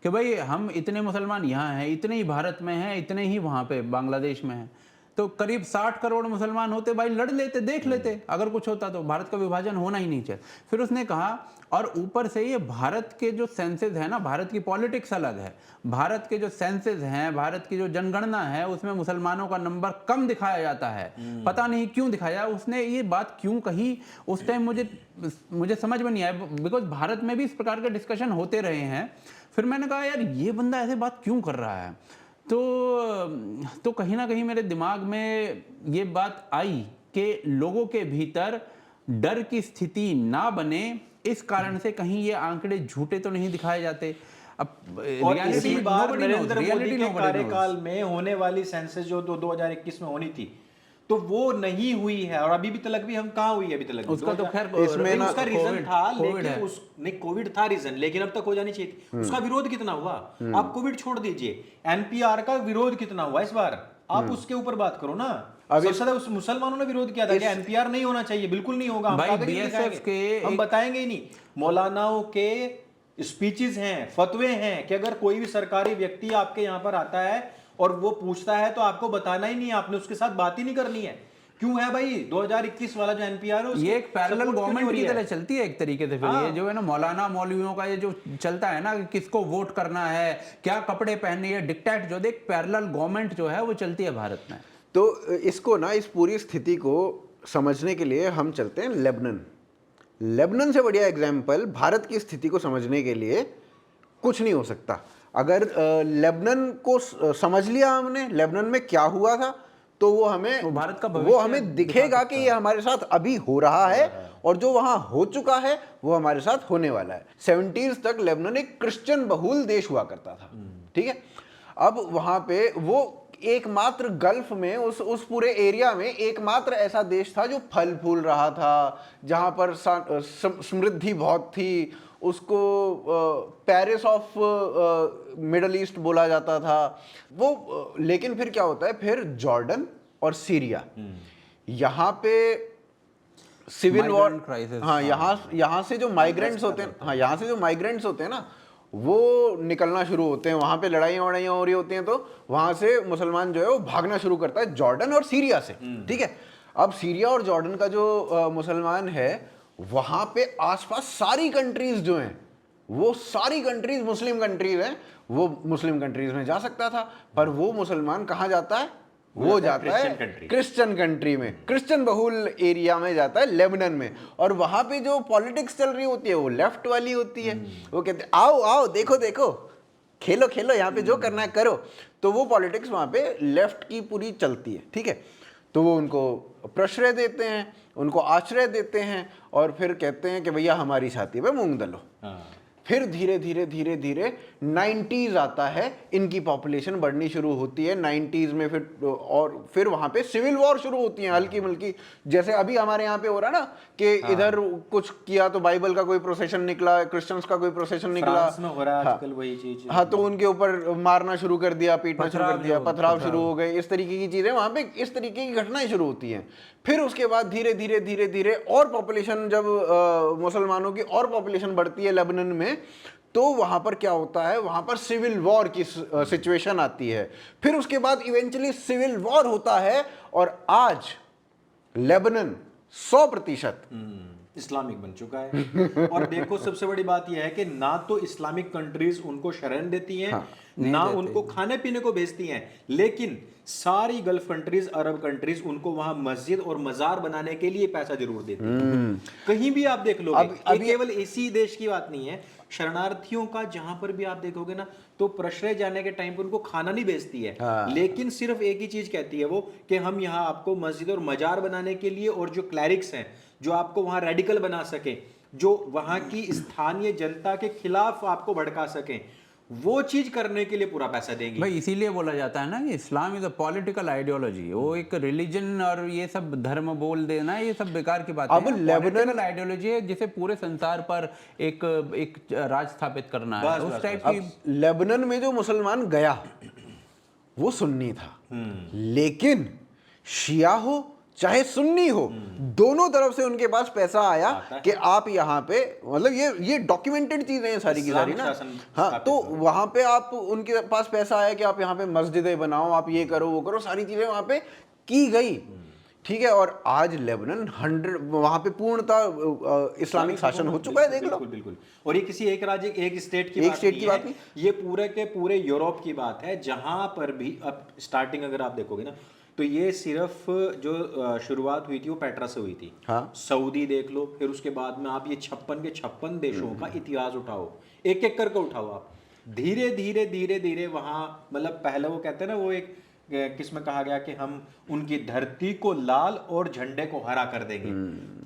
कि भाई हम इतने मुसलमान यहाँ हैं, इतने ही भारत में हैं, इतने ही वहाँ पे बांग्लादेश में हैं, तो करीब 60 करोड़ मुसलमान होते, भाई लड़ लेते, देख लेते, अगर कुछ होता तो। भारत का विभाजन होना ही नहीं चाहिए। फिर उसने कहा, और ऊपर से ये भारत के जो सेंसस है ना, भारत की पॉलिटिक्स अलग है, भारत के जो सेंसस हैं, भारत की जो जनगणना है, उसमें मुसलमानों का नंबर कम दिखाया जाता है, पता नहीं क्यों दिखाया। उसने ये बात क्यों कही उस टाइम मुझे समझ में नहीं आया, बिकॉज भारत में भी इस प्रकार के डिस्कशन होते रहे हैं। फिर मैंने कहा यार ये बंदा ऐसे बात क्यों कर रहा है, तो कहीं ना कहीं मेरे दिमाग में ये बात आई कि लोगों के भीतर डर की स्थिति ना बने, इस कारण से कहीं ये आंकड़े झूठे तो नहीं दिखाए जाते। अब और इसी बार nobody knows, Narendra Modi reality के nobody knows। कार्यकाल में होने वाली सेंसस जो 2021 में होनी थी, तो वो नहीं हुई है, और अभी भी तलक भी हम कहाँ हुई है अभी तलक भी? उसका तो खैर इसमें ना उसका रीजन कोविड- था, कोविड लेकिन है। उस नहीं, कोविड था रीजन, लेकिन अब तक हो जानी चाहिए थी। उसका विरोध कितना हुआ? आप कोविड छोड़ दीजिए, एनपीआर का विरोध कितना हुआ इस बार, आप उसके ऊपर बात करो ना। सबसे ज्यादा उस मुसलमानों ने विरोध किया था कि एनपीआर नहीं होना चाहिए, बिल्कुल नहीं होगा, हम भाई, कागज BSF दिखाएंगे, के हम एक- बताएंगे ही नहीं। मौलानाओं के स्पीचेस हैं, फतवे हैं कि अगर कोई भी सरकारी व्यक्ति आपके यहाँ पर आता है और वो पूछता है तो आपको बताना ही नहीं है, आपने उसके साथ बात ही नहीं करनी है। क्यों है भाई? 2021 वाला जो एनपीआर है उसकी ये एक पैरेलल support क्यों नहीं हो गवर्नमेंट रही की है? तरह चलती है एक तरीके से। फिर हाँ। ये जो है ना मौलाना मौलवियों का ये जो चलता है ना कि किसको वोट करना है, क्या कपड़े पहनने है, डिक्टेट जो देख पैरेलल गवर्नमेंट जो है वो चलती है भारत में। तो इसको ना, इस पूरी स्थिति को समझने के लिए हम चलते हैं लेबनान। लेबनान से बढ़िया एग्जाम्पल भारत की स्थिति को समझने के लिए कुछ नहीं हो सकता। अगर लेबनान को समझ लिया हमने, लेबनान में क्या हुआ था, तो वो हमें वो भारत का भविष्य वो हमें दिखेगा कि ये हमारे साथ अभी हो रहा है, और जो वहां हो चुका है वो हमारे साथ होने वाला है। 70s तक लेबनान एक क्रिश्चियन बहुल देश हुआ करता था, ठीक है। अब वहां पे वो एकमात्र गल्फ में, उस पूरे एरिया में एकमात्र ऐसा देश था जो फल फूल रहा था, जहां पर समृद्धि बहुत थी। उसको पेरिस ऑफ मिडल ईस्ट बोला जाता था वो। लेकिन फिर क्या होता है, फिर जॉर्डन और सीरिया, यहाँ पे सिविल वॉर, Migrant crisis, हाँ, यहाँ से जो माइग्रेंट्स होते हैं, हाँ, यहाँ से जो माइग्रेंट्स होते हैं ना, वो निकलना शुरू होते हैं। वहां पे लड़ाइयाँ वड़ाइयाँ हो रही होती हैं, तो वहां से मुसलमान जो है वो भागना शुरू करता है जॉर्डन और सीरिया से, ठीक है। अब सीरिया और जॉर्डन का जो मुसलमान है, वहां पे आसपास सारी कंट्रीज जो हैं, वो सारी कंट्रीज मुस्लिम कंट्रीज हैं, वो मुस्लिम कंट्रीज में जा सकता था, पर वो मुसलमान कहाँ जाता है? वो जाता है क्रिश्चियन कंट्री में, क्रिश्चियन बहुल एरिया में जाता है, लेबनान में। और वहां पे जो पॉलिटिक्स चल रही होती है वो लेफ्ट वाली होती है। वो कहते हैं आओ आओ, देखो देखो, खेलो खेलो, यहाँ पे जो करना है करो। तो वो पॉलिटिक्स वहां पे लेफ्ट की पूरी चलती है, ठीक है। तो वो उनको प्रश्रय देते हैं, उनको आश्रय देते हैं, और फिर कहते हैं कि भैया हमारी छाती पे मूंग दलो। फिर धीरे धीरे धीरे धीरे 90s आता है, इनकी पॉपुलेशन बढ़नी शुरू होती है 90s में। फिर वहां पे सिविल वॉर शुरू होती है हल्की मुल्की, जैसे अभी हमारे यहाँ पे हो रहा ना कि इधर कुछ किया तो बाइबल का कोई प्रोसेशन निकला, क्रिश्चियंस का कोई प्रोसेशन निकला, फ्रांस में हो रहा है आजकल वही चीज। हाँ, तो उनके ऊपर मारना शुरू कर दिया, पीटना शुरू कर दिया, पथराव शुरू हो गए, इस तरीके की चीजें वहां पे, इस तरीके की घटनाएं शुरू होती हैं। फिर उसके बाद धीरे धीरे धीरे धीरे और पॉपुलेशन, जब मुसलमानों की और पॉपुलेशन बढ़ती है लेबनान में, तो वहां पर क्या होता है, वहां पर सिविल वॉर की सिचुएशन आती है। फिर उसके बाद इवेंचुअली सिविल वॉर होता है, और आज लेबनान 100% इस्लामिक बन चुका है। और देखो सबसे बड़ी बात यह है कि ना तो इस्लामिक कंट्रीज उनको शरण देती हैं, ना उनको खाने पीने को भेजती हैं, लेकिन सारी गल्फ कंट्रीज, अरब कंट्रीज उनको वहां मस्जिद और मजार बनाने के लिए पैसा जरूर देती हैं। कहीं भी आप देख लोगे, ये केवल इसी देश की बात नहीं है, शरणार्थियों का जहां पर भी आप देखोगे ना, तो प्रश्रय जाने के टाइम पर उनको खाना नहीं भेजती है, लेकिन सिर्फ एक ही चीज कहती है वो कि हम यहाँ आपको मस्जिद और मजार बनाने के लिए, और जो क्लैरिक्स हैं जो आपको वहां रेडिकल बना सके, जो वहां की स्थानीय जनता के खिलाफ आपको भड़का सके, वो चीज करने के लिए पूरा पैसा देंगे। भाई इसीलिए बोला जाता है ना कि Islam is a political ideology. वो एक रिलीजन और ये सब धर्म बोल देना, ये सब बेकार की बात है। अब लेबनान आइडियोलॉजी है जिसे पूरे संसार पर एक राज स्थापित करना है, उस टाइप की। लेबनान में जो मुसलमान गया वो सुन्नी था, लेकिन शिया हो चाहे सुन्नी हो, दोनों तरफ से उनके पास पैसा आया कि आप यहाँ पे, मतलब ये डॉक्यूमेंटेड चीजें हैं सारी की सारी ना। हाँ, तो वहां पे आप, उनके पास पैसा आया कि आप यहाँ पे मस्जिदें बनाओ, आप ये करो वो करो, सारी चीजें वहां पे की गई, ठीक है। और आज लेबनान 100 वहां पे पूर्णतः इस्लामिक शासन हो चुका है, देख लो। बिल्कुल बिल्कुल। और ये किसी एक राज्य, एक स्टेट की बात नहीं है, ये पूरे के पूरे यूरोप की बात है, जहां पर भी अब स्टार्टिंग अगर आप देखोगे ना, तो ये सिर्फ जो शुरुआत हुई थी वो पेट्रा से हुई थी। हाँ। सऊदी देख लो, फिर उसके बाद में आप ये 56 के 56 देशों का इतिहास उठाओ, एक एक करके उठाओ आप, धीरे धीरे धीरे धीरे वहां, मतलब पहले वो कहते हैं ना, वो एक किस में कहा गया कि हम उनकी धरती को लाल और झंडे को हरा कर देंगे।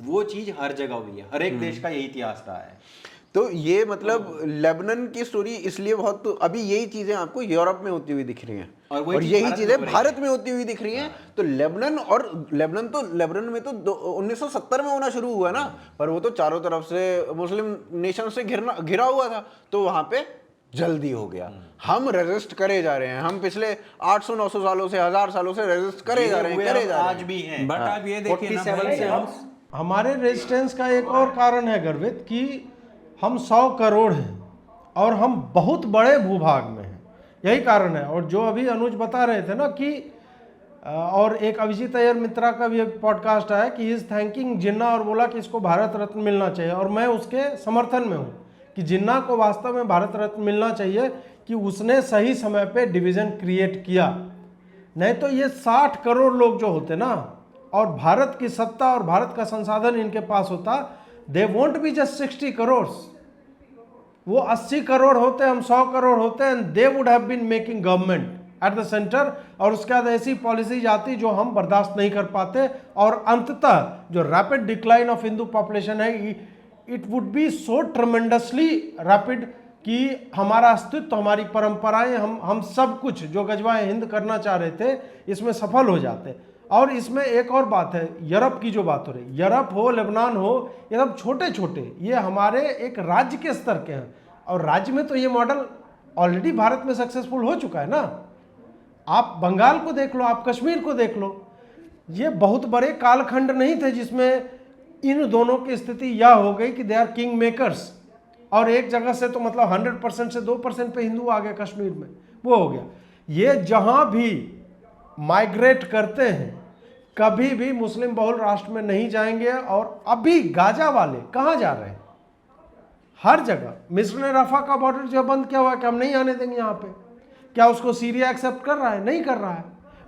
वो चीज हर जगह हुई है, हर एक देश का यही इतिहास रहा है। तो ये मतलब लेबनान की स्टोरी इसलिए बहुत, तो अभी यही चीजें आपको यूरोप में होती हुई दिख रही हैं और यही चीजें भारत में होती हुई दिख रही हैं। तो लेबनान में तो 1970 में होना शुरू हुआ ना, पर वो तो चारों तरफ से मुस्लिम नेशन से घिरा हुआ था, तो वहां पे जल्दी हो गया। हम रेजिस्ट करे जा रहे हैं, हम पिछले 800-900 सालों से, 1000 सालों से रेजिस्ट करे जा रहे हैं, आज भी हैं। बट आप ये देखिए ना 47 से हम हमारे रेजिस्टेंस का एक और कारण है गर्वित कि हम 100 करोड़ हैं और हम बहुत बड़े भूभाग में हैं, यही कारण है। और जो अभी अनुज बता रहे थे ना कि और एक अभिजीत अय्यर मित्रा का भी पॉडकास्ट आया कि इज थैंकिंग जिन्ना और बोला कि इसको भारत रत्न मिलना चाहिए, और मैं उसके समर्थन में हूँ कि जिन्ना को वास्तव में भारत रत्न मिलना चाहिए कि उसने सही समय पे डिवीज़न क्रिएट किया। नहीं तो ये 60 करोड़ लोग जो होते ना और भारत की सत्ता और भारत का संसाधन इनके पास होता, they won't be just 60 crore, वो 80 करोड़ होते, हम 100 करोड़ होते, and they would have been making government at the centre. और उसके बाद ऐसी पॉलिसीज आती जो हम बर्दाश्त नहीं कर पाते, और अंततः जो rapid decline of Hindu population है, it would be so tremendously rapid कि हमारा अस्तित्व, हमारी परंपराएं, हम सब कुछ जो गजवाए हिंद करना चाह रहे थे इसमें सफल हो जाते। और इसमें एक और बात है, यूरोप की जो बात हो रही, यूरोप हो, लेबनान हो, ये सब छोटे छोटे, ये हमारे एक राज्य के स्तर के हैं, और राज्य में तो ये मॉडल ऑलरेडी भारत में सक्सेसफुल हो चुका है ना। आप बंगाल को देख लो, आप कश्मीर को देख लो, ये बहुत बड़े कालखंड नहीं थे जिसमें इन दोनों की स्थिति यह हो गई कि दे आर किंग मेकर्स, और एक जगह से तो मतलब 100% से 2% पे हिंदू आ गए कश्मीर में, वो हो गया। ये जहां भी माइग्रेट करते हैं कभी भी मुस्लिम बहुल राष्ट्र में नहीं जाएंगे। और अभी गाजा वाले कहाँ जा रहे हैं? हर जगह। मिस्र ने रफा का बॉर्डर जो बंद किया हुआ है कि हम नहीं आने देंगे यहाँ पे, क्या उसको सीरिया एक्सेप्ट कर रहा है? नहीं कर रहा है।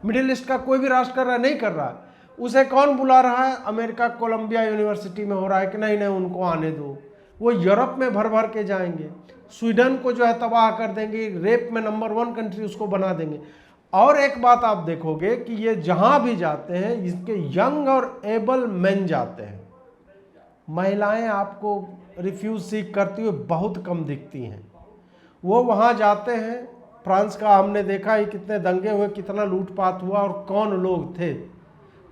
मिडिल ईस्ट का कोई भी राष्ट्र कर रहा है? नहीं कर रहा है। उसे कौन बुला रहा है? अमेरिका कोलंबिया यूनिवर्सिटी में हो रहा है कि नहीं नहीं उनको आने दो, वो यूरोप में भर भर के जाएंगे, स्वीडन को जो है तबाह कर देंगे, रेप में नंबर 1 कंट्री उसको बना देंगे। और एक बात आप देखोगे कि ये जहां भी जाते हैं इसके यंग और एबल मेन जाते हैं, महिलाएं आपको रिफ्यूज सीख करती हुई बहुत कम दिखती हैं। वो वहां जाते हैं, फ्रांस का हमने देखा ही कितने दंगे हुए, कितना लूटपाट हुआ और कौन लोग थे।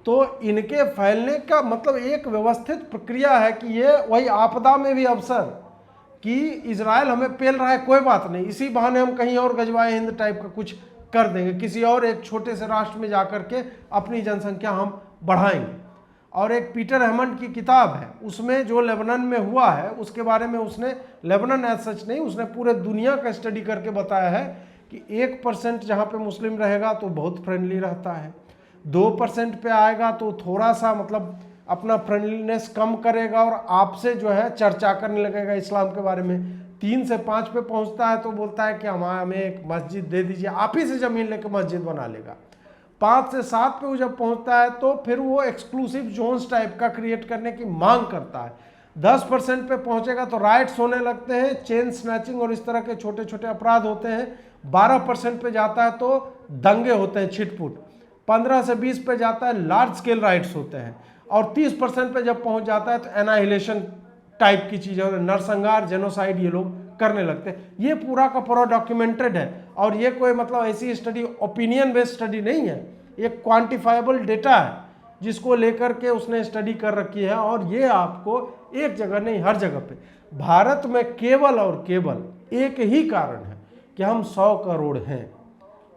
तो इनके फैलने का मतलब एक व्यवस्थित प्रक्रिया है कि ये वही आपदा में भी अवसर कि इजराइल हमें पेल रहा है, कोई बात नहीं, इसी बहाने हम कहीं और गजवाए हिंद टाइप का कुछ कर देंगे, किसी और एक छोटे से राष्ट्र में जाकर के अपनी जनसंख्या हम बढ़ाएंगे। और एक पीटर हेमंड की किताब है, उसमें जो लेबनान में हुआ है उसके बारे में उसने, लेबनान एज सच नहीं, उसने पूरे दुनिया का स्टडी करके बताया है कि 1% जहाँ पे मुस्लिम रहेगा तो बहुत फ्रेंडली रहता है, 2% पे आएगा तो थोड़ा सा मतलब अपना फ्रेंडलीनेस कम करेगा और आपसे जो है चर्चा करने लगेगा इस्लाम के बारे में। 3 से 5 पे पहुंचता है तो बोलता है कि हमें एक मस्जिद दे दीजिए, आप ही से ज़मीन लेकर मस्जिद बना लेगा। 5 से 7 पे वो जब पहुंचता है तो फिर वो एक्सक्लूसिव जोन्स टाइप का क्रिएट करने की मांग करता है। 10% पे पहुंचेगा तो राइट्स होने लगते हैं, चेन स्नैचिंग और इस तरह के छोटे छोटे अपराध होते हैं। 12% पे जाता है तो दंगे होते हैं, छिटपुट। 15 से 20 पे जाता है, लार्ज स्केल राइट्स होते हैं। और 30% पे जब पहुंच जाता है तो एनाहिलेशन टाइप की चीज़ें, नरसंहार, जेनोसाइड ये लोग करने लगते हैं। ये पूरा का पूरा डॉक्यूमेंटेड है और ये कोई मतलब ऐसी स्टडी, ओपिनियन बेस्ड स्टडी नहीं है, एक क्वांटिफाइबल डेटा है जिसको लेकर के उसने स्टडी कर रखी है। और ये आपको एक जगह नहीं, हर जगह पे। भारत में केवल और केवल एक ही कारण है कि हम 100 करोड़ हैं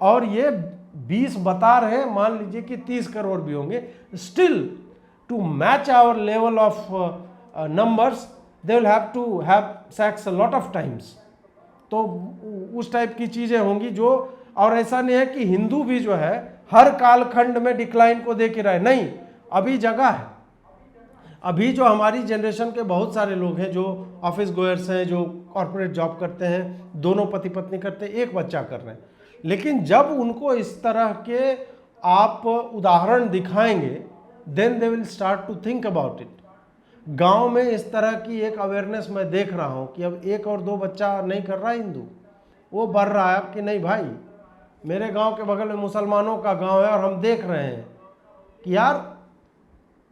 और ये 20 बता रहे हैं, मान लीजिए कि 30 करोड़ भी होंगे, still to match our level of numbers they will have to have sex a lot of times। तो उस टाइप की चीज़ें होंगी जो, और ऐसा नहीं है कि हिंदू भी जो है हर कालखंड में डिक्लाइन को देख रहे, नहीं, अभी जगह है। अभी जो हमारी जनरेशन के बहुत सारे लोग हैं जो ऑफिस गोयर्स हैं, जो कॉर्पोरेट जॉब करते हैं, दोनों पति पत्नी करते हैं, एक बच्चा कर रहे हैं, लेकिन जब उनको इस तरह के आप उदाहरण दिखाएंगे then they will start to think about it. गांव में इस तरह की एक अवेयरनेस मैं देख रहा हूं कि अब 1 और 2 बच्चा नहीं कर रहा हिंदू, वो बढ़ रहा है अब कि नहीं भाई, मेरे गांव के बगल में मुसलमानों का गांव है और हम देख रहे हैं कि यार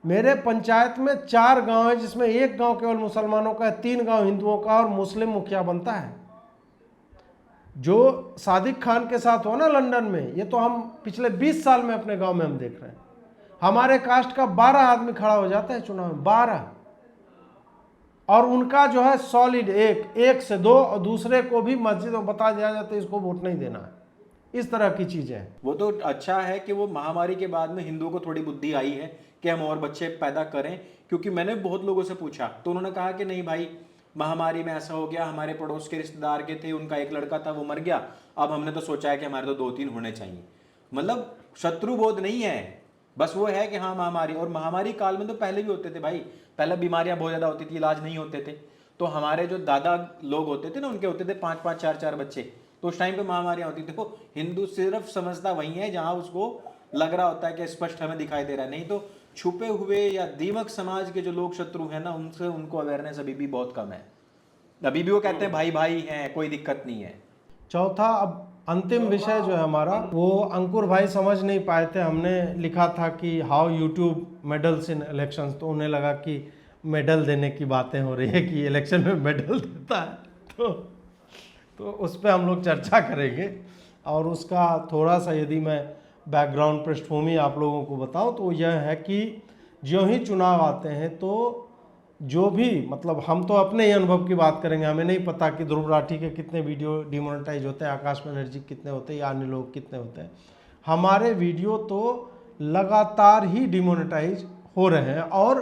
मेरे पंचायत में 4 गांव है जिसमें एक गांव केवल मुसलमानों का है, 3 गांव हिंदुओं का और मुस्लिम मुखिया बनता है। जो सादिक खान के साथ हो ना लंदन में, ये तो हम पिछले 20 साल में अपने गांव में हम देख रहे हैं। हमारे कास्ट का 12 आदमी खड़ा हो जाता है चुनाव में, 12, और उनका जो है सॉलिड एक से 2, और दूसरे को भी मस्जिद में बता दिया जाता है इसको वोट नहीं देना है। इस तरह की चीजें हैं। वो तो अच्छा है कि वो महामारी के बाद में हिंदुओं को थोड़ी बुद्धि आई है कि हम और बच्चे पैदा करें, क्योंकि मैंने बहुत लोगों से पूछा तो उन्होंने कहा कि नहीं भाई, महामारी में ऐसा हो गया, हमारे पड़ोस के रिश्तेदार के थे, उनका एक लड़का था वो मर गया, अब हमने तो सोचा है कि हमारे तो 2-3 होने चाहिए। मतलब शत्रु बोध नहीं है, बस वो है कि हाँ महामारी, और महामारी काल में तो पहले भी होते थे भाई, पहले बीमारियां बहुत ज्यादा होती थी, इलाज नहीं होते थे। तो हमारे जो दादा लोग होते थे ना, उनके होते थे 5-5, 4-4 बच्चे, तो उस टाइम पे महामारियां होती थी। देखो हिंदू सिर्फ समझता वही है जहां उसको लग रहा होता है कि स्पष्ट हमें दिखाई दे रहा है, नहीं तो छुपे हुए या दीमक समाज के जो लोग शत्रु हैं ना, उनसे उनको अवेयरनेस अभी भी बहुत कम है। अभी भी वो कहते हैं भाई भाई हैं, कोई दिक्कत नहीं है। चौथा, अब अंतिम विषय जो है हमारा, वो अंकुर भाई समझ नहीं पाए थे। हमने लिखा था कि how YouTube medals in elections, तो उन्हें लगा कि मेडल देने की बातें हो रही है कि इलेक्शन में मेडल देता है, तो उस पर हम लोग चर्चा करेंगे। और उसका थोड़ा सा यदि मैं बैकग्राउंड पृष्ठभूमि आप लोगों को बताऊं तो यह है कि जो ही चुनाव आते हैं तो जो भी, मतलब हम तो अपने ही अनुभव की बात करेंगे, हमें नहीं पता कि ध्रुव राठी के कितने वीडियो डिमोनेटाइज होते हैं, आकाश बनर्जी कितने होते हैं या अन्य लोग कितने होते हैं। हमारे वीडियो तो लगातार ही डिमोनेटाइज हो रहे हैं, और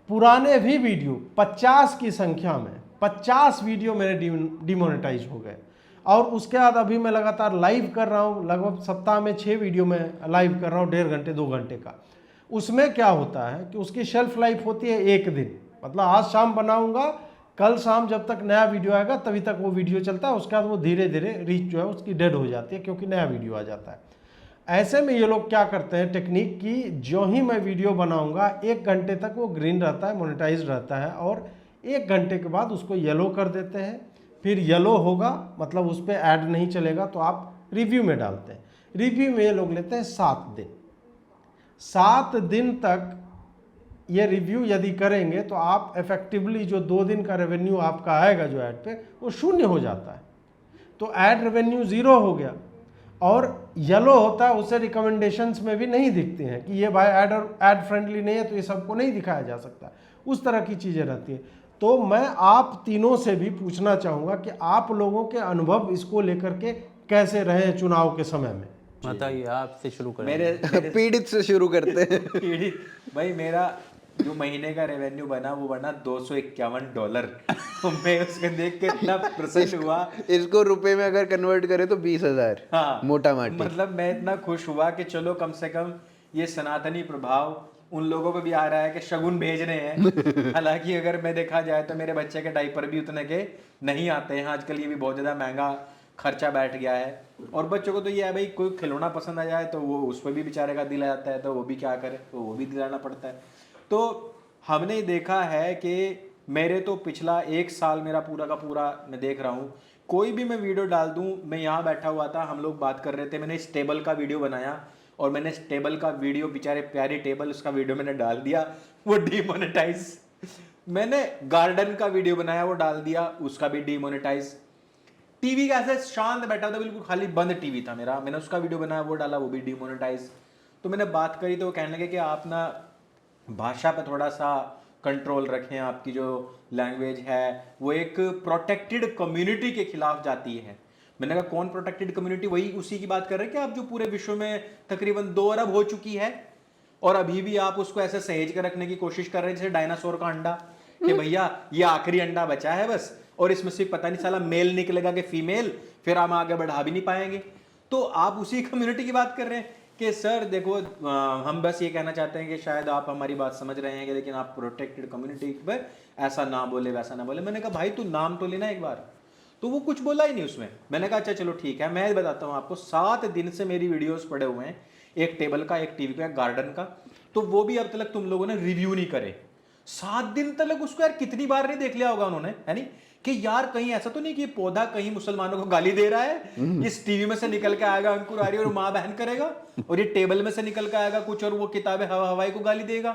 पुराने भी वीडियो 50 की संख्या में 50 वीडियो मेरे डिमोनेटाइज हो गए। और उसके बाद अभी मैं लगातार लाइव कर रहा हूँ, लगभग सप्ताह में 6 वीडियो में लाइव कर रहा हूँ, 1.5 घंटे 2 घंटे का। उसमें क्या होता है कि उसकी शेल्फ लाइफ होती है 1 दिन, मतलब आज शाम बनाऊंगा, कल शाम जब तक नया वीडियो आएगा तभी तक वो वीडियो चलता है, उसके बाद वो धीरे धीरे रीच जो है उसकी डेड हो जाती है क्योंकि नया वीडियो आ जाता है। ऐसे में ये लोग क्या करते हैं टेक्निक की, जो ही मैं वीडियो बनाऊंगा 1 घंटे तक वो ग्रीन रहता है, मोनेटाइज रहता है, और 1 घंटे के बाद उसको येलो कर देते हैं। फिर येलो होगा मतलब उस पर ऐड नहीं चलेगा, तो आप रिव्यू में डालते हैं। रिव्यू में ये लोग लेते हैं 7 दिन। 7 दिन तक ये रिव्यू यदि करेंगे तो आप इफेक्टिवली जो 2 दिन का रेवेन्यू आपका आएगा जो ऐड पे, वो 0 हो जाता है। तो ऐड रेवेन्यू 0 हो गया। और येलो होता है, उसे रिकमेंडेशंस में भी नहीं दिखती हैं कि ये भाई ऐड फ्रेंडली नहीं है, तो ये सबको नहीं दिखाया जा सकता। उस तरह की चीज़ें रहती हैं। तो मैं आप तीनों से भी पूछना चाहूँगा कि आप लोगों के अनुभव इसको लेकर के कैसे रहे चुनाव के समय में। बताइए, आपसे शुरू करें। मेरे पीड़ित से शुरू करते हैं। पीड़ित भाई, मेरा जो महीने का रेवेन्यू बना वो बना $251। तो मैं उसको देख के इतना प्रसन्न हुआ। इसको रुपए में अगर कन्वर्ट करें तो 20,000। हाँ, मोटा माटी। मतलब मैं इतना खुश हुआ कि चलो कम से कम ये सनातनी प्रभाव उन लोगों पे भी आ रहा है कि शगुन भेज रहे हैं। हालांकि अगर मैं देखा जाए तो मेरे बच्चे के डायपर भी उतने के नहीं आते हैं आजकल, ये भी बहुत ज़्यादा महंगा खर्चा बैठ गया है। और बच्चों को तो ये है भाई, कोई खिलौना पसंद आ जाए तो वो उस पर भी बेचारे का दिल आ जाता है, तो वो भी क्या करे, तो वो भी दिलाना पड़ता है। तो हमने देखा है कि मेरे तो पिछला 1 साल मेरा पूरा का पूरा मैं देख रहा हूँ, कोई भी मैं वीडियो डाल दूँ, मैं यहाँ बैठा हुआ था, हम लोग बात कर रहे थे, मैंने इस टेबल का वीडियो बनाया और मैंने इस टेबल का वीडियो, बेचारे प्यारी टेबल, उसका वीडियो मैंने डाल दिया, वो डीमोनेटाइज। मैंने गार्डन का वीडियो बनाया, वो डाल दिया, उसका भी डीमोनेटाइज। टीवी का ऐसे शांत बैठा था, बिल्कुल खाली बंद टीवी था मेरा, मैंने उसका वीडियो बनाया, वो डाला, वो भी डीमोनेटाइज। तो मैंने बात करी तो वो कहने लगे कि आप ना भाषा पे थोड़ा सा कंट्रोल रखें, आपकी जो लैंग्वेज है वो एक प्रोटेक्टेड कम्युनिटी के खिलाफ जाती है। मैंने कहा कौन प्रोटेक्टेड कम्युनिटी? वही उसी की बात कर रहे हैं कि आप जो पूरे विश्व में तकरीबन 2 अरब हो चुकी है और अभी भी आप उसको ऐसे सहेज कर रखने की कोशिश कर रहे हैं जैसे डायनासोर का अंडा, कि भैया ये आखिरी अंडा बचा है बस, और इसमें से पता नहीं साला मेल निकलेगा कि फीमेल, फिर हम आगे बढ़ा भी नहीं पाएंगे। तो आप उसी कम्युनिटी की बात कर रहे हैं कि सर देखो, हम बस ये कहना चाहते हैं कि शायद आप हमारी बात समझ रहे हैं कि लेकिन आप प्रोटेक्टेड कम्युनिटी पर ऐसा ना बोले, वैसा ना बोले। मैंने कहा भाई तू नाम तो लेना एक बार, तो वो कुछ बोला ही नहीं उसमें। मैंने कहा अच्छा चलो ठीक है, मैं बताता हूँ आपको, 7 दिन से मेरी वीडियोस पड़े हुए हैं, एक टेबल का, एक टीवी का, एक गार्डन का, तो वो भी अब तक तुम लोगों ने रिव्यू नहीं करे। 7 दिन तक उसको यार कितनी बार नहीं देख लिया होगा उन्होंने, है नहीं? कि यार कहीं ऐसा तो नहीं कि ये पौधा कहीं मुसलमानों को गाली दे रहा है, इस टीवी में से निकल के आएगा अंकुर आर्य और माँ बहन करेगा, और ये टेबल में से निकल के आएगा कुछ और वो किताबें हवाई को गाली देगा।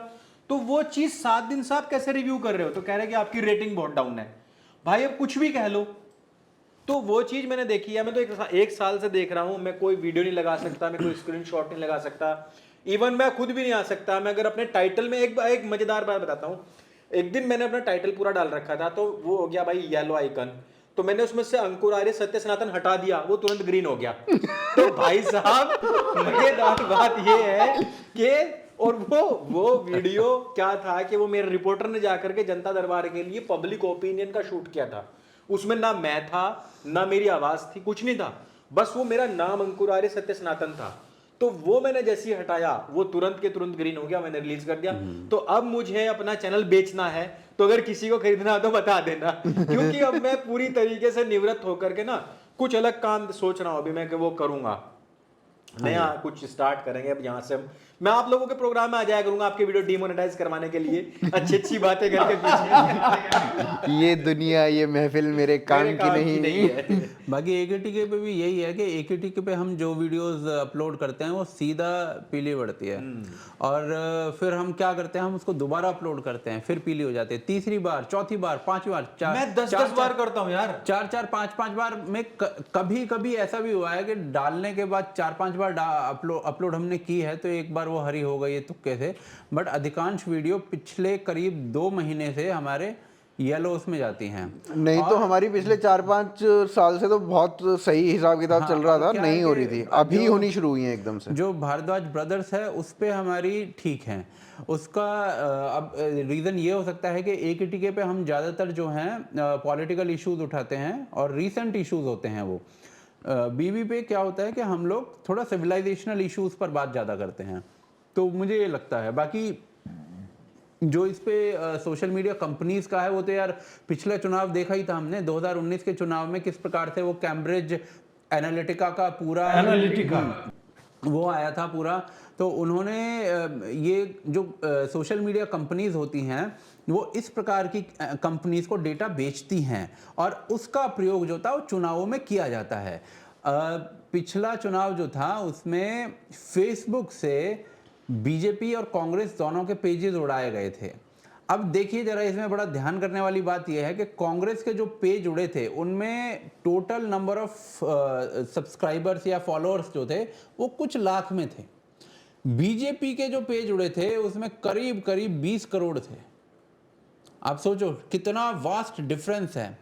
तो वो चीज 7 दिन से आप कैसे रिव्यू कर रहे हो? तो कह रहे हैं कि आपकी रेटिंग बहुत डाउन है। भाई अब कुछ भी कह लो, तो वो चीज मैंने देखी है। मैं तो एक साल से देख रहा हूं, मैं कोई वीडियो नहीं लगा सकता, मैं कोई स्क्रीनशॉट नहीं लगा सकता, इवन मैं खुद भी नहीं आ सकता। मैं अगर अपने टाइटल में एक मजेदार बात बताता हूँ, एक दिन मैंने अपना टाइटल पूरा डाल रखा था, तो वो हो गया भाई येलो आइकन, तो मैंने उसमें से अंकुर आर्य सत्य सनातन हटा दिया, वो तुरंत ग्रीन हो गया। तो भाई साहब मजेदार बात ये है कि, और वो वीडियो क्या था कि वो मेरे रिपोर्टर ने जाकर के जनता दरबार के लिए पब्लिक ओपिनियन का शूट किया था। उसमें ना मैं था, ना मेरी आवाज थी, कुछ नहीं था, बस वो मेरा नाम अंकुर आर्य सत्य सनातन था। तो वो मैंने जैसे ही हटाया वो तुरंत के तुरंत ग्रीन हो गया, मैंने रिलीज कर दिया। तो अब मुझे अपना चैनल बेचना है, तो अगर किसी को खरीदना है तो बता देना, क्योंकि अब मैं पूरी तरीके से निवृत्त होकर के ना कुछ अलग काम सोच रहा हूं अभी मैं कि वो करूंगा, नया कुछ स्टार्ट करेंगे। अब यहाँ से मैं आप लोगों के प्रोग्राम में आ जाया करूंगा आपके वीडियो डिमोनेटाइज करवाने के लिए, अच्छी अच्छी बातें करके पीछे। ये दुनिया, ये महफिल मेरे काम की नहीं है। बाकी एकेटीके पे भी यही है कि एकेटीके पे हम जो वीडियोस अपलोड करते हैं वो सीधा पीली बढ़ती है, और फिर हम क्या करते हैं, हम उसको दोबारा अपलोड करते हैं, फिर पीली हो जाती है, तीसरी बार, चौथी बार, पांचवी बार, मैं 10 बार करता हूँ यार, 4 5 बार में कभी कभी ऐसा भी हुआ है कि डालने के बाद 4 5 बार अपलोड हमने की है, तो एक बार वो हरी हो गई है तुक्के से, बट अधिकांश वीडियो पिछले करीब 2 महीने से हमारे येलोस में जाती हैं। नहीं तो हमारी पिछले 4-5 साल से तो बहुत सही हिसाब किताब चल रहा था, नहीं हो रही थी, अभी होनी शुरू हुई है एकदम से। जो भारद्वाज ब्रदर्स है उस पे हमारी ठीक है, उसका अब रीज़न ये हो सकता है कि एकेटीके पे हम ज़्यादातर जो हैं पॉलिटिकल इश्यूज उठाते हैं और रीसेंट इश्यूज होते हैं वो। बीवी पे क्या होता है कि हम लोग थोड़ा सिविलाइजेशनल इश्यूज पर बात ज़्यादा करते हैं, तो मुझे ये लगता है। बाकी जो इस पे सोशल मीडिया कंपनीज का है वो तो यार पिछला चुनाव देखा ही था हमने, 2019 के चुनाव में किस प्रकार से वो कैम्ब्रिज एनालिटिका का पूरा वो आया था पूरा। तो उन्होंने ये जो सोशल मीडिया कंपनीज होती हैं वो इस प्रकार की कंपनीज को डेटा बेचती हैं और उसका प्रयोग जो था वो चुनावों में किया जाता है। पिछला चुनाव जो था उसमें फेसबुक से बीजेपी और कांग्रेस दोनों के पेजेस उड़ाए गए थे। अब देखिए जरा, इसमें बड़ा ध्यान करने वाली बात यह है कि कांग्रेस के जो पेज उड़े थे उनमें टोटल नंबर ऑफ सब्सक्राइबर्स या फॉलोअर्स जो थे वो कुछ लाख में थे। बीजेपी के जो पेज उड़े थे उसमें करीब करीब 20 करोड़ थे। आप सोचो कितना वास्ट डिफरेंस है।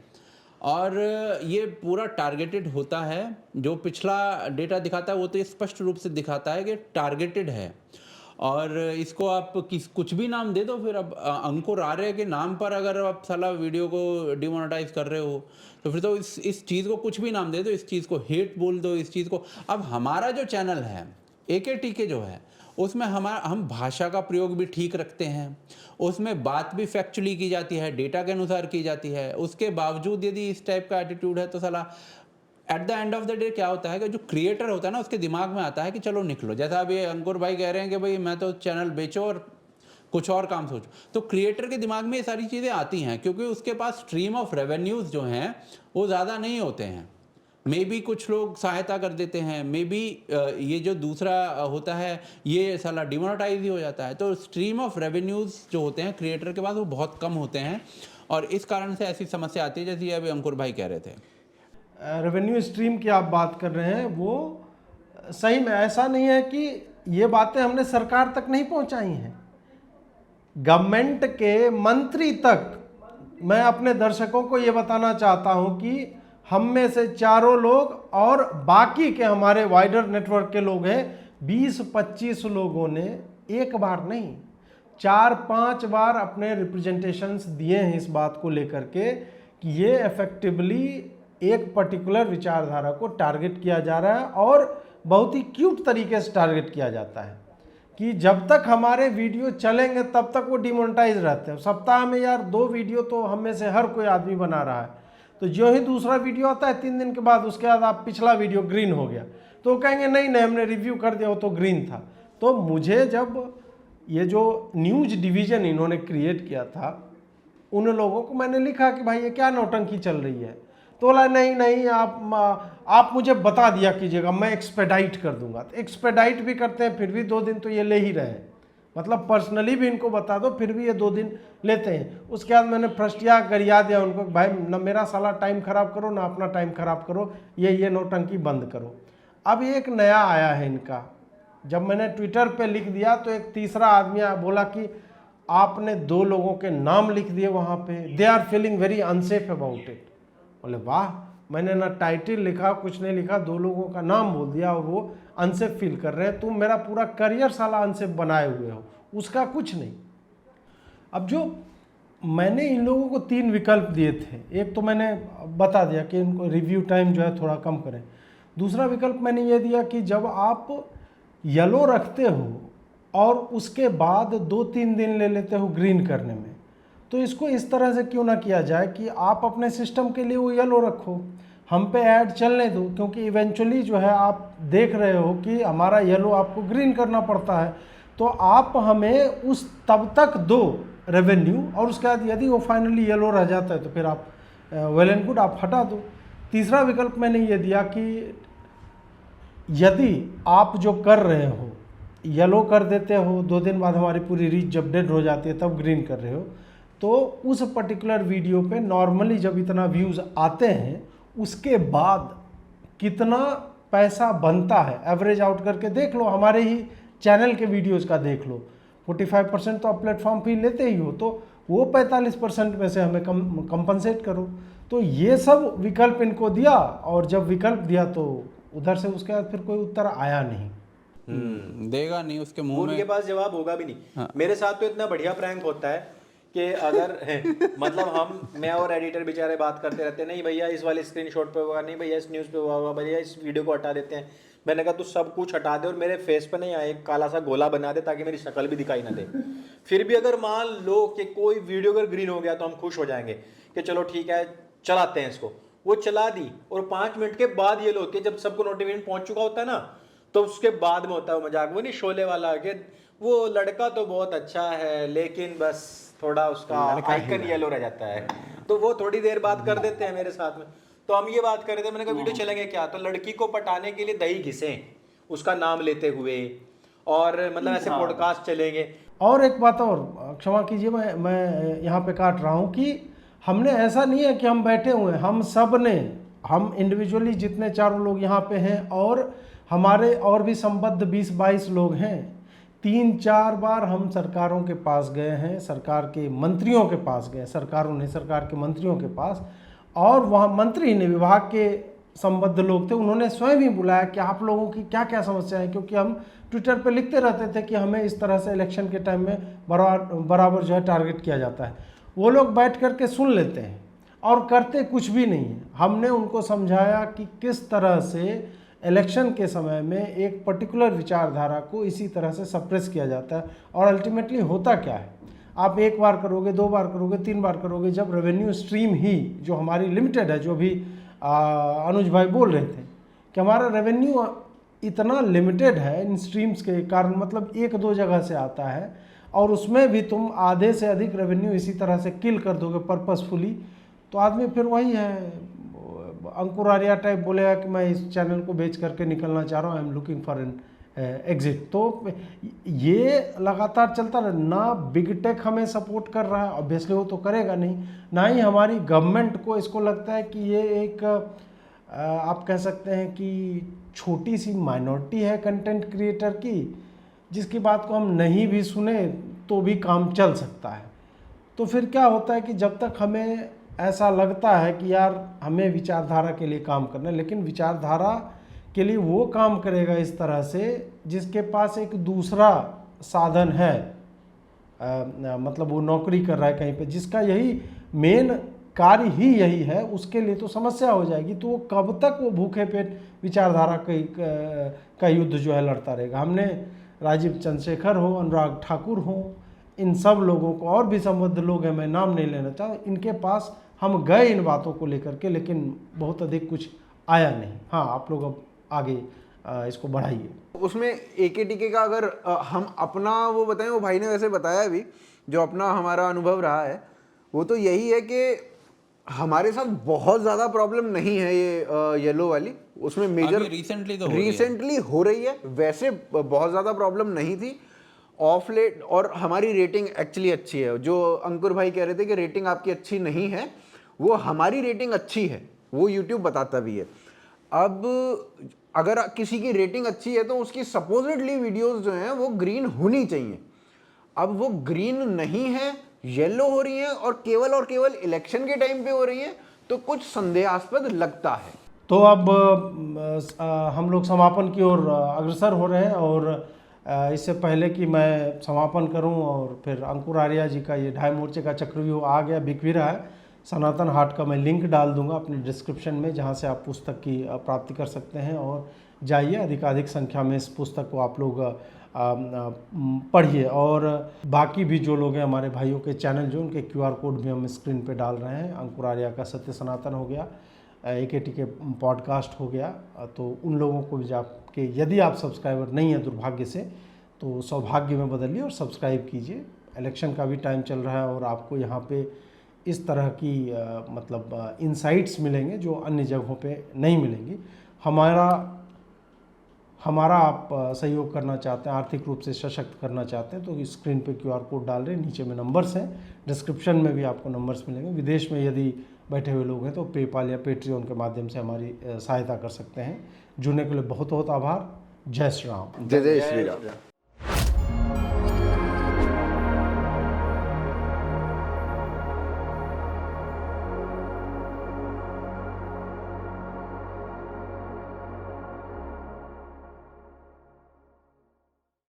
और ये पूरा टारगेटेड होता है, जो पिछला डेटा दिखाता है वो तो स्पष्ट रूप से दिखाता है कि टारगेटेड है। और इसको आप कुछ भी नाम दे दो, फिर अब अंकुर आर्य के नाम पर अगर आप साला वीडियो को डिमोनेटाइज कर रहे हो तो फिर तो इस चीज़ को कुछ भी नाम दे दो, इस चीज़ को हेट बोल दो, इस चीज़ को। अब हमारा जो चैनल है एकेटीके जो है उसमें हम भाषा का प्रयोग भी ठीक रखते हैं, उसमें बात भी फैक्चुअली की जाती है, डेटा के अनुसार की जाती है। उसके बावजूद यदि इस टाइप का एटीट्यूड है तो साला at the end of the day क्या होता है कि जो क्रिएटर होता है ना उसके दिमाग में आता है कि चलो निकलो, जैसा अभी अंकुर भाई कह रहे हैं कि भाई मैं तो चैनल बेचो और कुछ और काम सोचो, तो क्रिएटर के दिमाग में ये सारी चीज़ें आती हैं क्योंकि उसके पास स्ट्रीम ऑफ रेवेन्यूज़ जो हैं वो ज़्यादा नहीं होते हैं। मे बी कुछ लोग सहायता कर देते हैं, मे बी ये जो दूसरा होता है ये साला डिमोनेटाइज ही हो जाता है। तो स्ट्रीम ऑफ रेवेन्यूज़ जो होते हैं क्रिएटर के पास वो बहुत कम होते हैं और इस कारण से ऐसी समस्या आती है जैसे अभी अंकुर भाई कह रहे थे। रेवेन्यू स्ट्रीम की आप बात कर रहे हैं, वो सही में ऐसा नहीं है कि ये बातें हमने सरकार तक नहीं पहुंचाई हैं, गवर्नमेंट के मंत्री तक। मैं अपने दर्शकों को ये बताना चाहता हूं कि हम में से चारों लोग और बाकी के हमारे वाइडर नेटवर्क के लोग हैं, 20-25 लोगों ने एक बार नहीं 4-5 बार अपने रिप्रेजेंटेशंस दिए हैं इस बात को लेकर के कि ये इफेक्टिवली एक पर्टिकुलर विचारधारा को टारगेट किया जा रहा है और बहुत ही क्यूट तरीके से टारगेट किया जाता है कि जब तक हमारे वीडियो चलेंगे तब तक वो डिमोनेटाइज रहते हैं। सप्ताह में यार 2 वीडियो तो हम में से हर कोई आदमी बना रहा है, तो जो ही दूसरा वीडियो आता है 3 दिन के बाद उसके बाद आप पिछला वीडियो ग्रीन हो गया तो कहेंगे नहीं नहीं हमने रिव्यू कर दिया वो तो ग्रीन था। तो मुझे जब ये जो न्यूज डिवीज़न इन्होंने क्रिएट किया था उन लोगों को मैंने लिखा कि भाई ये क्या नौटंकी चल रही है, तो बोला नहीं नहीं आप मुझे बता दिया कीजिएगा, मैं एक्सपेडाइट कर दूंगा। तो एक्सपेडाइट भी करते हैं, फिर भी 2 दिन तो ये ले ही रहे हैं, मतलब पर्सनली भी इनको बता दो फिर भी ये 2 दिन लेते हैं। उसके बाद मैंने फ्रस्टिया गरिया दिया उनको, भाई न मेरा साला टाइम खराब करो ना अपना टाइम खराब करो, ये नौटंकी बंद करो। अब एक नया आया है इनका, जब मैंने ट्विटर पे लिख दिया तो एक तीसरा आदमी बोला कि आपने 2 लोगों के नाम लिख दिए वहाँ पे, they are feeling very unsafe about it. बोले वाह, मैंने ना टाइटल लिखा कुछ नहीं लिखा, 2 लोगों का नाम बोल दिया और वो अनसेफ फील कर रहे हैं। तुम मेरा पूरा करियर साला अनसेफ बनाए हुए हो, उसका कुछ नहीं। अब जो मैंने इन लोगों को 3 विकल्प दिए थे, एक तो मैंने बता दिया कि इनको रिव्यू टाइम जो है थोड़ा कम करें। दूसरा विकल्प मैंने ये दिया कि जब आप येलो रखते हो और उसके बाद 2-3 दिन ले लेते हो ग्रीन करने में, तो इसको इस तरह से क्यों ना किया जाए कि आप अपने सिस्टम के लिए वो येलो रखो, हम पे ऐड चलने दो, क्योंकि इवेंचुअली जो है आप देख रहे हो कि हमारा येलो आपको ग्रीन करना पड़ता है, तो आप हमें उस तब तक दो रेवेन्यू, और उसके बाद यदि वो फाइनली येलो रह जाता है तो फिर आप वेल एंड गुड, आप हटा दो। तीसरा विकल्प मैंने ये दिया कि यदि आप जो कर रहे हो येलो कर देते हो, 2 दिन बाद हमारी पूरी रीच जब डेड हो जाती है तब ग्रीन कर रहे हो, तो उस पर्टिकुलर वीडियो पे नॉर्मली जब इतना व्यूज़ आते हैं उसके बाद कितना पैसा बनता है, एवरेज आउट करके देख लो, हमारे ही चैनल के वीडियोज़ का देख लो। 45% तो आप प्लेटफॉर्म फी लेते ही हो, तो वो 45% में से हमें कंपनसेट करो। तो ये सब विकल्प इनको दिया, और जब विकल्प दिया तो उधर से उसके बाद फिर कोई उत्तर आया नहीं। देगा नहीं, उसके मुंह में उनके पास जवाब होगा भी नहीं। हाँ। मेरे साथ तो इतना बढ़िया प्रैंक होता है कि अगर मतलब मैं और एडिटर बेचारे बात करते रहते हैं, नहीं भैया इस वाले स्क्रीनशॉट पे होगा, नहीं भैया इस न्यूज़ पे हुआ होगा, भैया इस वीडियो को हटा देते हैं। मैंने कहा तू सब कुछ हटा दे और मेरे फेस पे नहीं आए एक काला सा गोला बना दे ताकि मेरी शक्ल भी दिखाई ना दे। फिर भी अगर मान लो कि कोई वीडियो अगर ग्रीन हो गया तो हम खुश हो जाएंगे कि चलो ठीक है चलाते हैं इसको। वो चला दी और 5 मिनट के बाद ये लोग के जब सबको नोटिफिकेशन पहुंच चुका होता है ना, तो उसके बाद में होता है वो मजाक, वो नहीं शोले वाला कि वो लड़का तो बहुत अच्छा है लेकिन बस थोड़ा उसका आइकन येलो रह जाता है, तो वो थोड़ी देर बाद कर देते हैं मेरे साथ में। तो हम ये बात कर रहे थे, मैंने कहा वीडियो चलेंगे क्या, तो लड़की को पटाने के लिए दही घिसे उसका नाम लेते हुए, और मतलब ऐसे पॉडकास्ट चलेंगे। और एक बात और, क्षमा कीजिए मैं यहाँ पे काट रहा हूँ कि हमने ऐसा नहीं है कि हम बैठे हुए हैं, हम सब ने, हम इंडिविजुअली जितने 4 लोग यहाँ पे हैं और हमारे और भी संबद्ध 20-22 लोग हैं, 3-4 बार हम सरकारों के पास गए हैं, सरकार के मंत्रियों के पास गए, सरकारों ने सरकार के मंत्रियों के पास, और वहाँ मंत्री ने, विभाग के संबद्ध लोग थे, उन्होंने स्वयं ही बुलाया कि आप लोगों की क्या क्या समस्या है, क्योंकि हम ट्विटर पे लिखते रहते थे कि हमें इस तरह से इलेक्शन के टाइम में बराबर जो है टारगेट किया जाता है। वो लोग बैठ कर के सुन लेते हैं और करते कुछ भी नहीं है। हमने उनको समझाया कि किस तरह से इलेक्शन के समय में एक पर्टिकुलर विचारधारा को इसी तरह से सप्रेस किया जाता है, और अल्टीमेटली होता क्या है, आप 1 बार करोगे, 2 बार करोगे, 3 बार करोगे, जब रेवेन्यू स्ट्रीम ही जो हमारी लिमिटेड है, जो भी अनुज भाई बोल रहे थे कि हमारा रेवेन्यू इतना लिमिटेड है इन स्ट्रीम्स के कारण, मतलब 1-2 जगह से आता है, और उसमें भी तुम आधे से अधिक रेवेन्यू इसी तरह से किल कर दोगे पर्पसफुली, तो आदमी फिर वही है अंकुर आर्या टाइप बोलेगा कि मैं इस चैनल को बेच करके निकलना चाह रहा हूँ, I am looking for an exit. तो ये लगातार चलता रहा ना। बिग टेक हमें सपोर्ट कर रहा है, ऑब्वियसली वो तो करेगा नहीं, ना ही हमारी गवर्नमेंट को इसको लगता है कि ये एक आप कह सकते हैं कि छोटी सी माइनॉरिटी है कंटेंट क्रिएटर की, जिसकी बात को हम नहीं भी सुने तो भी काम चल सकता है। तो फिर क्या होता है कि जब तक हमें ऐसा लगता है कि यार हमें विचारधारा के लिए काम करना है, लेकिन विचारधारा के लिए वो काम करेगा इस तरह से जिसके पास एक दूसरा साधन है, मतलब वो नौकरी कर रहा है कहीं पे, जिसका यही मेन कार्य ही यही है, उसके लिए तो समस्या हो जाएगी। तो वो कब तक वो भूखे पेट विचारधारा का युद्ध जो है लड़ता रहेगा। हमने राजीव चंद्रशेखर हो, अनुराग ठाकुर हो, इन सब लोगों को, और भी संबद्ध लोग हैं, मैं नाम नहीं लेना चाहता, इनके पास हम गए इन बातों को लेकर के, लेकिन बहुत अधिक कुछ आया नहीं। हाँ, आप लोग अब आगे इसको बढ़ाइए। उसमें AKTK का अगर हम अपना वो बताएं, वो भाई ने वैसे बताया भी, जो अपना हमारा अनुभव रहा है वो तो यही है कि हमारे साथ बहुत ज्यादा प्रॉब्लम नहीं है ये येलो वाली, उसमें मेजर रिसेंटली तो रिसेंटली हो रही है, वैसे बहुत ज्यादा प्रॉब्लम नहीं थी ऑफ लेट। और हमारी रेटिंग एक्चुअली अच्छी है। जो अंकुर भाई कह रहे थे कि रेटिंग आपकी अच्छी नहीं है, वो हमारी रेटिंग अच्छी है, वो यूट्यूब बताता भी है। अब अगर किसी की रेटिंग अच्छी है तो उसकी सपोजिटली वीडियोस जो हैं वो ग्रीन होनी चाहिए। अब वो ग्रीन नहीं है, येलो हो रही है और केवल इलेक्शन के टाइम पे हो रही है, तो कुछ संदेहास्पद लगता है। तो अब हम लोग समापन की ओर अग्रसर हो रहे हैं, और इससे पहले कि मैं समापन करूं, और फिर अंकुर आर्या जी का ये ढाई मोर्चे का चक्रव्यूह आ गया, बिक भी रहा है। सनातन हाट का मैं लिंक डाल दूंगा अपने डिस्क्रिप्शन में, जहां से आप पुस्तक की प्राप्ति कर सकते हैं, और जाइए अधिकाधिक संख्या में इस पुस्तक को आप लोग पढ़िए। और बाकी भी जो लोग हैं हमारे भाइयों के चैनल जो, उनके QR कोड भी हम स्क्रीन पे डाल रहे हैं। अंकुर आर्या का सत्य सनातन हो गया, AKT के पॉडकास्ट हो गया, तो उन लोगों को भी आपके, यदि आप सब्सक्राइबर नहीं हैं दुर्भाग्य से, तो सौभाग्य में बदलिए और सब्सक्राइब कीजिए। इलेक्शन का भी टाइम चल रहा है और आपको यहाँ पे इस तरह की मतलब इनसाइट्स मिलेंगे जो अन्य जगहों पे नहीं मिलेंगी। हमारा आप सहयोग करना चाहते हैं, आर्थिक रूप से सशक्त करना चाहते हैं, तो स्क्रीन पे QR कोड डाल रहे हैं, नीचे में नंबर्स हैं, डिस्क्रिप्शन में भी आपको नंबर्स मिलेंगे। विदेश में यदि बैठे हुए लोग हैं तो पेपाल या पेट्रियन के माध्यम से हमारी सहायता कर सकते हैं। जुड़ने के लिए बहुत बहुत आभार। जय श्री राम। जय जय श्री राम।